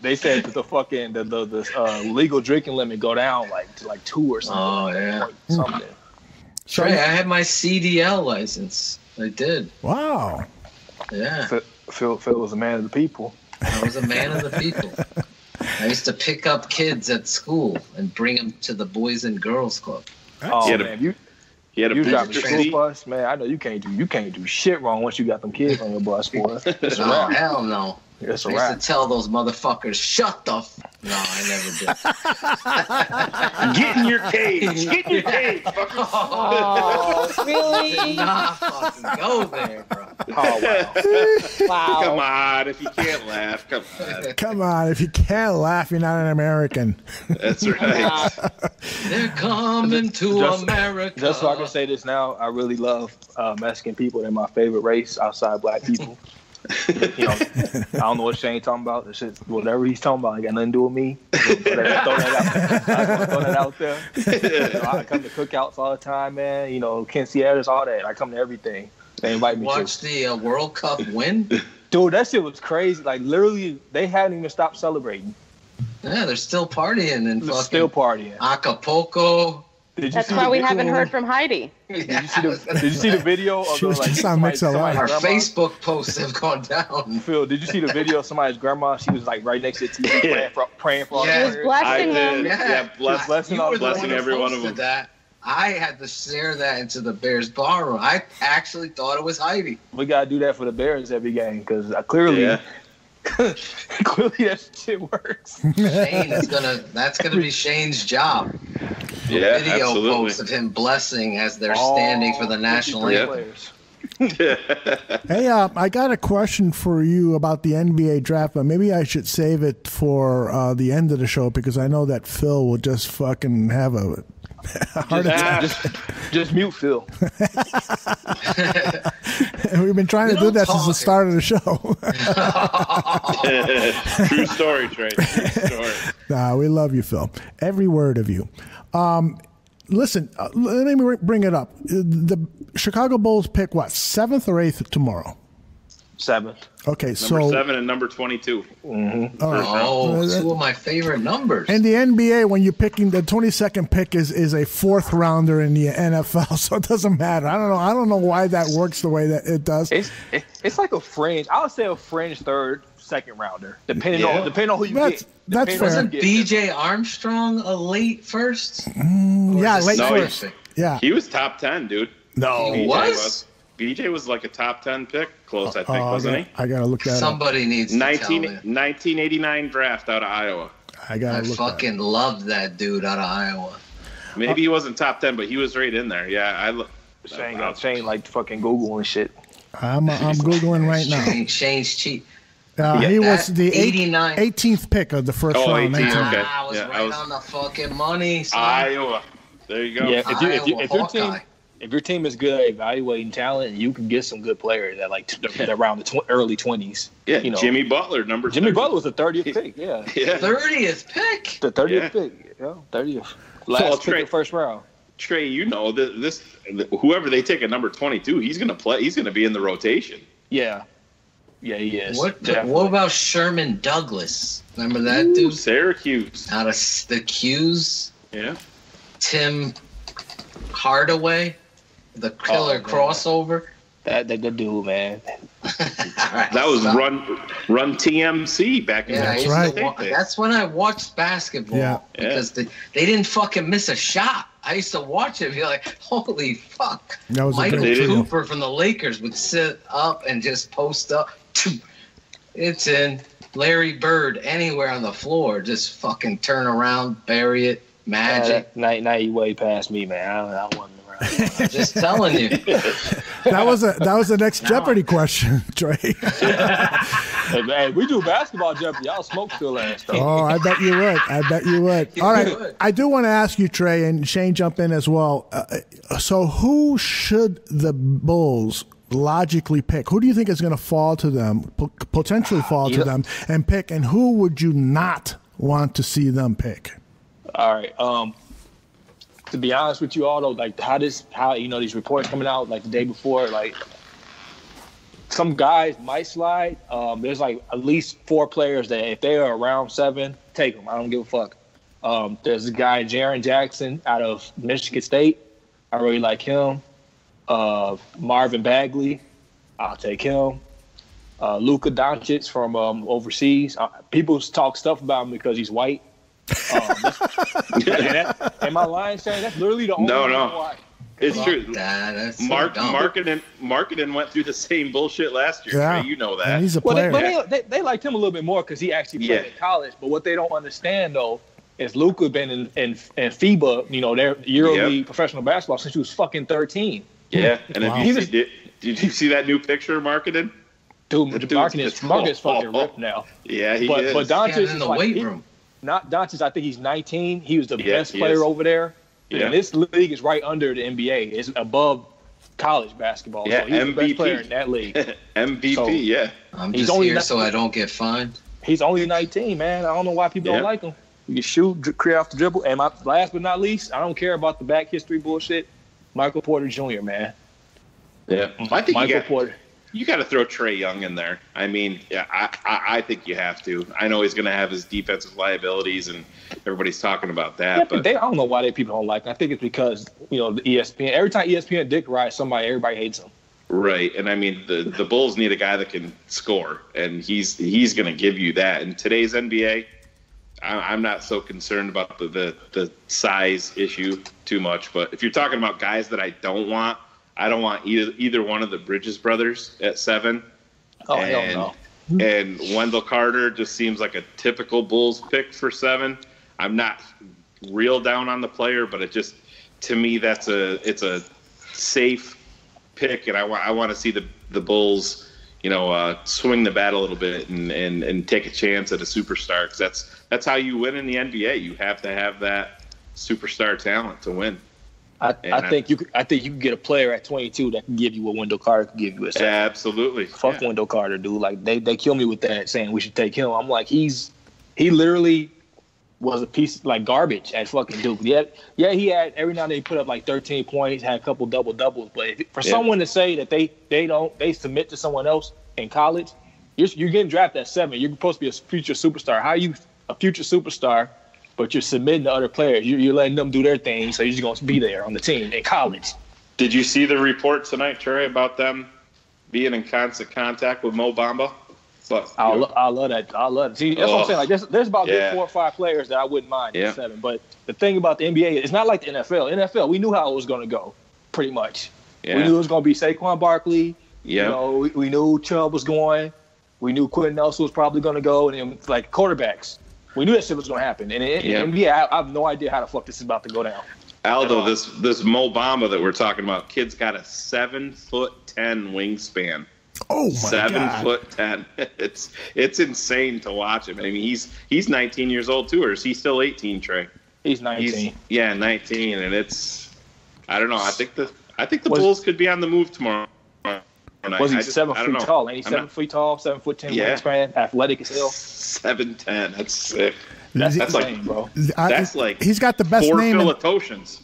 they said that the legal drinking limit go down to 2 or something. Oh yeah, something. Trey, I had my CDL license. I did. Wow. Yeah. Phil was a man of the people. I was a man of the people. I used to pick up kids at school and bring them to the Boys and Girls Club. Oh man, you got a school bus, man. I know you can't do shit wrong once you got them kids on your bus, boy. Oh hell no! It's I used to tell those motherfuckers, shut the No, I never did. Get in your cage. Get in your cage. Oh, really? Did not fucking go there, bro. Oh, wow. Come on, if you can't laugh, come on. Come on, if you can't laugh, you're not an American. That's right. They're coming to America. Just so I can say this now, I really love Mexican people. They're my favorite race outside black people. I don't know what Shane talking about. This shit, whatever he's talking about, ain't got nothing to do with me. Throw that out there. I come to cookouts all the time, man. Quinceañeras, all that. I come to everything. They invite me. Watch the World Cup win. Dude, that shit was crazy. Like literally, they hadn't even stopped celebrating. Yeah, they're still partying and fucking still partying. Acapulco. That's why we haven't heard from Heidi. Did you see the video of She was just on MixLR. Our Facebook posts have gone down. Phil, did you see the video of somebody's grandma? She was like right next to the TV praying for all She was blessing them. Yeah, blessing every one of them. That. I had to share that into the Bears Barroom. I actually thought it was Heidi. We gotta do that for the Bears every game because clearly that shit works. Shane is that's gonna be Shane's job. Yeah, video absolutely. posts of him blessing as they're standing for the national anthem. Hey, I got a question for you about the NBA draft, but maybe I should save it for the end of the show because I know that Phil will just fucking have a heart attack. Just mute Phil. We've been trying to do that since the start of the show. True story, Trey. True story. Nah, we love you, Phil. Every word of you. Listen, let me bring it up. The Chicago Bulls pick what, 7th or 8th tomorrow? 7. Okay, number 7 and number 22. Mm-hmm. All right. Two of my favorite numbers. In the NBA, when you're picking the 22nd pick is a 4th rounder in the NFL, so it doesn't matter. I don't know why that works the way that it does. It's like a fringe. I would say a fringe 3rd, 2nd rounder, depending on who you get. That's fair. Wasn't B.J. Armstrong a late first? Yeah, late first. Yeah, he was top 10, dude. No, he was. BJ was like a top 10 pick, close, I think, wasn't he? I gotta look that Somebody up. needs to tell me. 1989 draft out of Iowa. I fucking loved that dude out of Iowa. Maybe he wasn't top 10, but he was right in there. Yeah, Shane like fucking Google and shit. I'm Googling right now. Shane's cheap. He was the 18th pick of the first round. 18, okay. I was on the fucking money. Son. Iowa. There you go. Yeah, if your team is good at evaluating talent, you can get some good players at like around the early 20s. Yeah, Jimmy Butler, number 30. Jimmy Butler was the 30th pick. Yeah, 30th pick. The 30th pick. Yeah, 30th. Last pick of the first round. Trey, you know this. Whoever they take at number 22, he's gonna play. He's gonna be in the rotation. Yeah, he is. What about Sherman Douglas? Remember that dude? Syracuse. Out of the Q's. Yeah. Tim Hardaway, the killer crossover. That dude, man. That was run TMC back in the day. That's when I watched basketball because they didn't fucking miss a shot. I used to watch it and be like, holy fuck. Michael Cooper from the Lakers would sit up and just post up. It's in. Larry Bird anywhere on the floor, just fucking turn around, bury it. Magic. Now you way past me, man. I wasn't around. I'm just telling you. That was the next Jeopardy question, Trey. Hey, we do basketball Jeopardy. Y'all smoke till last. Oh, I bet you would. All right. I do want to ask you, Trey, and Shane jump in as well. So who should the Bulls logically pick? Who do you think is going to fall to them, potentially fall to them, and pick? And who would you not want to see them pick? All right. To be honest with you all, though, like how these reports coming out like the day before, like some guys might slide. There's like at least 4 players that if they are around 7, take them. I don't give a fuck. There's a guy, Jaren Jackson, out of Michigan State. I really like him. Marvin Bagley, I'll take him. Luka Doncic from overseas. People talk stuff about him because he's white. Am I lying, saying that's literally the only reason why? It's true. That's so Marketing went through the same bullshit last year. Yeah. Trey, you know that. And he's a player. They liked him a little bit more because he actually played in college. But what they don't understand though is Luka been in FIBA, their EuroLeague professional basketball since he was fucking 13. Yeah, and did you see that new picture of Marketing? Dude, Marketing's fucking ripped now. Yeah, he is. But Doncic in the weight room. Not Doncic, I think he's 19. He was the best player over there. Yeah. And this league is right under the NBA. It's above college basketball. Yeah, so he's MVP. the best player in that league. MVP, I'm just here so I don't get fined. He's only 19, man. I don't know why people don't like him. You can shoot, create off the dribble. And last but not least, I don't care about the back history bullshit. Michael Porter Jr., man. Yeah. I think Michael Porter. You got to throw Trey Young in there. I mean, I think you have to. I know he's going to have his defensive liabilities, and everybody's talking about that. Yeah, but I don't know why people don't like him. I think it's because, the ESPN. Every time ESPN dick rides somebody, everybody hates him. Right, and I mean, the Bulls need a guy that can score, and he's going to give you that. In today's NBA, I'm not so concerned about the size issue too much. But if you're talking about guys that I don't want either one of the Bridges brothers at 7. Oh, hell no. And Wendell Carter just seems like a typical Bulls pick for 7. I'm not real down on the player, but it just, to me, it's a safe pick, and I want to see the Bulls, swing the bat a little bit and take a chance at a superstar, because that's how you win in the NBA. You have to have that superstar talent to win. I think you can get a player at 22 that can give you what Wendell Carter can give you at 7. Absolutely. Fuck Wendell Carter, dude. Like they kill me with that, saying we should take him. I'm like, he literally was a piece like garbage at fucking Duke. Yeah, he had every now and then he put up like 13 points, had a couple double doubles. But for someone to say that they submit to someone else in college, you're getting drafted at 7. You're supposed to be a future superstar. How are you a future superstar, but you're submitting to other players? You're letting them do their thing, so you're just going to be there on the team in college. Did you see the report tonight, Trey, about them being in constant contact with Mo Bamba? But I love that. I love it. See, that's what I'm saying. Like, there's about 4 or 5 players that I wouldn't mind at 7. But the thing about the NBA, it's not like the NFL. NFL, we knew how it was going to go, pretty much. Yeah. We knew it was going to be Saquon Barkley. Yeah. You know, we knew Chubb was going. We knew Quentin Nelson was probably going to go. And then, like, quarterbacks, we knew that shit was going to happen. And in NBA, I have no idea how the fuck this is about to go down. Aldo, this Mo Bamba that we're talking about, kid's got a 7'10" wingspan. Oh my God. 7'10". It's insane to watch him. I mean, he's 19 years old too, or is he still 18, Trey? He's 19. 19, and I don't know. I think the Bulls could be on the move tomorrow. Was he 7 feet tall? Ain't he 7 feet tall? 7'10" wingspan, athletic as hell. 7'10". That's sick. That's insane, like, bro. That's like he's got the best 4 name. Philatosians.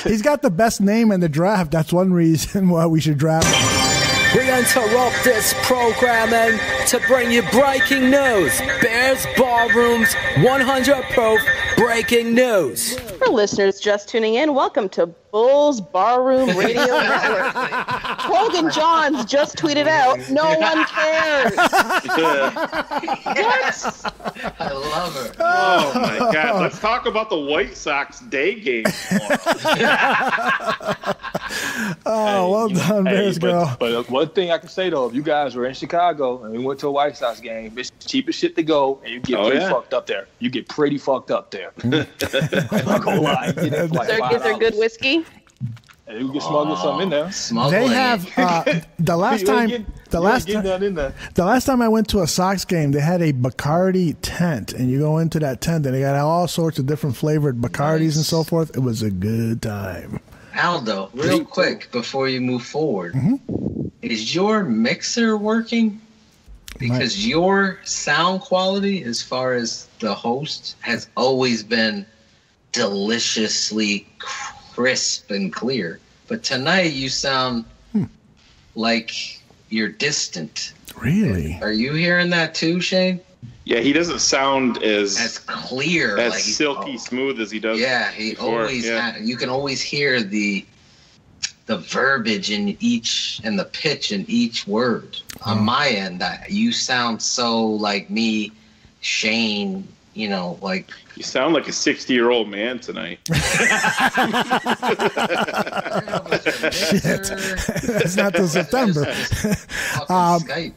He's got the best name in the draft. That's one reason why we should draft him. We interrupt this programming to bring you breaking news. Bears Barroom's 100 proof breaking news. For listeners just tuning in, welcome to Bulls Barroom Radio Network. Hogan Johns just tweeted out, "No one cares." Yes, I love her. Oh my God! Let's talk about the White Sox day game. Well done, Bears girl. But one thing I can say though, if you guys were in Chicago and we went to a White Sox game, it's the cheapest shit to go, and you get pretty fucked up there. You get pretty fucked up there. I'm not gonna lie. Is there good whiskey? And you can smuggle something in there. They have the last time I went to a Sox game, they had a Bacardi tent, and you go into that tent, and they got all sorts of different flavored Bacardis and so forth. It was a good time. Aldo, real quick before you move forward, is your mixer working? Because your sound quality, as far as the host, has always been deliciously crisp and clear, but tonight you sound like you're distant. Really? Are you hearing that too, Shane? Yeah, he doesn't sound as clear, as like silky smooth as he does. Yeah, he before. Always. You can always hear the verbiage in each and the pitch in each word. On my end, you sound so like me, Shane. You know, like you sound like a 60-year-old man tonight. Shit, that's not till September. I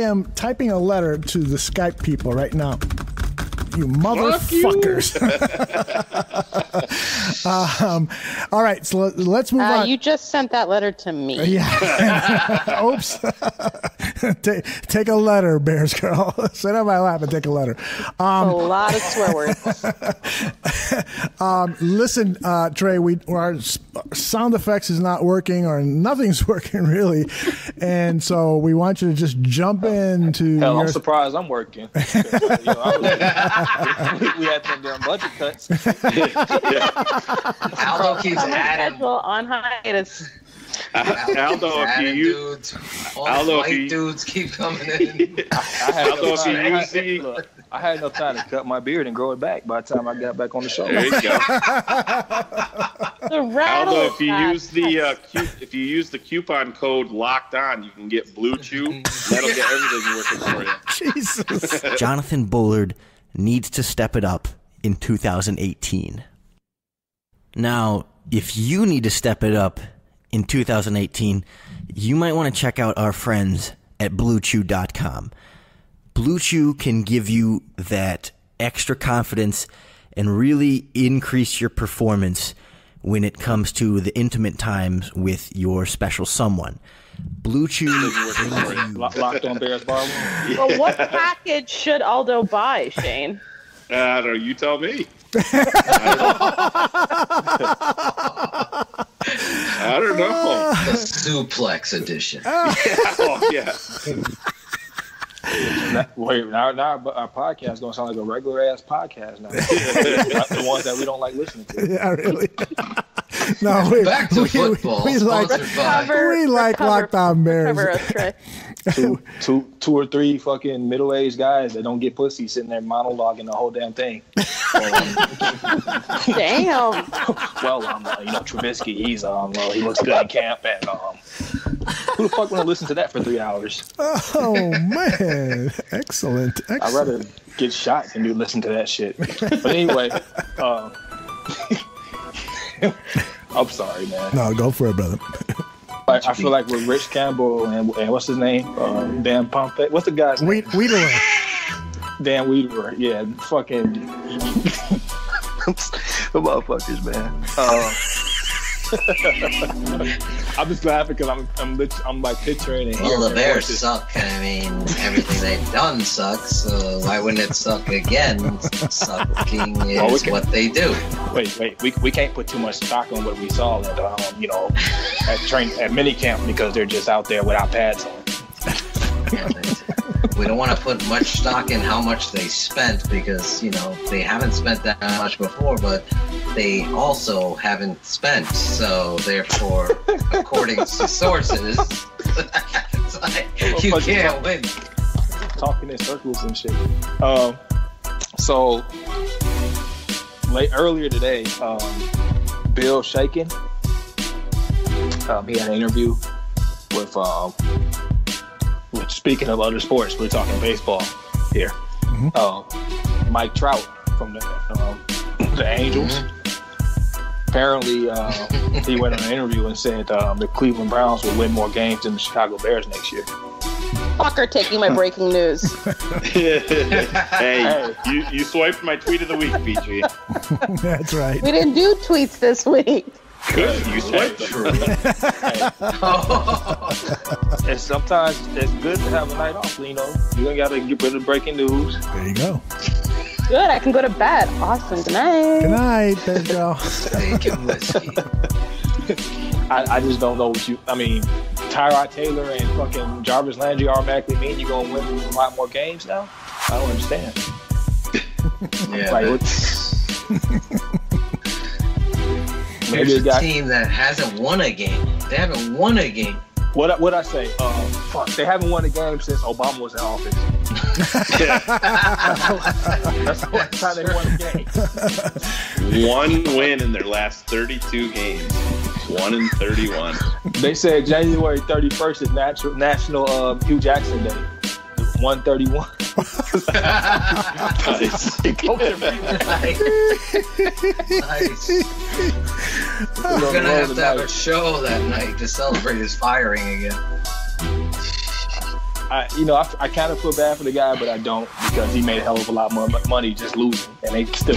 am typing a letter to the Skype people right now. You motherfuckers. All right, so let's move on. You just sent that letter to me. Yeah. Oops. Take a letter, Bears girl. Sit on my lap and take a letter. A lot of swear words. Listen, Trey, our sound effects is not working, or nothing's working really, and so we want you to just jump into. Hell, I'm surprised I'm working. We had some damn budget cuts. Aldo keeps adding on hiatus. Aldo, if you use dudes keep coming in. I had no time to cut my beard and grow it back by the time I got back on the show. There you go. Aldo, if you use the coupon code Locked On, you can get Blue Chew. That'll get everything working for you. Jesus. Jonathan Bullard needs to step it up in 2018. Now, if you need to step it up in 2018, you might want to check out our friends at BlueChew.com. Blue Chew can give you that extra confidence and really increase your performance when it comes to the intimate times with your special someone. Blue Chew Locked On Bears Barroom. Well, what package should Aldo buy, Shane? I don't know. You tell me. I don't know. The suplex edition. Yeah. Now our podcast is going to sound like a regular ass podcast now. The ones that we don't like listening to. Yeah, really. No, Back to football. We like Locked On Bears. Two or three fucking middle-aged guys that don't get pussy sitting there monologuing the whole damn thing. Damn. Well, Trubisky, he looks good in camp, and who the fuck want to listen to that for 3 hours? Oh man, excellent. I'd rather get shot than do listen to that shit. But anyway, I'm sorry, man. No, go for it, brother. I feel like with Rich Campbell and what's his name? Dan Pompey. What's the guy's name? Wiederer. Dan Wiederer. Yeah, fucking the motherfuckers, man. I'm just laughing because I'm like picturing it. Well, the Bears suck. I mean, everything they've done sucks. So why wouldn't it suck again? Sucking is what they do. Wait. We can't put too much stock on what we saw at at minicamp because they're just out there without pads on. We don't want to put much stock in how much they spent because, they haven't spent that much before, but they also haven't spent. So, therefore, according to sources, it's like, you can't win. Talking in circles and shit. So, earlier today, Bill Shaken, he had an interview with speaking of other sports, we're talking baseball here. Mm-hmm. Mike Trout from the Angels. Mm-hmm. Apparently, he went on an interview and said the Cleveland Browns will win more games than the Chicago Bears next year. Fucker taking my breaking news. Hey, you swiped my tweet of the week, BG. That's right. We didn't do tweets this week. Good, you swiped them. And sometimes it's good to have a night off, You ain't got to get rid of breaking news. There you go. Good, I can go to bed. Awesome. Good night. Good night, Bears girl. I just don't know what Tyrod Taylor and fucking Jarvis Landry automatically mean you're going to win a lot more games now? I don't understand. Yeah. There's a team that hasn't won a game. They haven't won a game. What I say? They haven't won a game since Obama was in office. That's the last time they won a game. One win in their last 32 games. 1-31. They said January 31st is National Hugh Jackson Day. 131. Nice. We're gonna have to have a show that night to celebrate his firing again. I kind of feel bad for the guy, but I don't because he made a hell of a lot more money just losing, and they still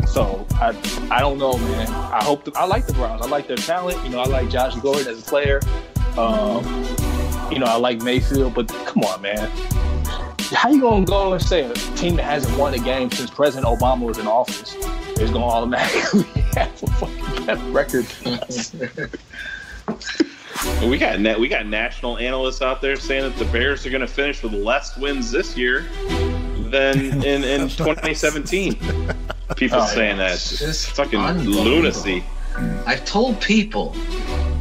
So I don't know, man. I like the Browns. I like their talent. I like Josh Gordon as a player. I like Mayfield, but come on, man. How you gonna go and say a team that hasn't won a game since President Obama was in office is gonna automatically have a fucking better record than us? We got national analysts out there saying that the Bears are going to finish with less wins this year than in 2017. People saying that. It's just fucking lunacy. I've told people,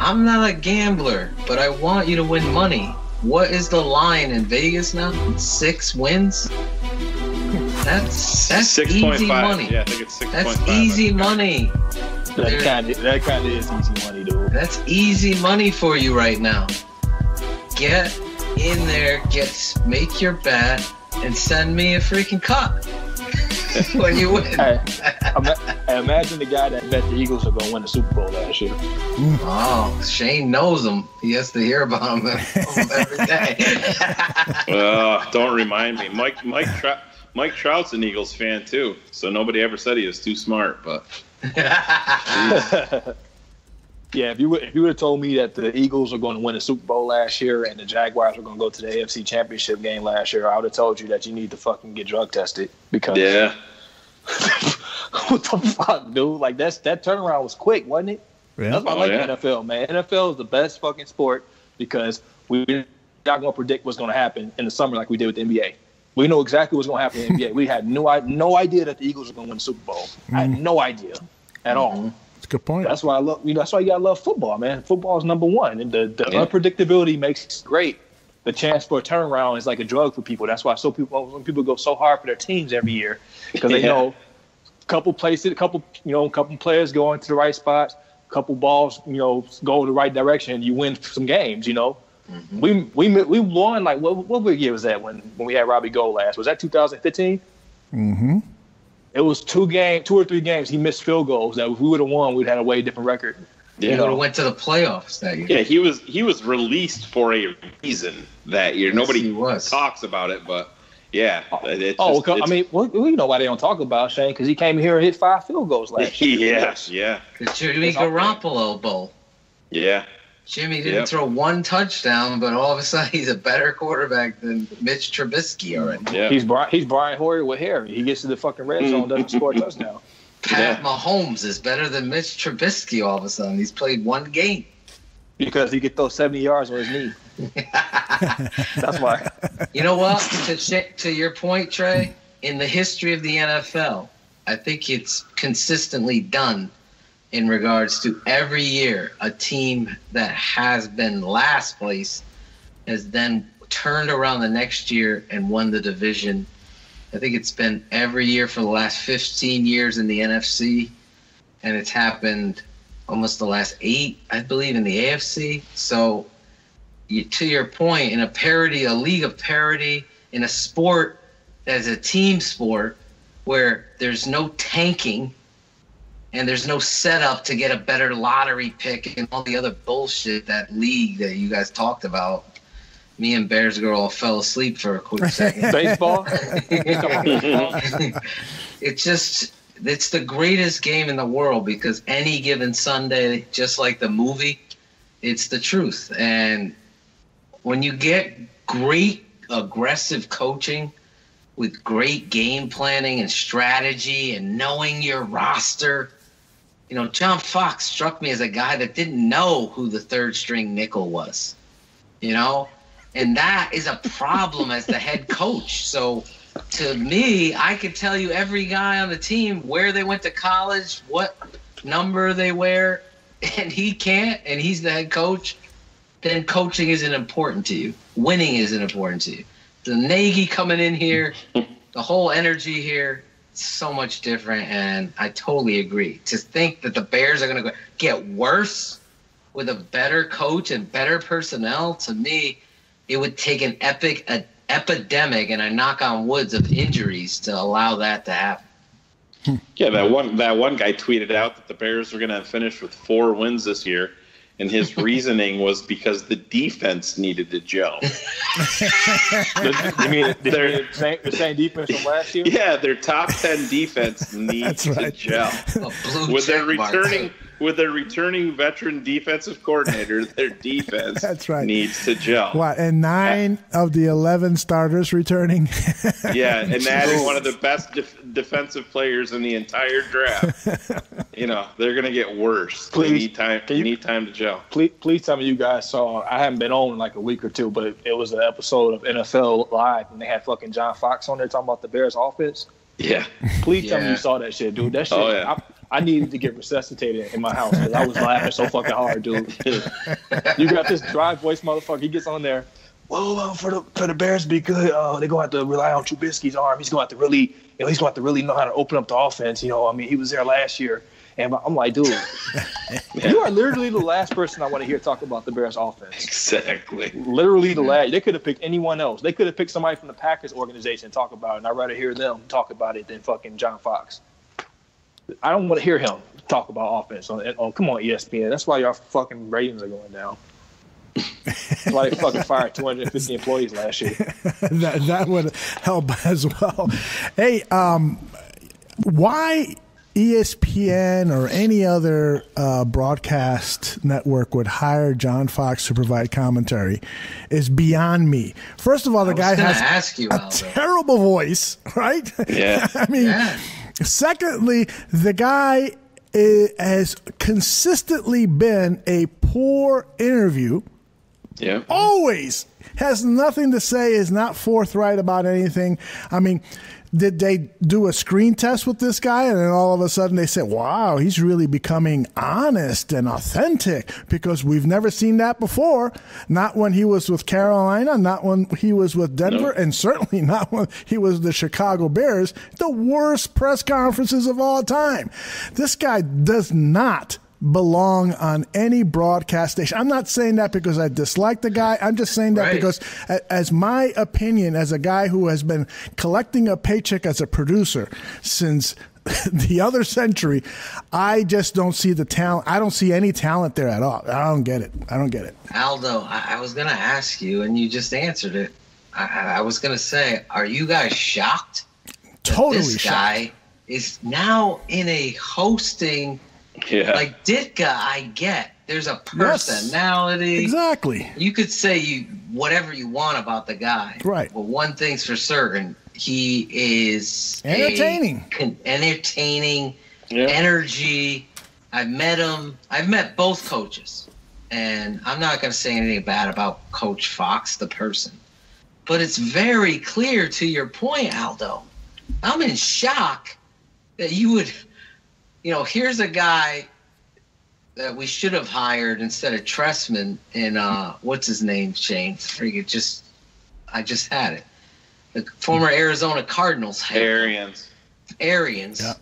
I'm not a gambler, but I want you to win money. What is the line in Vegas now? 6 wins? That's 6.5. Easy money. Yeah, I think it's 6.5. That's easy money. That kind of is easy money, dude. That's easy money for you right now. Get in there, make your bet, and send me a freaking cut when you win. Imagine the guy that bet the Eagles are going to win the Super Bowl last year. Oh, Shane knows him. He has to hear about him every day. Don't remind me. Mike Trout's an Eagles fan too, so nobody ever said he was too smart. But yeah, if you would have told me that the Eagles are going to win the Super Bowl last year and the Jaguars are going to go to the AFC Championship game last year, I would have told you that you need to fucking get drug tested because what the fuck, dude? Like that turnaround was quick, wasn't it? Yeah. That's why I like the NFL, man. NFL is the best fucking sport because we're not going to predict what's going to happen in the summer like we did with the NBA. We know exactly what's going to happen in the NBA. We had no idea that the Eagles were going to win the Super Bowl. I had no idea at all. good point. That's why I love. That's why you gotta love football, man. Football is number one, and the unpredictability makes it great. The chance for a turnaround is like a drug for people. That's why when people go so hard for their teams every year, because they know a couple players go into the right spots, a couple balls, go in the right direction, and you win some games. Mm-hmm. We won like what year was that when we had Robbie Gold last? Was that 2015? Mm-hmm. It was 2 or 3 games. He missed field goals that if we would have won, we'd had a way different record. Yeah, he would have went to the playoffs that year. Yeah, he was released for a reason that year. Yes, nobody talks about it, but yeah. We know why they don't talk about Shane, because he came here and hit 5 field goals last year. Yeah. The Jimmy Garoppolo Bowl. Yeah. Jimmy didn't throw 1 touchdown, but all of a sudden he's a better quarterback than Mitch Trubisky already. Yeah. He's Brian Hoyer with hair. He gets to the fucking red zone, doesn't score a touchdown. Pat Mahomes is better than Mitch Trubisky all of a sudden. He's played 1 game. Because he could throw 70 yards on his knee. That's why. You know what? To your point, Trey, in the history of the NFL, I think it's consistently done in regards to every year a team that has been last place has then turned around the next year and won the division. I think it's been every year for the last 15 years in the NFC, and it's happened almost the last 8, I believe, in the AFC. So to your point, in a league of parity, in a sport that is a team sport where there's no tanking and there's no setup to get a better lottery pick and all the other bullshit, that league that you guys talked about. Me and Bears Girl all fell asleep for a quick second. Baseball? It's the greatest game in the world, because any given Sunday, just like the movie, it's the truth. And when you get great aggressive coaching with great game planning and strategy and knowing your roster, John Fox struck me as a guy that didn't know who the 3rd string nickel was, and that is a problem as the head coach. So to me, I could tell you every guy on the team, where they went to college, what number they wear, and he can't, and he's the head coach, then coaching isn't important to you. Winning isn't important to you. The Nagy coming in here, the whole energy here, so much different, and I totally agree. To think that the Bears are going to get worse with a better coach and better personnel, to me, it would take an epidemic, and I knock on woods, of injuries to allow that to happen. Yeah, that one guy tweeted out that the Bears were going to finish with 4 wins this year, and his reasoning was because the defense needed to gel. You mean the same defense from last year? Yeah, their top 10 defense needs to gel. With their returning veteran defensive coordinator, their defense needs to gel. What, and 9 of the 11 starters returning? Yeah, and adding one of the best defensive players in the entire draft. They're going to get worse. They need time to gel. Please tell me you guys saw, I haven't been on in like a week or two, but it was an episode of NFL Live, and they had fucking John Fox on there talking about the Bears offense. Yeah. Please tell me you saw that shit, dude. That shit. Oh, yeah. I needed to get resuscitated in my house because I was laughing so fucking hard, dude. You got this dry voice motherfucker. He gets on there. Well, for the Bears to be good, they're going to have to rely on Trubisky's arm. He's going to have to really, he's going to have to really know how to open up the offense. He was there last year. And I'm like, dude, you are literally the last person I want to hear talk about the Bears offense. Exactly. Literally the last. They could have picked anyone else. They could have picked somebody from the Packers organization to talk about it, and I'd rather hear them talk about it than fucking John Fox. I don't want to hear him talk about offense. Come on, ESPN. That's why your fucking ratings are going down. That's why they fucking fired 250 employees last year. that would help as well. Hey, why ESPN or any other broadcast network would hire John Fox to provide commentary is beyond me. First of all, the guy has a terrible voice, right? Yeah. I mean, secondly, the guy has consistently been a poor interview. Yeah. Always has nothing to say, is not forthright about anything. I mean, Did they do a screen test with this guy, and then all of a sudden they said, wow, he's really becoming honest and authentic, because we've never seen that before. Not when he was with Carolina, not when he was with Denver, and certainly not when he was the Chicago Bears. The worst press conferences of all time. This guy does not belong on any broadcast station. I'm not saying that because I dislike the guy. I'm just saying that because, as my opinion, as a guy who has been collecting a paycheck as a producer since the other century, I just don't see the talent. I don't see any talent there at all. I don't get it. Aldo, I was going to ask you, and you just answered it. I was going to say, are you guys shocked? Totally this guy is now in a hosting. Yeah. Like Ditka, I get. There's a personality. Yes, exactly. You could say whatever you want about the guy. Right. But one thing's for certain. He is entertaining. Energy. I've met him. I've met both coaches. And I'm not going to say anything bad about Coach Fox, the person. But it's very clear, to your point, Aldo. I'm in shock that you would... here's a guy that we should have hired instead of Tressman in what's his name, Shane? I just had it. The former Arizona Cardinals head. Arians. Yeah.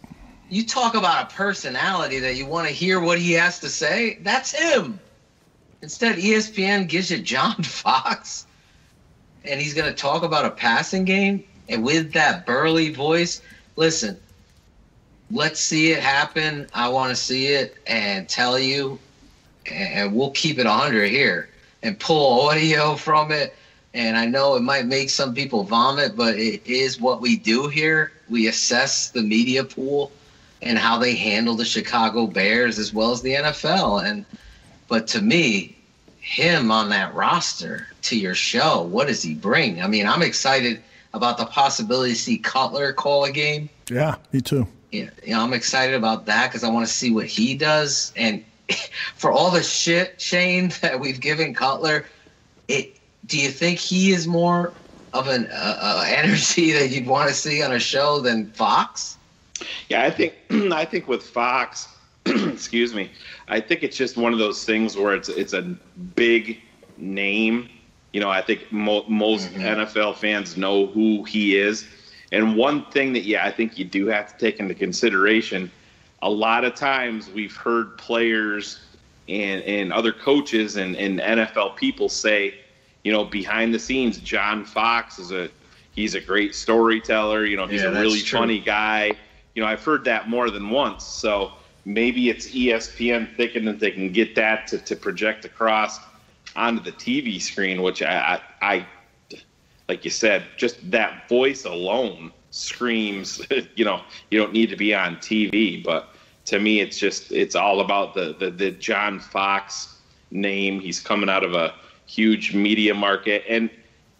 You talk about a personality that you want to hear what he has to say. That's him. Instead, ESPN gives you John Fox, and he's going to talk about a passing game, and with that burly voice. Listen. Let's see it happen. I want to see it and tell you, and we'll keep it 100 here and pull audio from it. And I know it might make some people vomit, but it is what we do here. We assess the media pool and how they handle the Chicago Bears as well as the NFL. But to me, him on that roster to your show, what does he bring? I mean, I'm excited about the possibility to see Cutler call a game. Yeah, me too. Yeah, I'm excited about that because I want to see what he does. And for all the shit, Shane, that we've given Cutler, do you think he is more of an energy that you'd want to see on a show than Fox? Yeah, I think with Fox, excuse me, I think it's just one of those things where it's a big name. I think most NFL fans know who he is. And one thing that, I think you do have to take into consideration, a lot of times we've heard players and other coaches and NFL people say, behind the scenes, John Fox he's a great storyteller. He's a really funny guy. I've heard that more than once. So maybe it's ESPN thinking that they can get that to project across onto the TV screen, which I like you said, just that voice alone screams, you don't need to be on TV. But to me, it's all about the John Fox name. He's coming out of a huge media market. And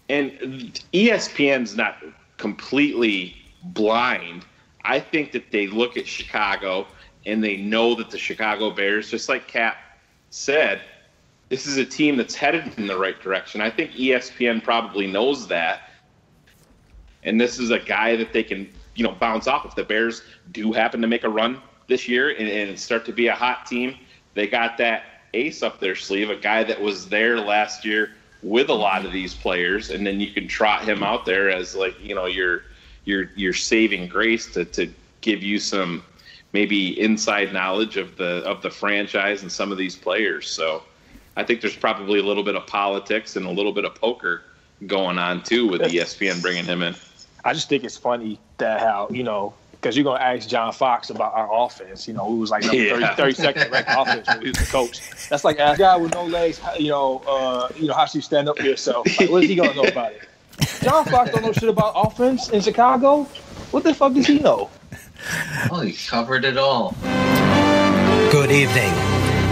ESPN's not completely blind. I think that they look at Chicago and they know that the Chicago Bears, just like Cap said, this is a team that's headed in the right direction. I think ESPN probably knows that. And this is a guy that they can, bounce off. If the Bears do happen to make a run this year and start to be a hot team, they got that ace up their sleeve, a guy that was there last year with a lot of these players. And then you can trot him out there as your saving grace to give you some maybe inside knowledge of the franchise and some of these players. So I think there's probably a little bit of politics and a little bit of poker going on too with ESPN bringing him in. I just think it's funny that how, because you're going to ask John Fox about our offense. We was like 32nd ranked offense when he was the coach. That's like a guy with no legs, how should you stand up for yourself? Like, what is he going to know about it? John Fox don't know shit about offense in Chicago. What the fuck does he know? Oh, he covered it all. Good evening.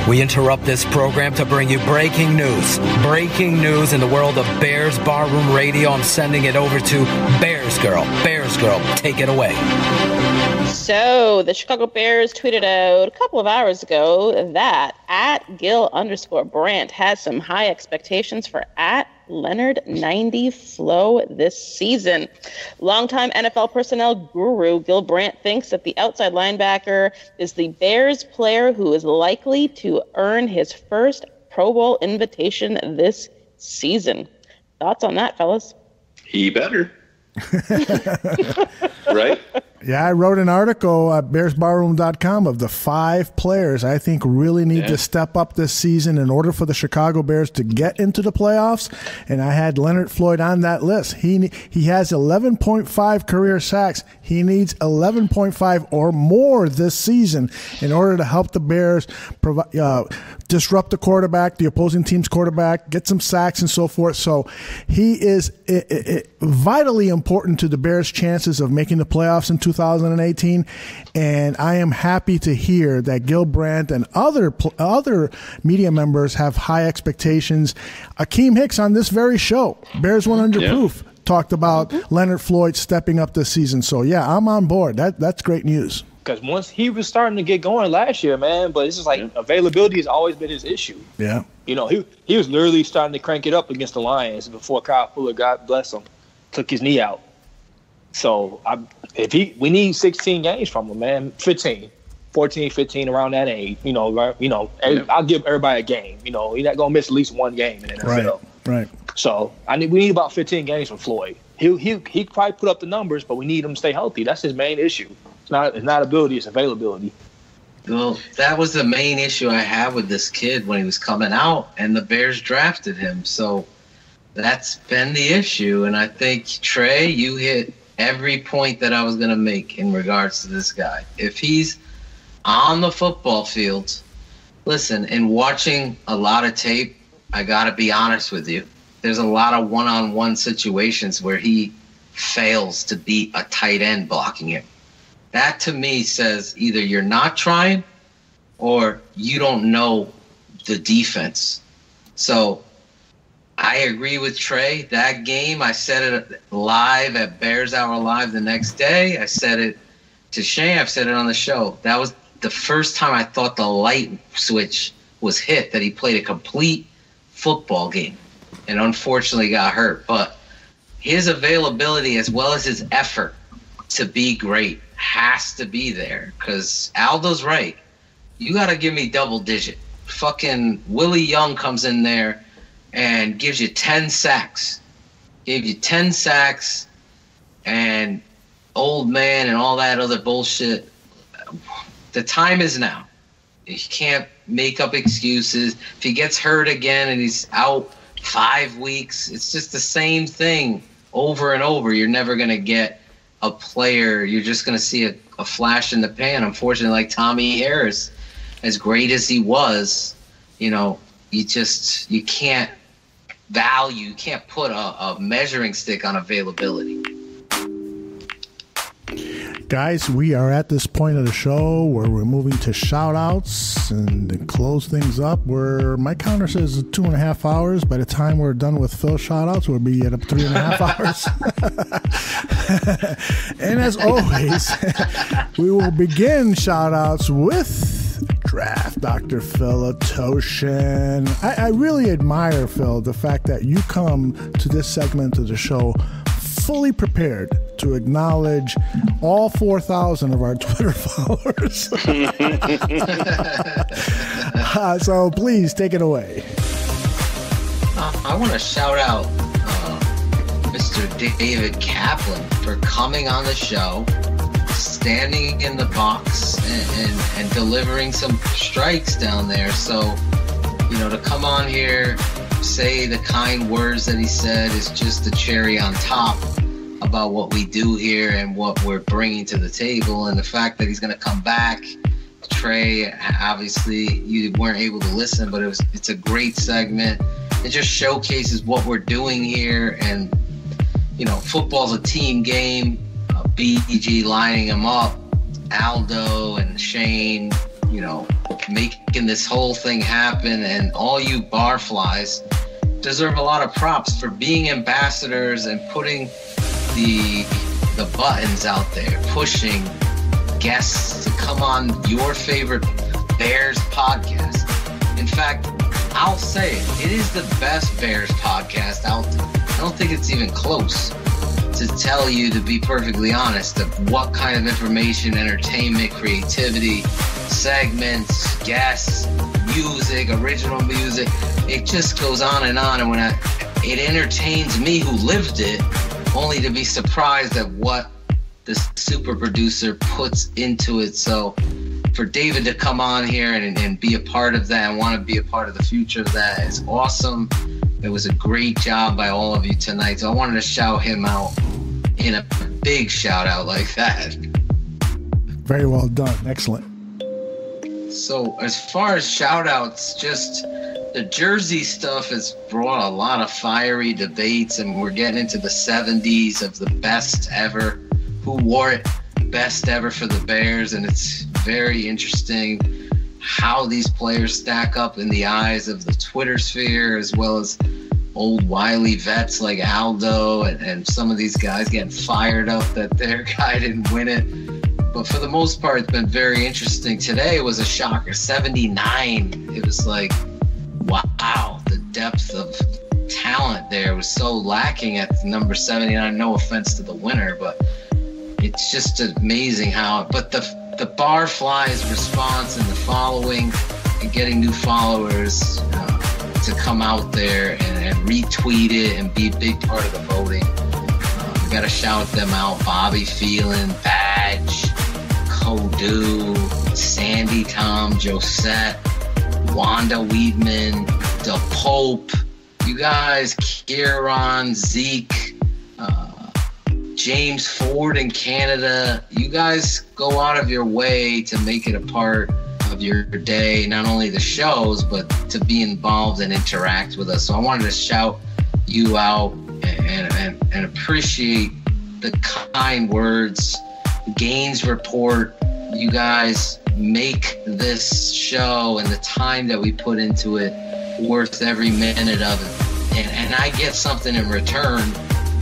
We interrupt this program to bring you breaking news. Breaking news in the world of Bears Barroom Radio. I'm sending it over to Bears Girl. Bears Girl, take it away. So the Chicago Bears tweeted out a couple of hours ago that @Gil_Brandt has some high expectations for Leonard 90 Flow this season. Longtime NFL personnel guru Gil Brandt thinks that the outside linebacker is the Bears player who is likely to earn his first Pro Bowl invitation this season. Thoughts on that, fellas? He better. Right? Yeah, I wrote an article at BearsBarroom.com of the 5 players I think really need to step up this season in order for the Chicago Bears to get into the playoffs, and I had Leonard Floyd on that list. He has 11.5 career sacks. He needs 11.5 or more this season in order to help the Bears disrupt the quarterback, the opposing team's quarterback, get some sacks and so forth. So he is vitally important to the Bears' chances of making the playoffs in 2018, and I am happy to hear that Gil Brandt and other media members have high expectations. Akeem Hicks on this very show, Bears 100 Proof, talked about Leonard Floyd stepping up this season. So yeah, I'm on board. That's great news. Because once he was starting to get going last year, man, but it's just like availability has always been his issue. Yeah. You know, he was literally starting to crank it up against the Lions before Kyle Fuller, God bless him, took his knee out. So we need 16 games from him, man. 15, 14, 15, around that age. I'll give everybody a game. You know, he's not gonna miss at least one game in the NFL. Right. So we need about 15 games from Floyd. He probably put up the numbers, but we need him to stay healthy. That's his main issue. It's not ability, it's availability. Well, that was the main issue I had with this kid when he was coming out, and the Bears drafted him. So that's been the issue. And I think, Trey, you hit every point that I was going to make in regards to this guy. If he's on the football field, listen, in watching a lot of tape, I got to be honest with you, there's a lot of one-on-one situations where he fails to beat a tight end blocking him. That to me says either you're not trying or you don't know the defense. So I agree with Trey. That game, I said it live at Bears Hour Live the next day. I said it to Shane. I've said it on the show. That was the first time I thought the light switch was hit, that he played a complete football game and unfortunately got hurt. But his availability as well as his effort to be great has to be there, because Aldo's right. You got to give me double digit. Fucking Willie Young comes in there and gives you 10 sacks. Gave you 10 sacks and old man and all that other bullshit. The time is now. You can't make up excuses. If he gets hurt again and he's out 5 weeks, it's just the same thing over and over. You're never going to get a player. You're just going to see a flash in the pan. Unfortunately, like Tommy Harris, as great as he was, you can't put a measuring stick on availability. Guys, we are at this point of the show where we're moving to shout-outs and to close things up, where my counter says 2.5 hours. By the time we're done with Phil's shout-outs, we'll be at 3.5 hours. And as always, we will begin shout-outs with Draft Dr. Phil Atoshin. I really admire, Phil, the fact that you come to this segment of the show fully prepared to acknowledge all 4,000 of our Twitter followers. So please take it away. I want to shout out Mr. David Kaplan for coming on the show, standing in the box and delivering some strikes down there. So, to come on here, say the kind words that he said is just the cherry on top about what we do here and what we're bringing to the table, and the fact that he's going to come back. Trey, obviously you weren't able to listen, but it's a great segment. It just showcases what we're doing here, and football's a team game. BG lining him up, Aldo and Shane, making this whole thing happen, and all you barflies deserve a lot of props for being ambassadors and putting the buttons out there, pushing guests to come on your favorite Bears podcast. In fact, I'll say it is the best Bears podcast out there. I don't think it's even close to tell you, to be perfectly honest, of what kind of information, entertainment, creativity, segments, guests, music, original music. It just goes on. And when it entertains me who lived it, only to be surprised at what the super producer puts into it. So for David to come on here and be a part of that and want to be a part of the future of that is awesome. It was a great job by all of you tonight. So I wanted to shout him out in a big shout out like that. Very well done. Excellent. So as far as shout outs, just the jersey stuff has brought a lot of fiery debates, and we're getting into the 70s of the best ever. Who wore it best ever for the Bears? And it's very interesting how these players stack up in the eyes of the Twitter sphere, as well as old wily vets like Aldo and some of these guys getting fired up that their guy didn't win it. But for the most part, it's been very interesting. Today was a shocker. 79. It was like, wow, the depth of talent there was so lacking at number 79. No offense to the winner, but it's just amazing how. But the Barfly's response and the following and getting new followers to come out there and retweet it and be a big part of the voting. We got to shout them out. Bobby Phelan, Badge, Kodu, Sandy Tom, Josette, Wanda Weedman, the Pope, you guys, Kieran, Zeke, James Ford in Canada. You guys go out of your way to make it a part of your day, not only the shows, but to be involved and interact with us. So I wanted to shout you out and appreciate the kind words. Gaines Report, you guys make this show and the time that we put into it worth every minute of it. And I get something in return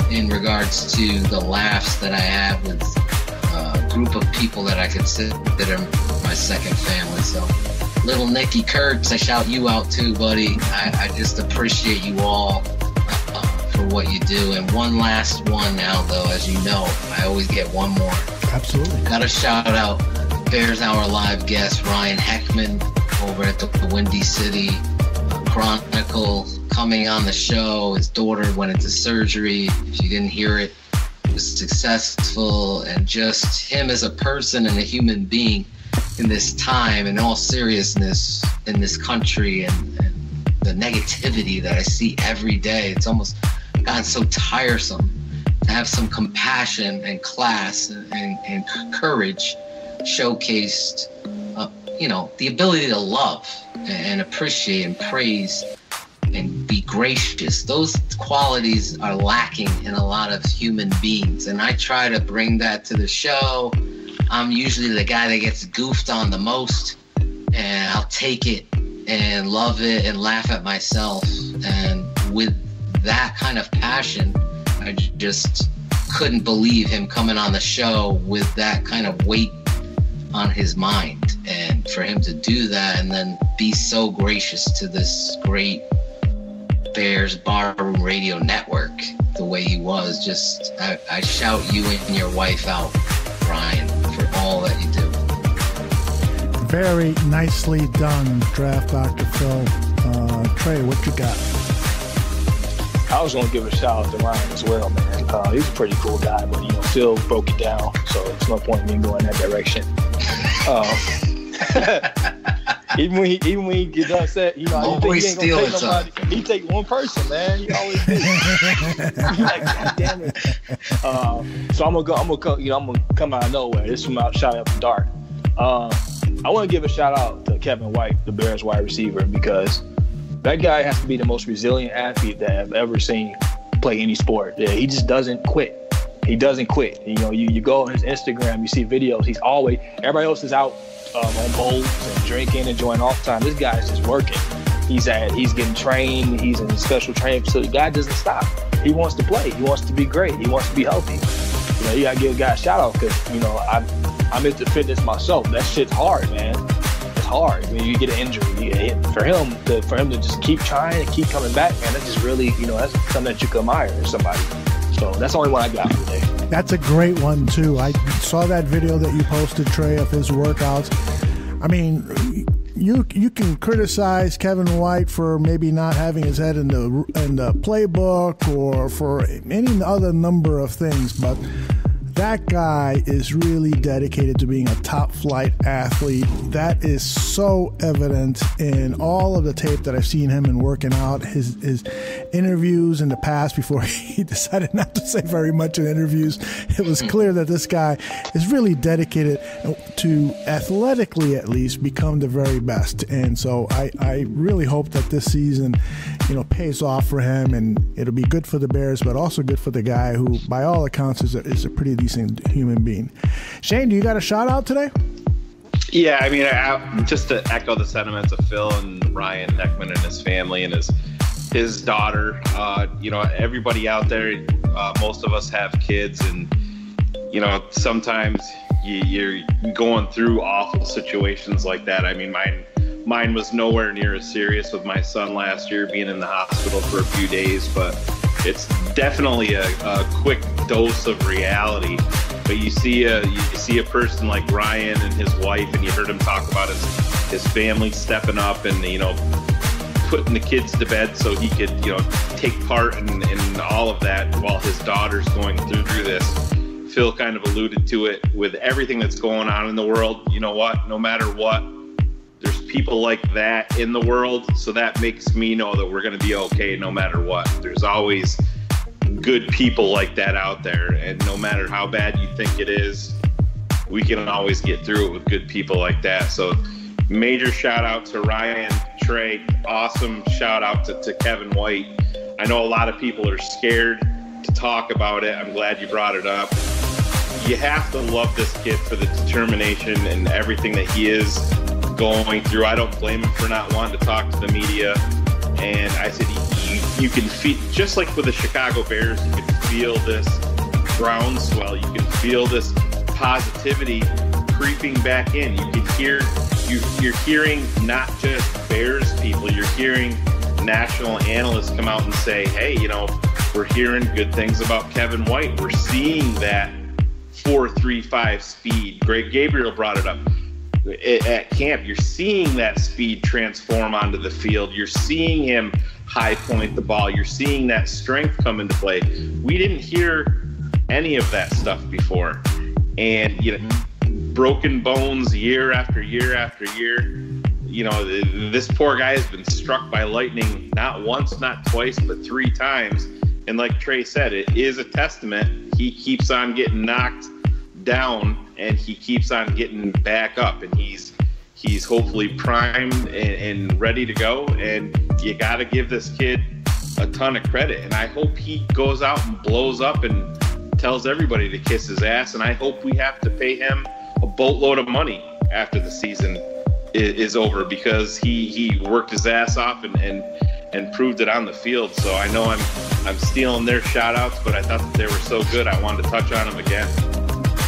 in regards to the laughs that I have with a group of people that I consider my second family. So little Nicky Kurtz, I shout you out too, buddy. I just appreciate you all for what you do. And one last one now, though, as you know, I always get one more. Absolutely. Got to shout out Bears Hour live guest Ryan Heckman over at the Windy City Chronicle, coming on the show. His daughter went into surgery. If you didn't hear it, it was successful. And just him as a person and a human being in this time, in all seriousness, in this country, and the negativity that I see every day. It's almost gotten so tiresome to have some compassion and class and courage showcased. The ability to love and appreciate and praise and be gracious. Those qualities are lacking in a lot of human beings. And I try to bring that to the show. I'm usually the guy that gets goofed on the most, and I'll take it and love it and laugh at myself. And with that kind of passion, I just couldn't believe him coming on the show with that kind of weight on his mind. And for him to do that and then be so gracious to this great Bears Barroom Radio Network the way he was, just I shout you and your wife out, Ryan, for all that you do. Very nicely done, Draft Dr. Phil. Trey, what you got? I was going to give a shout out to Ryan as well, man. He's a pretty cool guy, but Phil broke it down, so there's no point in me going that direction. Even when he gets upset, he always he ain't gonna take nobody. He take one person, man. He always do. Like, God damn it. So I'm gonna come out of nowhere. This is from shout out from Dark. I want to give a shout out to Kevin White, the Bears wide receiver, because that guy has to be the most resilient athlete that I've ever seen play any sport. Yeah, he just doesn't quit. He doesn't quit. You go on his Instagram, you see videos. He's always, everybody else is out on bowls and drinking, enjoying off time. This guy's just working. He's getting trained. He's in a special training facility. The guy doesn't stop. He wants to play. He wants to be great. He wants to be healthy. You gotta give a guy a shout out because I'm into fitness myself. That shit's hard, man. That hard. I mean, you get an injury, you get hit. For him to just keep trying and keep coming back, man, that's just really, that's something that you can admire in somebody. So that's the only one I got today. That's a great one too. I saw that video that you posted, Trey, of his workouts. I mean, you can criticize Kevin White for maybe not having his head in the playbook or for any other number of things, but that guy is really dedicated to being a top-flight athlete. That is so evident in all of the tape that I've seen him in working out, his interviews in the past before he decided not to say very much in interviews. It was clear that this guy is really dedicated to, athletically at least, become the very best. And so I really hope that this season, pays off for him, and it'll be good for the Bears, but also good for the guy who, by all accounts, is a pretty decent human being. Shane, do you got a shout out today? Yeah, I mean, just to echo the sentiments of Phil and Ryan Heckman and his family and his daughter. Everybody out there, most of us have kids, and sometimes you're going through awful situations like that. I mean, mine was nowhere near as serious with my son last year being in the hospital for a few days, but it's definitely a quick dose of reality. But you see a person like Ryan and his wife, and you heard him talk about his family stepping up and putting the kids to bed so he could take part in all of that while his daughter's going through this. Phil kind of alluded to it with everything that's going on in the world. You know what? No matter what, there's people like that in the world, so that makes me know that we're going to be okay no matter what. There's always good people like that out there, and no matter how bad you think it is, we can always get through it with good people like that. So major shout out to Ryan, Trey, awesome shout out to Kevin White. I know a lot of people are scared to talk about it. I'm glad you brought it up. You have to love this kid for the determination and everything that he is going through. I don't blame him for not wanting to talk to the media. And I said, you can feel, just like with the Chicago Bears, you can feel this groundswell. You can feel this positivity creeping back in. You can hear, you're hearing not just Bears people, you're hearing national analysts come out and say, hey, we're hearing good things about Kevin White. We're seeing that 4.35 speed. Greg Gabriel brought it up. At camp, you're seeing that speed transform onto the field. You're seeing him high point the ball. You're seeing that strength come into play. We didn't hear any of that stuff before. And, broken bones year after year after year. This poor guy has been struck by lightning not once, not twice, but 3 times. And like Trey said, it is a testament. He keeps on getting knocked down, and he keeps on getting back up, and he's hopefully primed and ready to go. And you got to give this kid a ton of credit, and I hope he goes out and blows up and tells everybody to kiss his ass. And I hope we have to pay him a boatload of money after the season is over, because he worked his ass off and proved it on the field. So I know I'm stealing their shout outs, but I thought that they were so good I wanted to touch on them again.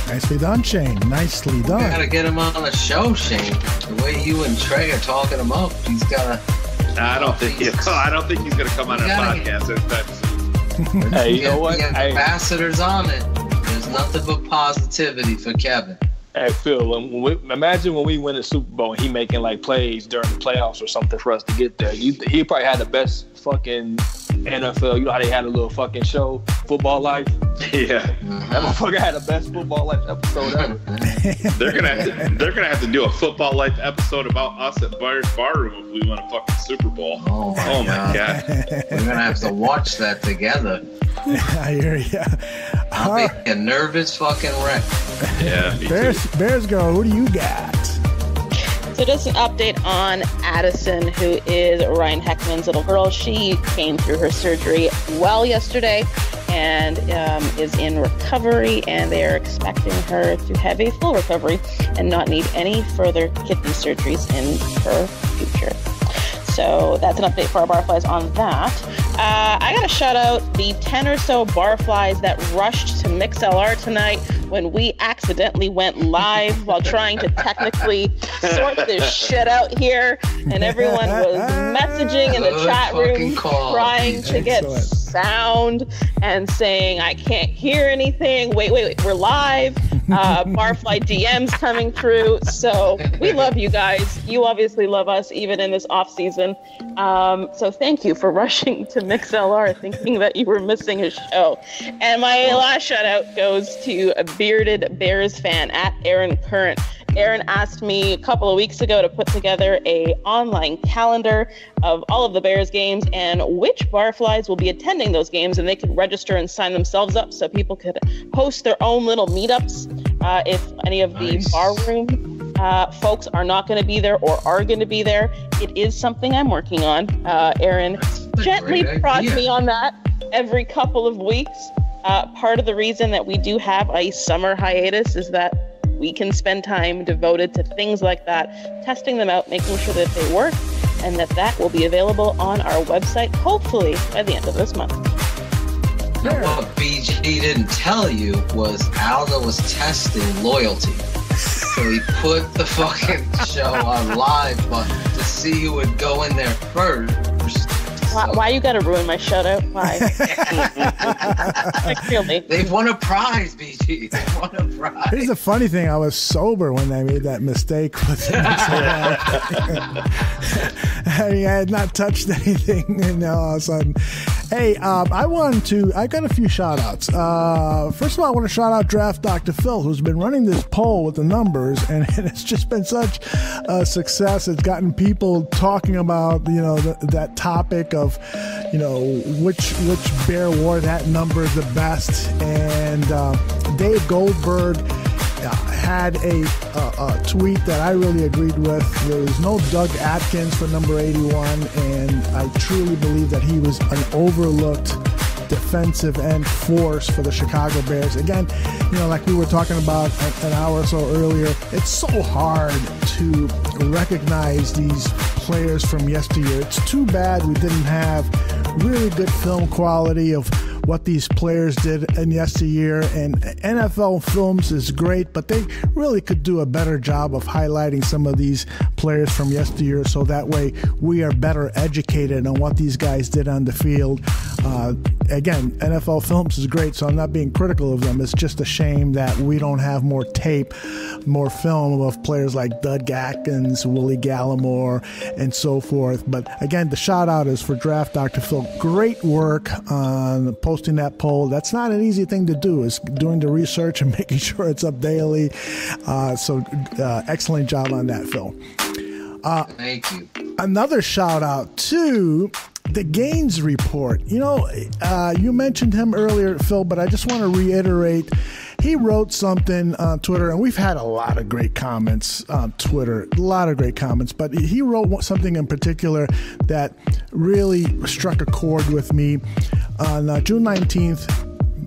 Nicely done, Shane. Nicely done. You gotta get him on the show, Shane. The way you and Trey are talking him up, he's gotta. I don't think he's gonna come on our podcast. Hey, you know what? The ambassador's on it. There's nothing but positivity for Kevin. Hey, Phil, imagine when we win the Super Bowl and he making plays during the playoffs or something for us to get there. He probably had the best fucking NFL. You know how they had a little fucking show, Football Life? Yeah. That motherfucker had the best Football Life episode ever. They're gonna have to do a Football Life episode about us at Barroom if we win a fucking Super Bowl. Oh my God. We're gonna have to watch that together. I hear ya. I'll be a nervous fucking wreck. Yeah. Bears girl, who do you got? So just an update on Addison, who is Ryan Heckman's little girl. She came through her surgery well yesterday and is in recovery, and they are expecting her to have a full recovery and not need any further kidney surgeries in her future. So that's an update for our barflies on that. I got to shout out the 10 or so barflies that rushed to MixLR tonight when we accidentally went live while trying to technically sort this shit out here. And everyone was messaging in the chat room trying to get sound and saying, I can't hear anything. Wait, we're live. Barfly DMs coming through. So we love you guys. You obviously love us even in this off season. So thank you for rushing to MixLR thinking that you were missing a show. And my last shout out goes to a bearded Bears fan at Aaron Current. Aaron asked me a couple of weeks ago to put together a online calendar of all of the Bears games and which barflies will be attending those games, and they could register and sign themselves up so people could host their own little meetups if any of the Barroom folks are not going to be there or are going to be there. It is something I'm working on. Aaron gently prods me on that every couple of weeks. Part of the reason that we do have a summer hiatus is that we can spend time devoted to things like that, testing them out, making sure that they work, and that will be available on our website, hopefully by the end of this month. Now, what BG didn't tell you was Aldo was testing loyalty. So he put the fucking show on live button to see who would go in there first. Why you gotta ruin my shout out? Why? Like, really? They've won a prize, BG. They won a prize. Here's the funny thing. I was sober when I made that mistake with him. I had not touched anything, and all of a sudden. Hey, I got a few shout outs. First of all, I want to shout out Draft Dr. Phil, who's been running this poll with the numbers, and it's just been such a success. It's gotten people talking about, that topic of, which bear wore that number the best. And Dave Goldberg had a tweet that I really agreed with. There was no Doug Atkins for number 81, and I truly believe that he was an overlooked defensive end force for the Chicago Bears. Again, like we were talking about an hour or so earlier, it's so hard to recognize these players from yesteryear. It's too bad we didn't have really good film quality of what these players did in yesteryear, and NFL Films is great, but they really could do a better job of highlighting some of these players from yesteryear, so that way we are better educated on what these guys did on the field. Again, NFL Films is great, so I'm not being critical of them. It's just a shame that we don't have more tape, more film of players like Doug Atkins, Willie Gallimore, and so forth. But again, the shout out is for Draft Dr. Phil. Great work on posting that poll. That's not an easy thing to do, is doing the research and making sure it's up daily. So excellent job on that, Phil. Thank you. Another shout out to the Gaines Report. You mentioned him earlier, Phil, but I just want to reiterate. He wrote something on Twitter, and we've had a lot of great comments on Twitter, but he wrote something in particular that really struck a chord with me. On June 19th,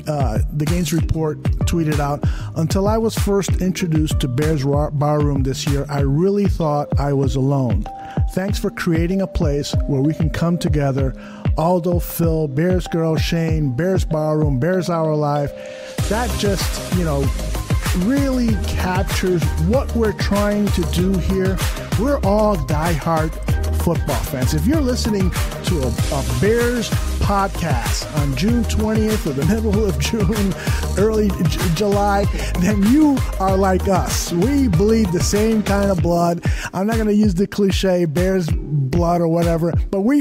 the Gaines Report tweeted out, "Until I was first introduced to Bears Barroom this year, I really thought I was alone. Thanks for creating a place where we can come together. Aldo, Phil, Bears Girl, Shane, Bears Barroom, Bears Hour Live." That just, really captures what we're trying to do here. We're all diehard football fans. If you're listening to a Bears podcast on June 20th or the middle of June, early July, then you are like us. We bleed the same kind of blood. I'm not going to use the cliche Bears blood or whatever, but we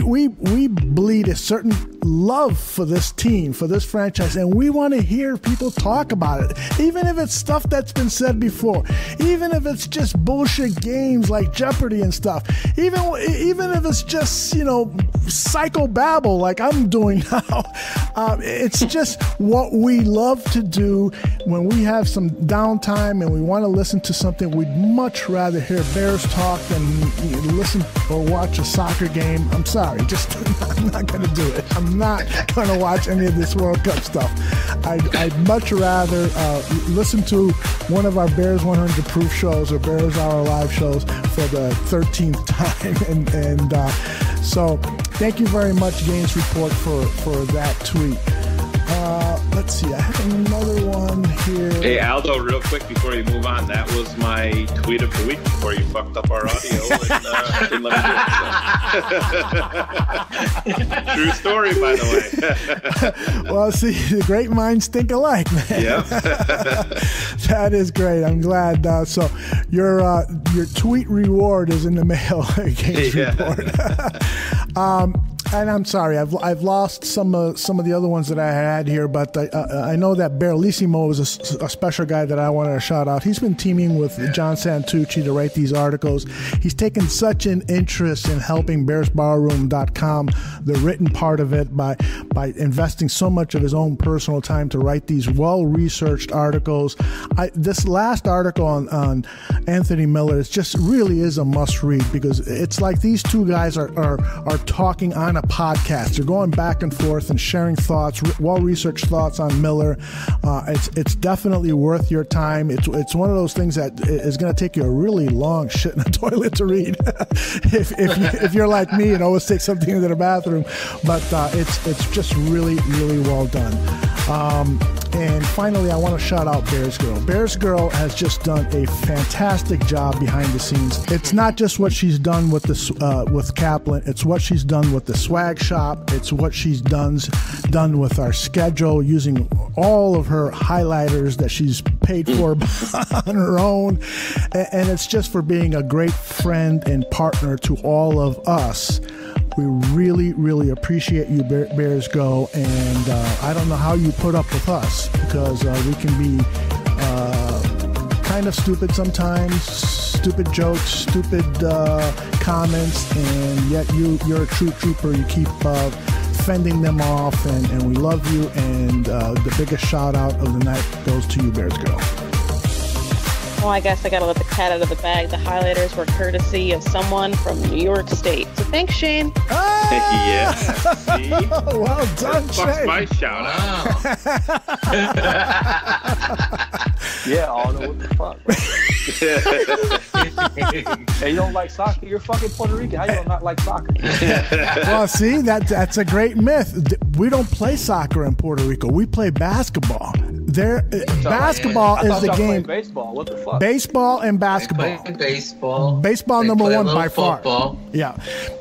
bleed a certain love for this team, for this franchise, and we want to hear people talk about it, even if it's stuff that's been said before, even if it's just bullshit games like Jeopardy and stuff, even if it's just psychobabble like I'm doing now. It's just what we love to do when we have some downtime and we want to listen to something. We'd much rather hear Bears talk than listen or watch a soccer game. I'm sorry, I'm not going to do it. I'm not going to watch any of this World Cup stuff. I'd much rather listen to one of our Bears 100 Proof shows or Bears Hour Live shows for the 13th time and So thank you very much, Gaines Report, for that tweet. Let's see. I have another one here. Hey, Aldo, real quick before you move on, that was my tweet of the week before you fucked up our audio and didn't let me do it. So. True story, by the way. Well, see, the great minds think alike, man. Yeah. That is great. I'm glad. So your tweet reward is in the mail. Gaines Report. And I'm sorry, I've lost some of the other ones that I had here, but I know that Barrelissimo is a special guy that I wanted to shout out. He's been teaming with John Santucci to write these articles. He's taken such an interest in helping BearsBarroom.com, the written part of it, by investing so much of his own personal time to write these well-researched articles. This last article on Anthony Miller really is a must-read, because it's like these two guys are talking on a podcast. They're going back and forth and sharing thoughts, well-researched thoughts on Miller. It's definitely worth your time. It's one of those things that is going to take you a really long shit in the toilet to read if you're like me and always take something into the bathroom. But it's just really, really well done. And finally, I want to shout out Bears Girl. Bears Girl has just done a fantastic job behind the scenes. It's not just what she's done with Kaplan. It's what she's done with the swag shop. It's what she's done with our schedule, using all of her highlighters that she's paid for on her own. And it's just for being a great friend and partner to all of us. We really, really appreciate you, Bears Go, and I don't know how you put up with us, because we can be kind of stupid sometimes, stupid jokes, stupid comments, and yet you're a true trooper. You keep fending them off, and we love you, and the biggest shout out of the night goes to you, Bears Go. Well, I guess I gotta let the cat out of the bag. The highlighters were courtesy of someone from New York State. So thanks, Shane. Yeah. See? Well done, Trey. My shout out. Yeah, I don't know what the fuck. Hey, you don't like soccer? You're fucking Puerto Rican. How you don't not like soccer? Well, see, that's a great myth. We don't play soccer in Puerto Rico. We play basketball. Basketball is the game. Baseball. What the fuck? Baseball and basketball. Baseball. Baseball number one by football. far. Yeah.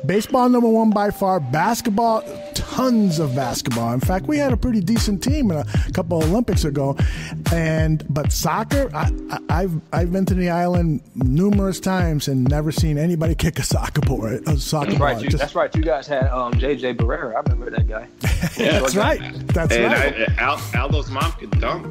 Baseball number one by far. Basketball, tons of basketball. In fact, we had a pretty decent team a couple of Olympics ago. But soccer, I've been to the island numerous times and never seen anybody kick a soccer ball. That's right. You guys had JJ Barrera. I remember that guy. Yeah, that's right. That's right. Aldo's mom could dunk.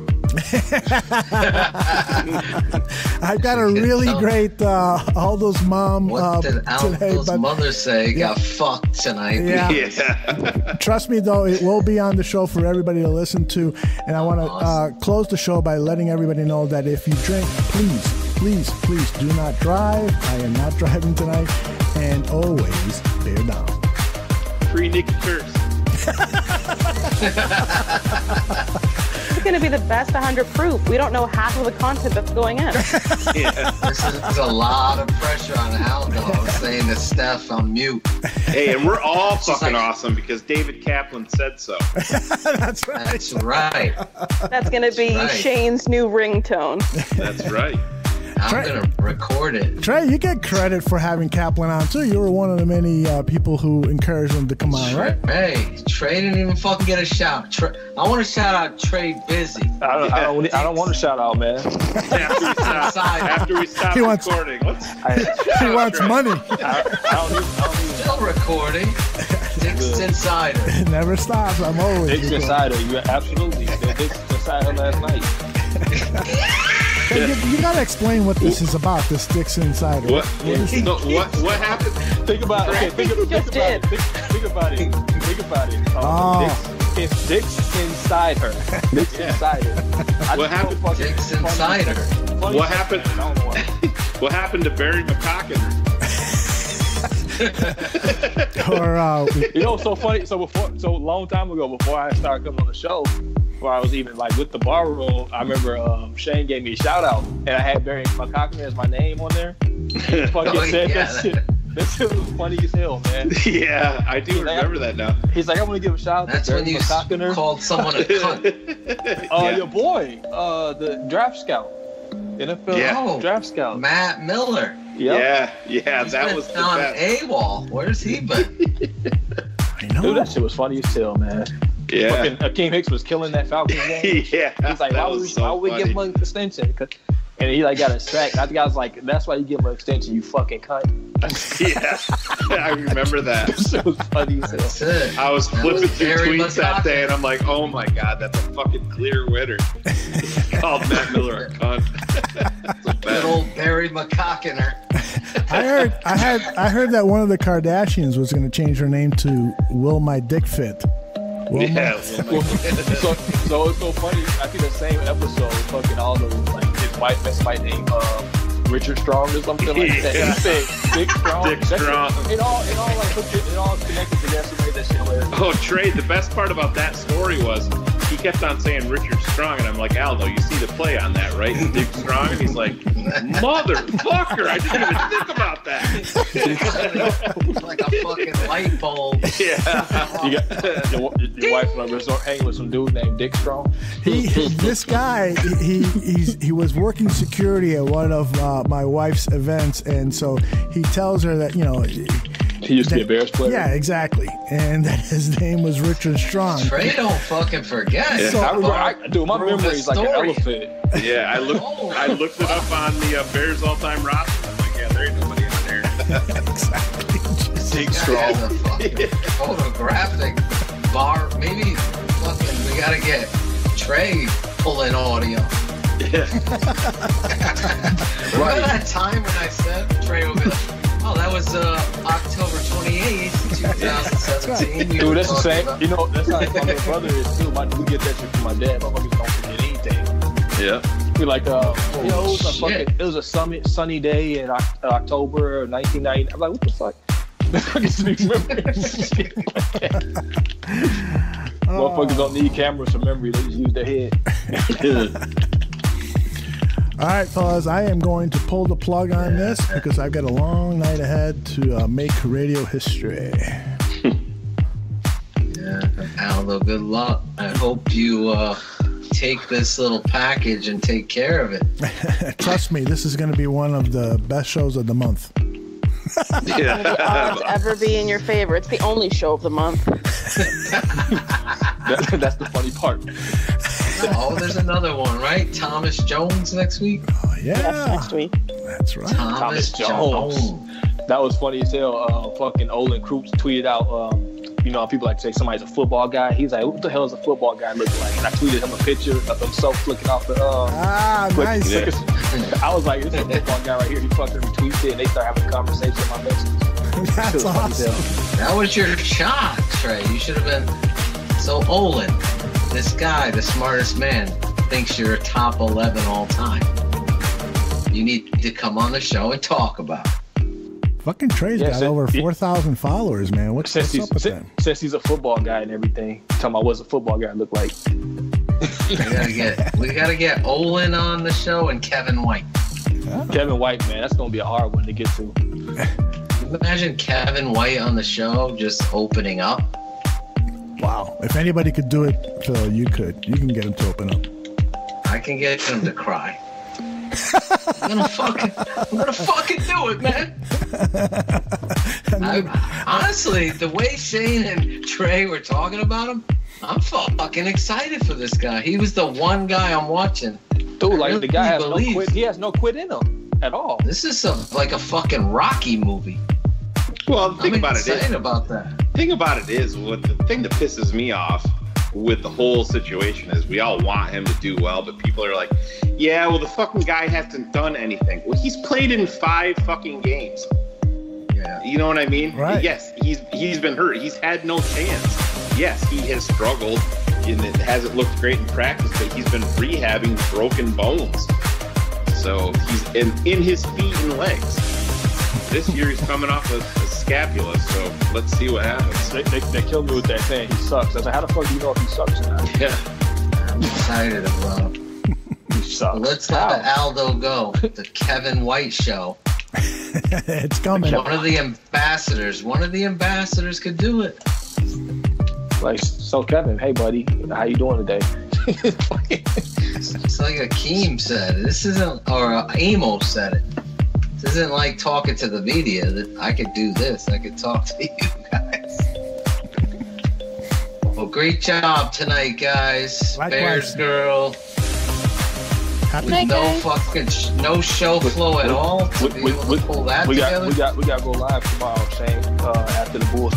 I got a really great Aldo's mom what did Aldo's today, mother say? Got fucked tonight. Yeah. Trust me, though, it will be on the show for everybody to listen to. And I want to close the show by letting everybody know that if you drink, please do not drive. I am not driving tonight. And always bear down. Free Nicky Curse. It's going to be the best 100 proof. We don't know half of the content that's going in. This is a lot of pressure on Aldo. I'm saying to Steph, I'm mute. Hey, and we're all fucking awesome because David Kaplan said so. That's right. That's right. That's going to be Shane's new ringtone. That's right. I'm going to record it. Trey, you get credit for having Kaplan on, too. You were one of the many people who encouraged him to come on, right? Trey didn't even fucking get a shout. I want to shout out Trey Bizzy. I don't want to shout out, man. After we stop recording. He wants money. Still recording. Dick's Insider. It never stops. I'm always Dick's Insider. You're absolutely. Dick's Insider last night. You gotta explain what this is about. This Dick's Insider. What happened? Think about it. Think about it. It's Dick's inside her. Dick's inside her. What happened? Dick's inside her. What happened? What happened to Barry McCocken? So funny. So a long time ago, before I started coming on the show, before I was even like with the Barroom, I remember Shane gave me a shout out, and I had Barry McCockman as my name on there. Fucking said that shit. That shit was funny as hell, man. Yeah, I do remember that now. He's like, I'm gonna give a shout out. That's when you called someone a cunt. Your boy, the draft scout, NFL draft scout, Matt Miller. Yep. Yeah, that was the on best. AWOL. Where's he been? I know. Dude, that shit was funny as hell, man. Yeah. Fucking Akeem Hicks was killing that Falcons game. Yeah. He's like, why would we give him an extension? And he like got a sack. I think I was like, that's why you give him an extension, you fucking cunt. Yeah, I remember that. It was funny as hell. I was flipping through tweets that day, and I'm like, oh my god, that's a fucking clear winner. Called Matt Miller a cunt. Good old Barry McCockiner. I heard that one of the Kardashians was going to change her name to Will My Dick Fit. Yeah. So it's so funny. I think the same episode, fucking all those like his wife and somebody named Richard Strong or something like that. Yeah. He said Dick Strong. Dick Strong. It all connected together. So made that shit hilarious. Oh, Trey, the best part about that story was he kept on saying Richard Strong, and I'm like, Aldo, you see the play on that, right? Dick Strong, and he's like, motherfucker, I didn't even think about that. Like a fucking light bulb. Yeah. You got your wife on a resort hanging with some dude named Dick Strong. This guy, he was working security at one of my wife's events, and so he tells her that, he used to be a Bears player. Yeah, exactly. And that his name was Richard Strong. Trey don't fucking forget. Yeah. So, my memory is like an elephant. Yeah, I looked it up on the Bears all-time roster. I'm like, yeah, there ain't nobody on there. Exactly. Dick Strong. Photographic bar. Maybe fucking we gotta get Trey pulling audio. Yeah. Remember that time when I said Trey will be like, oh, that was October 28th, 2017. Dude, that's the same. That's how my little brother is too. We get that shit from my dad. My mother don't forget anything. Yeah. We like, it was a sunny day in October 1990. I'm like, what the fuck? I get to be remembering shit like that. Motherfuckers don't need cameras for memory. They just use their head. All right, fellas, I am going to pull the plug on this because I've got a long night ahead to make radio history. Yeah, Aldo, good luck. I hope you take this little package and take care of it. Trust me, this is going to be one of the best shows of the month. Yeah. The odds ever be in your favor. It's the only show of the month. That's the funny part. Oh, there's another one, right? Thomas Jones next week? Oh, yeah. Yes, next week. That's right. Thomas Jones. That was funny as hell. Fucking Olin Kroops tweeted out, people like to say somebody's a football guy. He's like, what the hell does a football guy look like? And I tweeted him a picture of himself flicking off the... nice. I was like, this is a football guy right here. He fucking retweeted it, and they started having a conversation on my message. That's awesome. That was your shot, Trey. You should have been... So, Olin, this guy, the smartest man, thinks you're a top 11 all time. You need to come on the show and talk about it. Fucking Trey's got over 4,000 followers, man. What's up with that? Since he's a football guy and everything, talking about what's a football guy look like. We gotta get Olin on the show and Kevin White. Oh. Kevin White, man, that's gonna be a hard one to get to. Imagine Kevin White on the show just opening up. Wow. If anybody could do it, Phil, you could. You can get him to open up. I can get him to cry. I'm gonna fucking do it, man. Honestly, the way Shane and Trey were talking about him, I'm fucking excited for this guy. He was the one guy I'm watching. Dude, like the guy has no quit. He has no quit in him at all. This is like a fucking Rocky movie. Well, the thing about it is, what the thing that pisses me off with the whole situation is we all want him to do well, but people are like, yeah, well, the fucking guy hasn't done anything. Well, he's played in 5 fucking games. Yeah. You know what I mean? Right. Yes, he's been hurt. He's had no chance. Yes, he has struggled, and it hasn't looked great in practice, but he's been rehabbing broken bones. So he's in his feet and legs. This year he's coming off a scapula, so let's see what happens. They killed me with that saying he sucks. I was like, how the fuck do you know if he sucks or not? Yeah. I'm excited about him. He sucks. Let's let Aldo go. The Kevin White show. It's coming. One of the ambassadors could do it. Like, so Kevin, hey buddy, how you doing today? It's like Akeem said. This isn't, or Amo said it. This isn't like talking to the media. That I could do this. I could talk to you guys. Well, great job tonight, guys. Likewise. Bears girl. Happy No show flow at all. To be able to pull that together. We got to go live tomorrow, Shane. After the Bulls.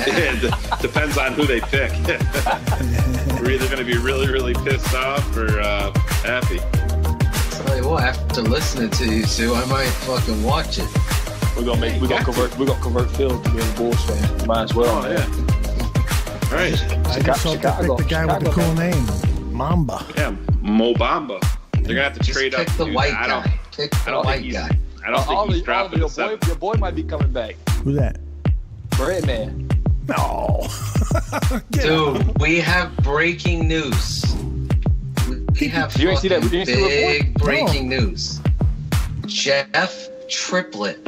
It depends on who they pick. We're either going to be really, really pissed off or happy. Tell you what, after listening to you two, I might fucking watch it. We're gonna convert Phil to being a Bulls fan. Might as well. Oh, yeah. All right. I just hope they pick the guy with the cool name, Mamba. Yeah, Mobamba. They're gonna have to trade up. Pick the white guy. Pick the white guy. I don't think he's dropping the 7. Your boy might be coming back. Who's that? Breadman. No. Dude, we have breaking news. We have you ain't see that? Big breaking news. Jeff Triplett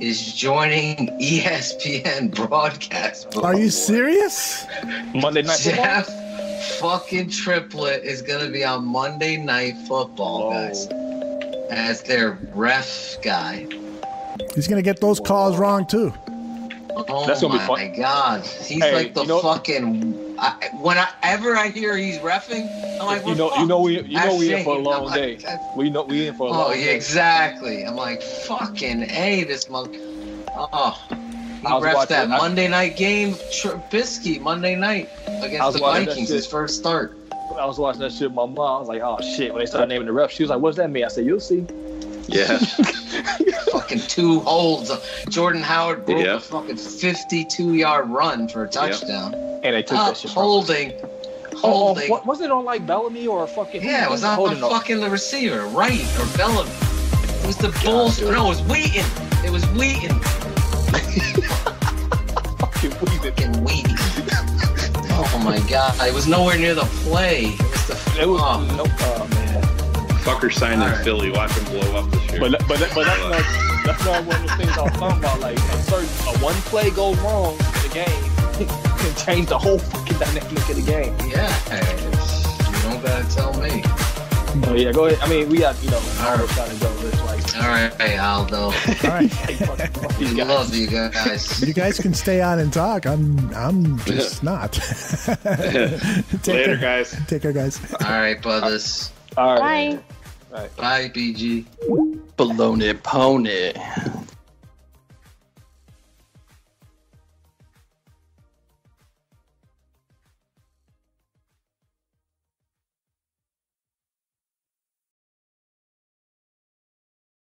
is joining ESPN broadcast. Are you serious? Monday Night Football? Jeff fucking Triplett is going to be on Monday Night Football, guys, as their ref guy. He's going to get those calls wrong, too. Oh, that's gonna be fun. My God. He's like the fucking... whenever I hear he's reffing, I'm like, we in for a long day. We in for a long day. Oh, exactly. I'm like, fucking A, this mother... Oh. He refs that Monday night game, Trubisky, Monday night against the Vikings, his first start. I was watching that shit with my mom. I was like, oh, shit. When they started naming the refs, she was like, what's that mean? I said, you'll see. Yeah. Fucking 2 holds. Jordan Howard broke a fucking 52-yard run for a touchdown. And they took that shit. Holding. Wasn't it on like Bellamy or fucking? Yeah, it was on fucking the receiver, Wright or Bellamy. It was the Bulls. No, it was Wheaton. It was Wheaton. Fucking Wheaton. Oh my God! It was nowhere near the play. It was oh man. Fucker signed in Philly. Watch him blow up this year. But that's not one of the things I was talking about. Like, one play goes wrong in the game can change the whole fucking dynamic of the game. Yeah, you don't gotta tell me. Oh yeah, go ahead. I mean, we got Aldo trying to go this way. All right, hey Aldo. All right. Love you guys. You guys can stay on and talk. I'm just not. Later, guys. Take care, guys. All right, brothers. All right. Bye. Bye, BG. Baloney pony.